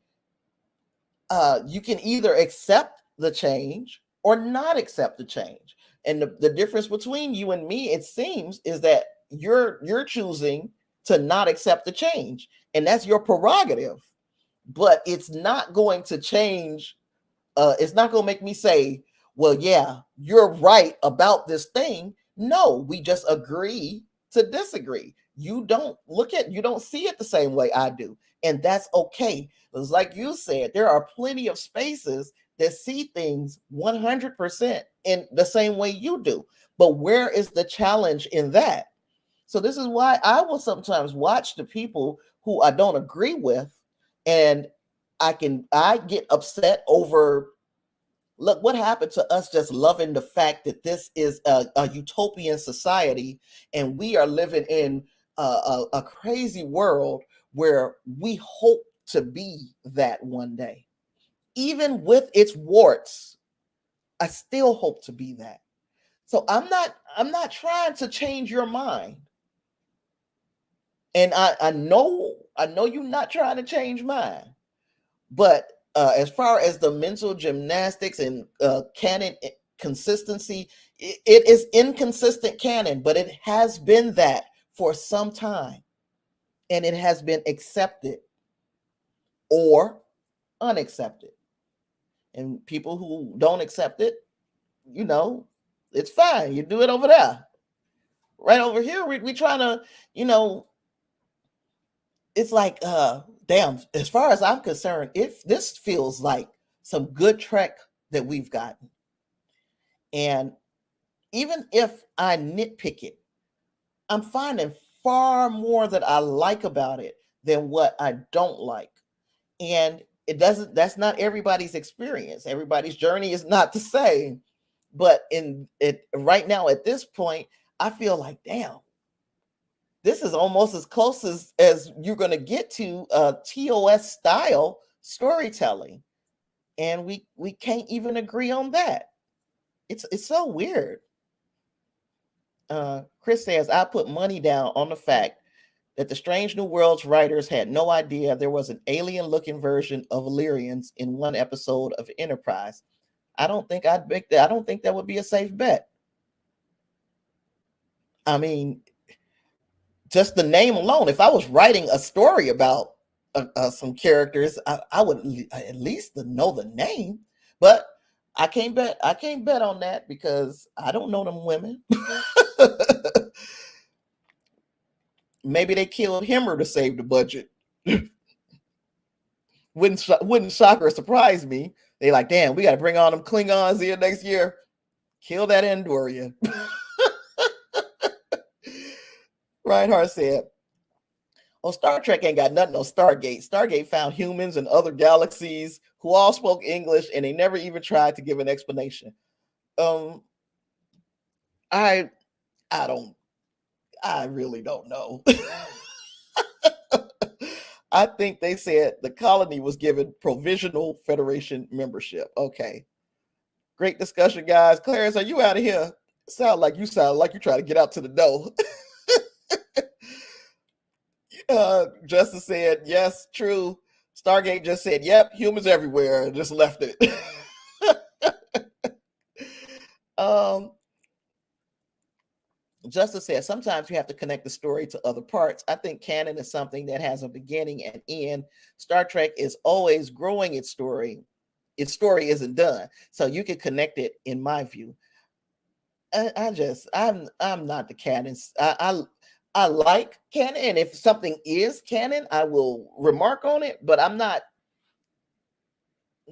you can either accept the change or not accept the change. And the difference between you and me, it seems, is that you're choosing to not accept the change, and that's your prerogative. But it's not going to change. It's not going to make me say, well, yeah, you're right about this thing. No, we just agree to disagree. You don't see it the same way I do. And that's okay. It's like you said, there are plenty of spaces that see things 100% in the same way you do. But where is the challenge in that? So this is why I will sometimes watch the people who I don't agree with, and I get upset over, look, what happened to us just loving the fact that this is a utopian society, and we are living in a crazy world where we hope to be that one day. Even with its warts, I still hope to be that. So I'm not trying to change your mind. And I know you're not trying to change mine. But as far as the mental gymnastics and canon consistency, it is inconsistent canon, but it has been that for some time. And it has been accepted or unaccepted. And people who don't accept it, it's fine. You do it over there. Right over here, we trying to, it's like, damn, as far as I'm concerned, if this feels like some good Trek that we've gotten. And even if I nitpick it, I'm finding far more that I like about it than what I don't like. And that's not everybody's experience. Everybody's journey is not the same. But right now at this point, I feel like, damn, this is almost as close as you're going to get to TOS style storytelling. And we can't even agree on that. It's so weird. Chris says, I put money down on the fact that the Strange New Worlds writers had no idea there was an alien-looking version of Illyrians in one episode of Enterprise. I don't think I'd make that. I don't think that would be a safe bet. I mean, just the name alone. If I was writing a story about some characters, I would at least know the name. But I can't bet. I can't bet on that because I don't know them women. Maybe they killed Himmer to save the budget. Wouldn't shock or surprise me. They like, damn, we got to bring on them Klingons here next year. Kill that Andorian. Reinhardt said, oh, Star Trek ain't got nothing on Stargate. Stargate found humans in other galaxies who all spoke English, and they never even tried to give an explanation. I really don't know. I think they said the colony was given provisional Federation membership. Okay. Great discussion, guys. Clarence, are you out of here? Sound like you trying to get out to the door. Justice said, yes, true. Stargate just said, "Yep, humans everywhere," and just left it. Justice says sometimes you have to connect the story to other parts. I think canon is something that has a beginning and end. Star Trek is always growing its story. Its story isn't done, so you can connect it. In my view, I'm not the canon. I like canon, and if something is canon, I will remark on it. But I'm not.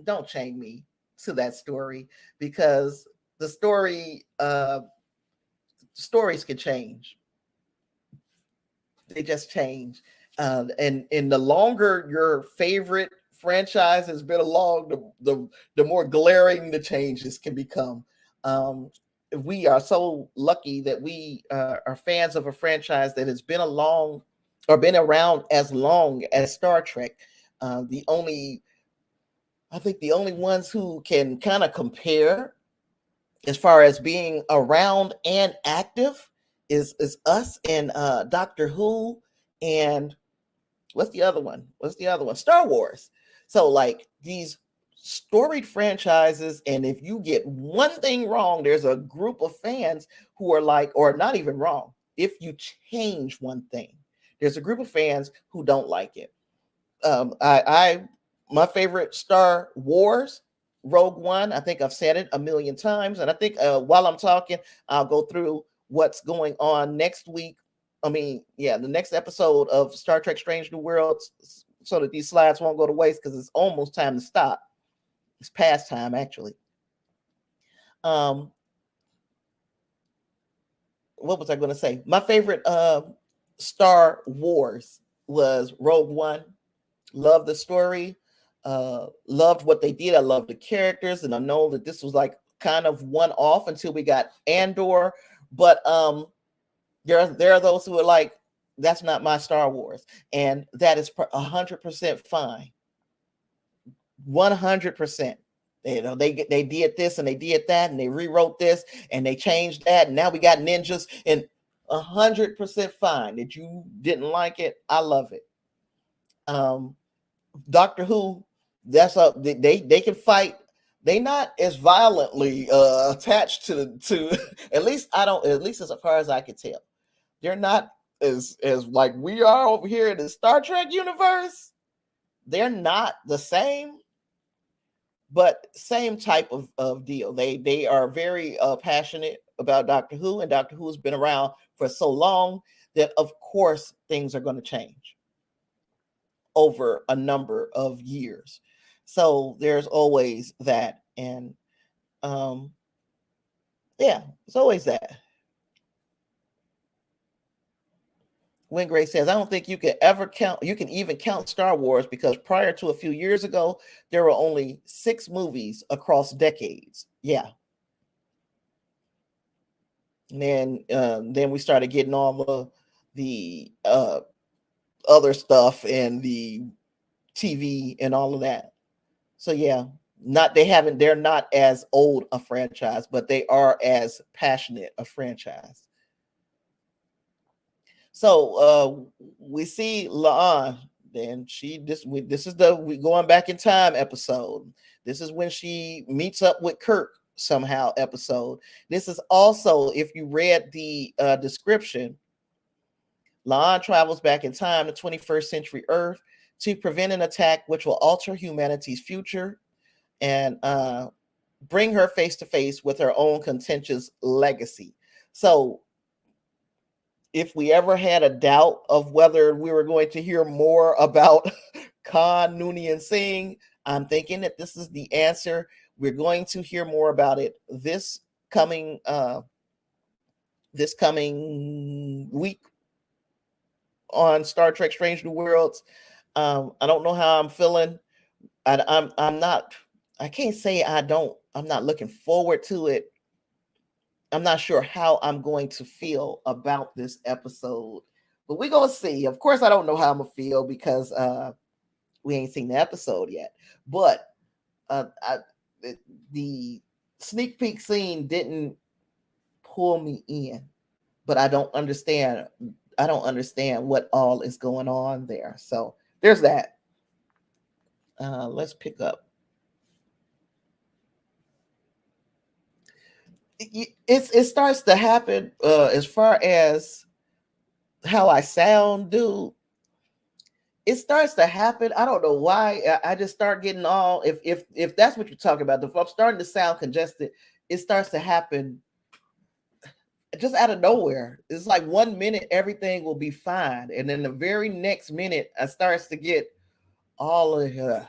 Don't chain me to that story, because the stories can change. They just change. And the longer your favorite franchise has been along, the more glaring the changes can become. We are so lucky that we are fans of a franchise that has been along or been around as long as Star Trek. I think the only ones who can kind of compare as far as being around and active is us and Doctor Who, and what's the other one? Star Wars. So like these storied franchises, and if you get one thing wrong, there's a group of fans who are like, or not even wrong, if you change one thing, there's a group of fans who don't like it. I my favorite Star Wars, Rogue One. I think I've said it a million times, and I think while I'm talking, I'll go through what's going on next week. The next episode of Star Trek Strange New Worlds, so that these slides won't go to waste, because it's almost time to stop. It's past time, actually. What was I going to say? My favorite Star Wars was Rogue One. Loved the story. Loved what they did. I loved the characters, and I know that this was like kind of one off until we got Andor. But there are those who are like, that's not my Star Wars, and that is 100% fine. 100%. You know, they did this and they did that, and they rewrote this and they changed that, and now we got ninjas, and 100% fine that you didn't like it. I love it. Doctor Who, that's up. They can fight. They not as violently attached to at least I don't. At least as far as I can tell, they're not as like we are over here in the Star Trek universe. They're not the same, but same type of deal. They are very passionate about Doctor Who, and Doctor Who has been around for so long that of course things are going to change over a number of years. So there's always that. And yeah, it's always that. Wingray says, I don't think you can even count Star Wars, because prior to a few years ago, there were only 6 movies across decades. Yeah. And then we started getting all the other stuff and the TV and all of that. So yeah, they're not as old a franchise, but they are as passionate a franchise. So we see La'an, then this is the we going back in time episode. This is when she meets up with Kirk somehow episode. This is also, if you read the description, La'an travels back in time to 21st century Earth to prevent an attack which will alter humanity's future, and bring her face to face with her own contentious legacy. So if we ever had a doubt of whether we were going to hear more about Khan Noonien Singh, I'm thinking that this is the answer. We're going to hear more about it this coming week on Star Trek Strange New Worlds. I don't know how I'm feeling. I'm not, I can't say I'm not looking forward to it. I'm not sure how I'm going to feel about this episode, but we're going to see. Of course, I don't know how I'm going to feel, because we ain't seen the episode yet. But the sneak peek scene didn't pull me in, but I don't understand what all is going on there. So there's that. Let's pick up. It starts to happen as far as how I sound, dude. It starts to happen. I don't know why. I just start getting all if that's what you're talking about. If I'm starting to sound congested, it starts to happen just out of nowhere. It's like 1 minute everything will be fine, and then the very next minute I starts to get all of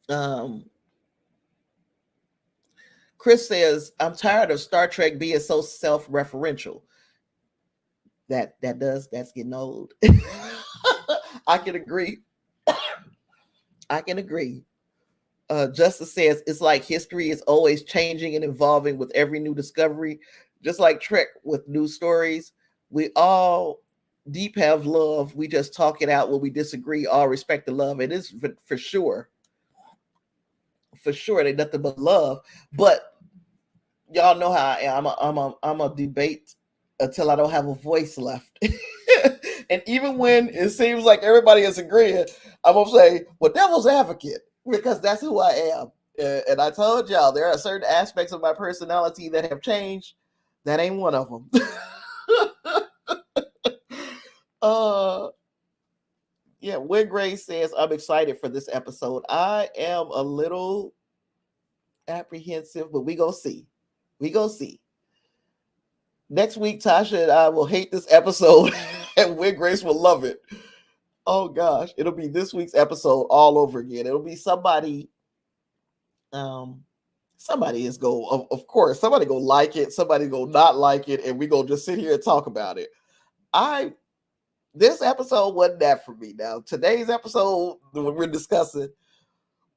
um Chris says, I'm tired of Star Trek being so self-referential. That's getting old. I can agree. I can agree. Justice says it's like history is always changing and evolving with every new discovery, just like Trek with new stories. We all deep have love. We just talk it out when we disagree. All respect the love. It is for sure. For sure, they nothing but love. But y'all know how I am. I'm a debate until I don't have a voice left. And even when it seems like everybody is agreeing, I'm gonna say, well, devil's advocate, because that's who I am. And I told y'all there are certain aspects of my personality that have changed. That ain't one of them. Yeah, Win Gray says, I'm excited for this episode. I am a little apprehensive, but we gonna see. We gonna see. Next week, Tasha and I will hate this episode, and Win Grace will love it. Oh gosh, it'll be this week's episode all over again. It'll be somebody. Somebody is go of course. Somebody go like it. Somebody go not like it, and we go just sit here and talk about it. This episode wasn't that for me. Now today's episode that we're discussing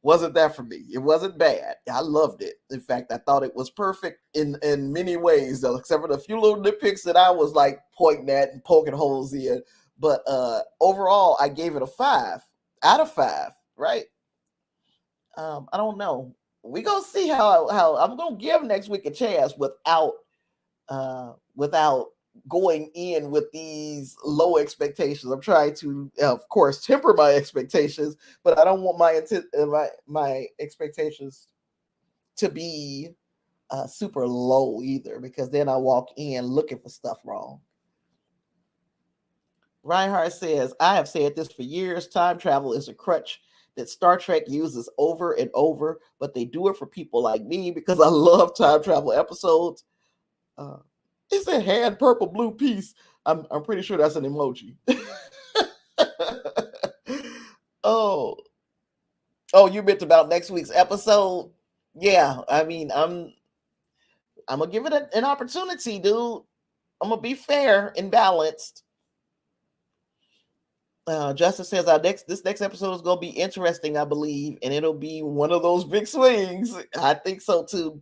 wasn't that for me. It wasn't bad. I loved it. In fact, I thought it was perfect in many ways, though, except for the few little nitpicks that I was like pointing at and poking holes in. But overall, I gave it a 5 out of 5. Right? I don't know. We gonna see how I'm gonna give next week a chance without going in with these low expectations. I'm trying to, of course, temper my expectations, but I don't want my expectations to be super low either, because then I walk in looking for stuff wrong. Reinhardt says, I have said this for years. Time travel is a crutch that Star Trek uses over and over, but they do it for people like me because I love time travel episodes. It's a hand purple blue piece. I'm pretty sure that's an emoji. oh, you meant about next week's episode? Yeah, I mean, I'm gonna give it an opportunity, dude. I'm gonna be fair and balanced. Justin says this next episode is gonna be interesting, I believe, and it'll be one of those big swings. I think so too.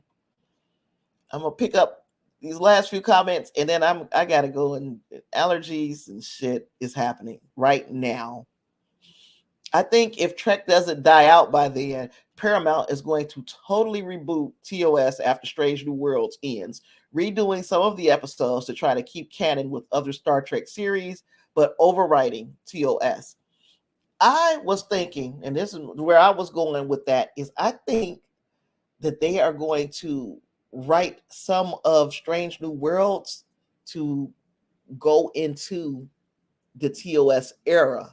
I'm gonna pick up these last few comments, and then I gotta go, and allergies and shit is happening right now. I think if Trek doesn't die out by then, Paramount is going to totally reboot TOS after Strange New Worlds ends, redoing some of the episodes to try to keep canon with other Star Trek series, but overwriting TOS. I was thinking, and this is where I was going with that, is I think that they are going to write some of Strange New Worlds to go into the TOS era.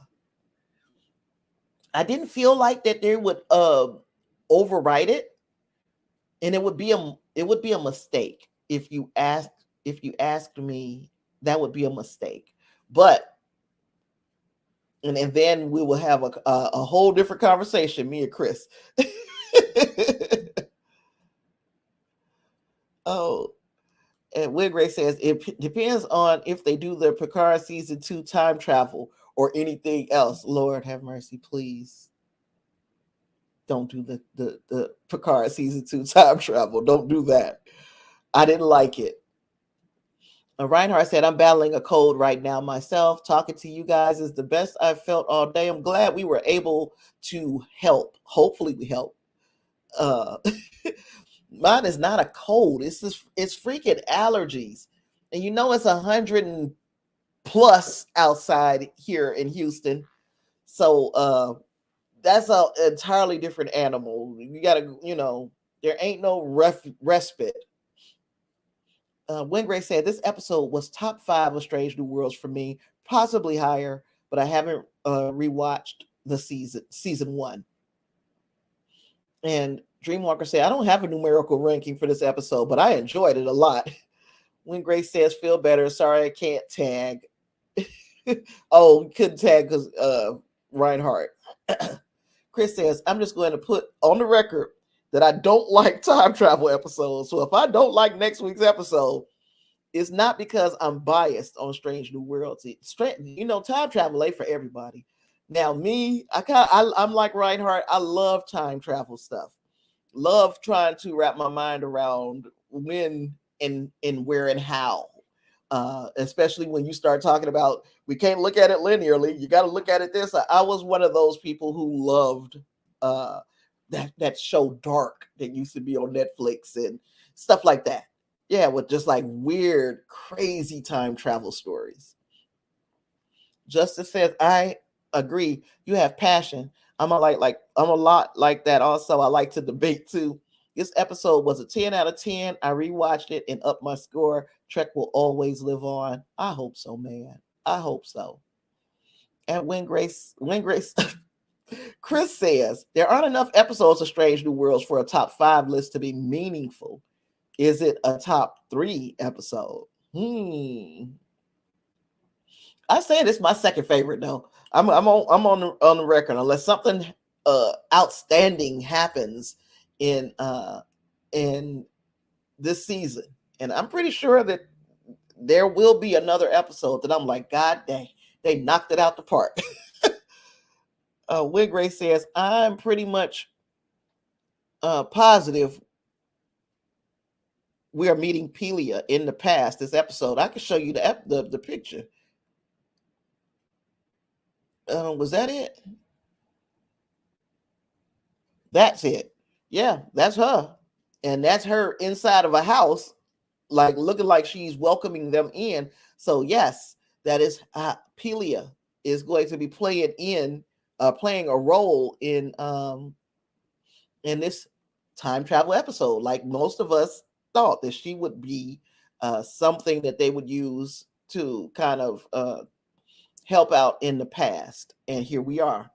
I didn't feel like that they would overwrite it, and it would be a mistake if you asked me. That would be a mistake, but and then we will have a whole different conversation, me and Chris. Oh, and Wigray says it depends on if they do the Picard season 2 time travel or anything else. Lord have mercy, please. Don't do the Picard season 2 time travel. Don't do that. I didn't like it. Reinhardt said, I'm battling a cold right now myself. Talking to you guys is the best I've felt all day. I'm glad we were able to help. Hopefully we help. Mine is not a cold. It's freaking allergies. And it's 100 plus outside here in Houston. So that's an entirely different animal. You gotta, there ain't no respite. Wingray said this episode was top 5 of Strange New Worlds for me, possibly higher, but I haven't rewatched the season 1. And Dreamwalker said, I don't have a numerical ranking for this episode, but I enjoyed it a lot. Wingray says, feel better. Sorry, I can't tag. Oh, couldn't tag because Reinhardt. Chris says, I'm just going to put on the record that I don't like time travel episodes. So if I don't like next week's episode, it's not because I'm biased on Strange New Worlds. Time travel ain't for everybody. Now, me, I'm like Reinhardt. I love time travel stuff. Love trying to wrap my mind around when and where and how. Especially when you start talking about we can't look at it linearly. You got to look at it this. I was one of those people who loved that show Dark that used to be on Netflix and stuff like that. Yeah, with just like weird, crazy time travel stories. Justice says, I agree. You have passion. I'm a lot like that. Also, I like to debate too. This episode was a 10 out of 10. I rewatched it and upped my score. Trek will always live on. I hope so, man. I hope so. And when Grace, Chris says, there aren't enough episodes of Strange New Worlds for a top 5 list to be meaningful. Is it a top 3 episode? I said it's my second favorite though. I'm on the record unless something outstanding happens in this season, and I'm pretty sure that there will be another episode that I'm like, God dang, they knocked it out the park. Wigray says, I'm pretty much positive we are meeting Pelia in the past. This episode, I can show you the picture. Was that it? That's it. Yeah, that's her. And that's her inside of a house, like looking like she's welcoming them in. So yes, that is Pelia is going to be playing a role in this time travel episode. Like most of us thought that she would be something that they would use to kind of help out in the past. And here we are.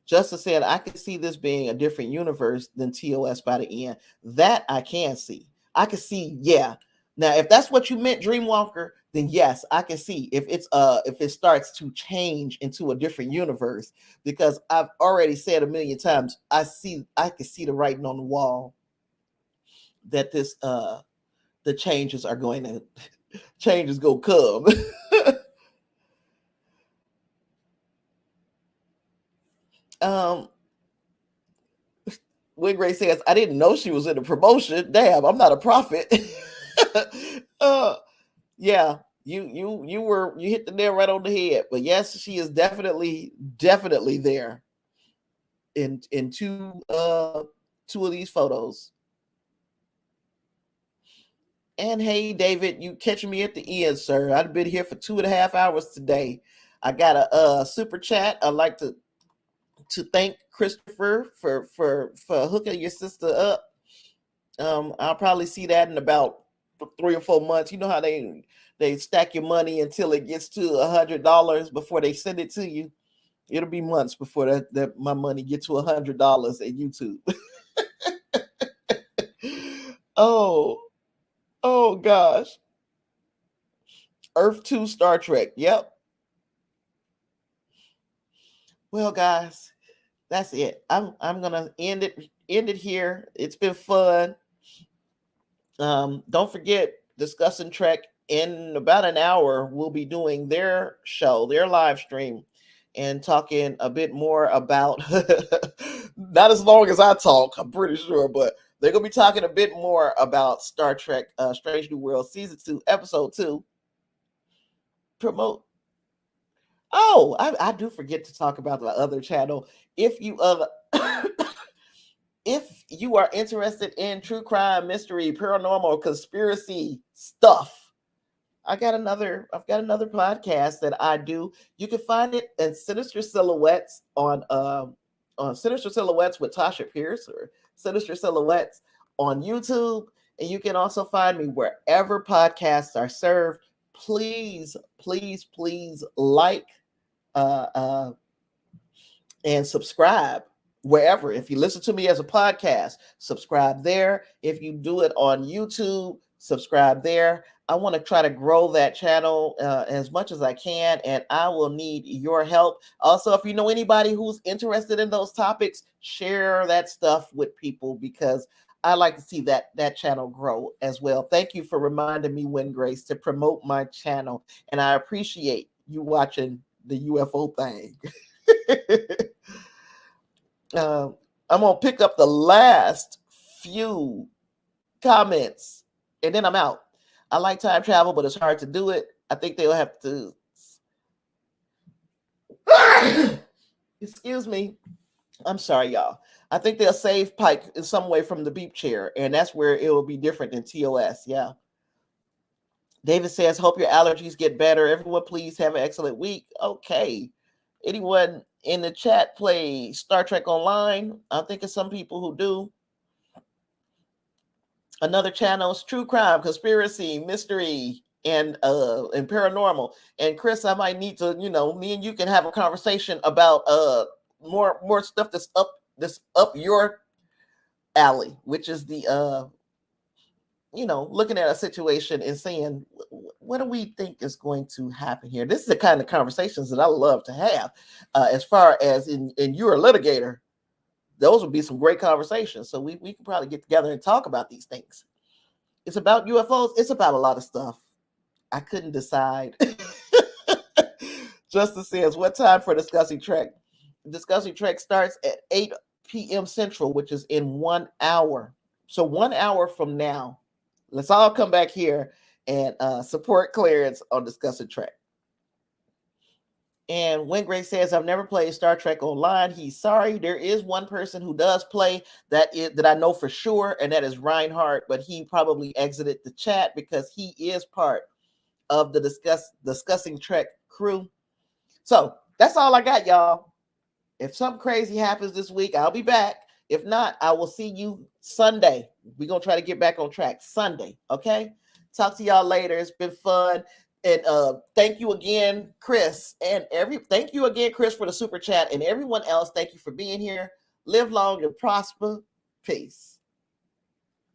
Justice said, I can see this being a different universe than TOS by the end. That I can see. I can see, yeah. Now, if that's what you meant, Dreamwalker, then yes, I can see if it starts to change into a different universe, because I've already said a million times, I can see the writing on the wall that this the changes are going to changes go come. Wingray says, I didn't know she was in the promotion. Damn, I'm not a prophet. Yeah, you hit the nail right on the head. But yes, she is definitely there in two of these photos. And hey, David, you catching me at the end, sir. I've been here for 2.5 hours today. I got a super chat. I'd like to thank Christopher for hooking your sister up. I'll probably see that in about 3 or 4 months. You know how they stack your money until it gets to $100 before they send it to you. It'll be months before that my money gets to $100 at YouTube. Oh gosh. Earth 2 Star Trek. Yep. Well, guys, that's it. I'm gonna end it here. It's been fun. Don't forget, Discussing Trek in about an hour, we'll be doing their show, their live stream, and talking a bit more about not as long as I talk, I'm pretty sure, but they're gonna be talking a bit more about Star Trek Strange New World Season 2, Episode 2. Promote. Oh, I do forget to talk about the other channel. If you if you are interested in true crime, mystery, paranormal, conspiracy stuff, I've got another podcast that I do. You can find it at Sinister Silhouettes on Sinister Silhouettes with Tasha Pierce, or Sinister Silhouettes on YouTube. And you can also find me wherever podcasts are served. Please, please, please like and subscribe wherever. If you listen to me as a podcast, subscribe there. If you do it on YouTube, subscribe there. I want to try to grow that channel as much as I can, and I will need your help. Also, if you know anybody who's interested in those topics, share that stuff with people, because I like to see that channel grow as well. Thank you for reminding me, Win Grace, to promote my channel, and I appreciate you watching the UFO thing. I'm gonna pick up the last few comments and then I'm out. I like time travel, but it's hard to do it. I think they'll have to excuse me. I'm sorry, y'all. I think they'll save Pike in some way from the beep chair, and that's where it will be different than TOS. Yeah. David says, hope your allergies get better. Everyone, please have an excellent week. Okay. Anyone in the chat play Star Trek Online? I think it's some people who do. Another channel is True Crime, Conspiracy, Mystery, and Paranormal. And Chris, I might need to, me and you can have a conversation about more stuff that's up your alley, which is the looking at a situation and saying, what do we think is going to happen here? This is the kind of conversations that I love to have. As far as in you're a litigator, those would be some great conversations. So we can probably get together and talk about these things. It's about UFOs. It's about a lot of stuff. I couldn't decide. Justin says, what time for Discussing Trek? Discussing Trek starts at 8 p.m. Central, which is in 1 hour. So 1 hour from now, let's all come back here and support Clarence on Discussing Trek. And Wingray says, I've never played Star Trek Online. He's sorry. There is one person who does play that I know for sure, and that is Reinhardt, but he probably exited the chat because he is part of the Discussing Trek crew. So that's all I got, y'all. If something crazy happens this week, I'll be back. If not, I will see you Sunday. We're going to try to get back on track Sunday, okay? Talk to y'all later. It's been fun. And thank you again, Chris. Thank you again, Chris, for the super chat. And everyone else, thank you for being here. Live long and prosper. Peace.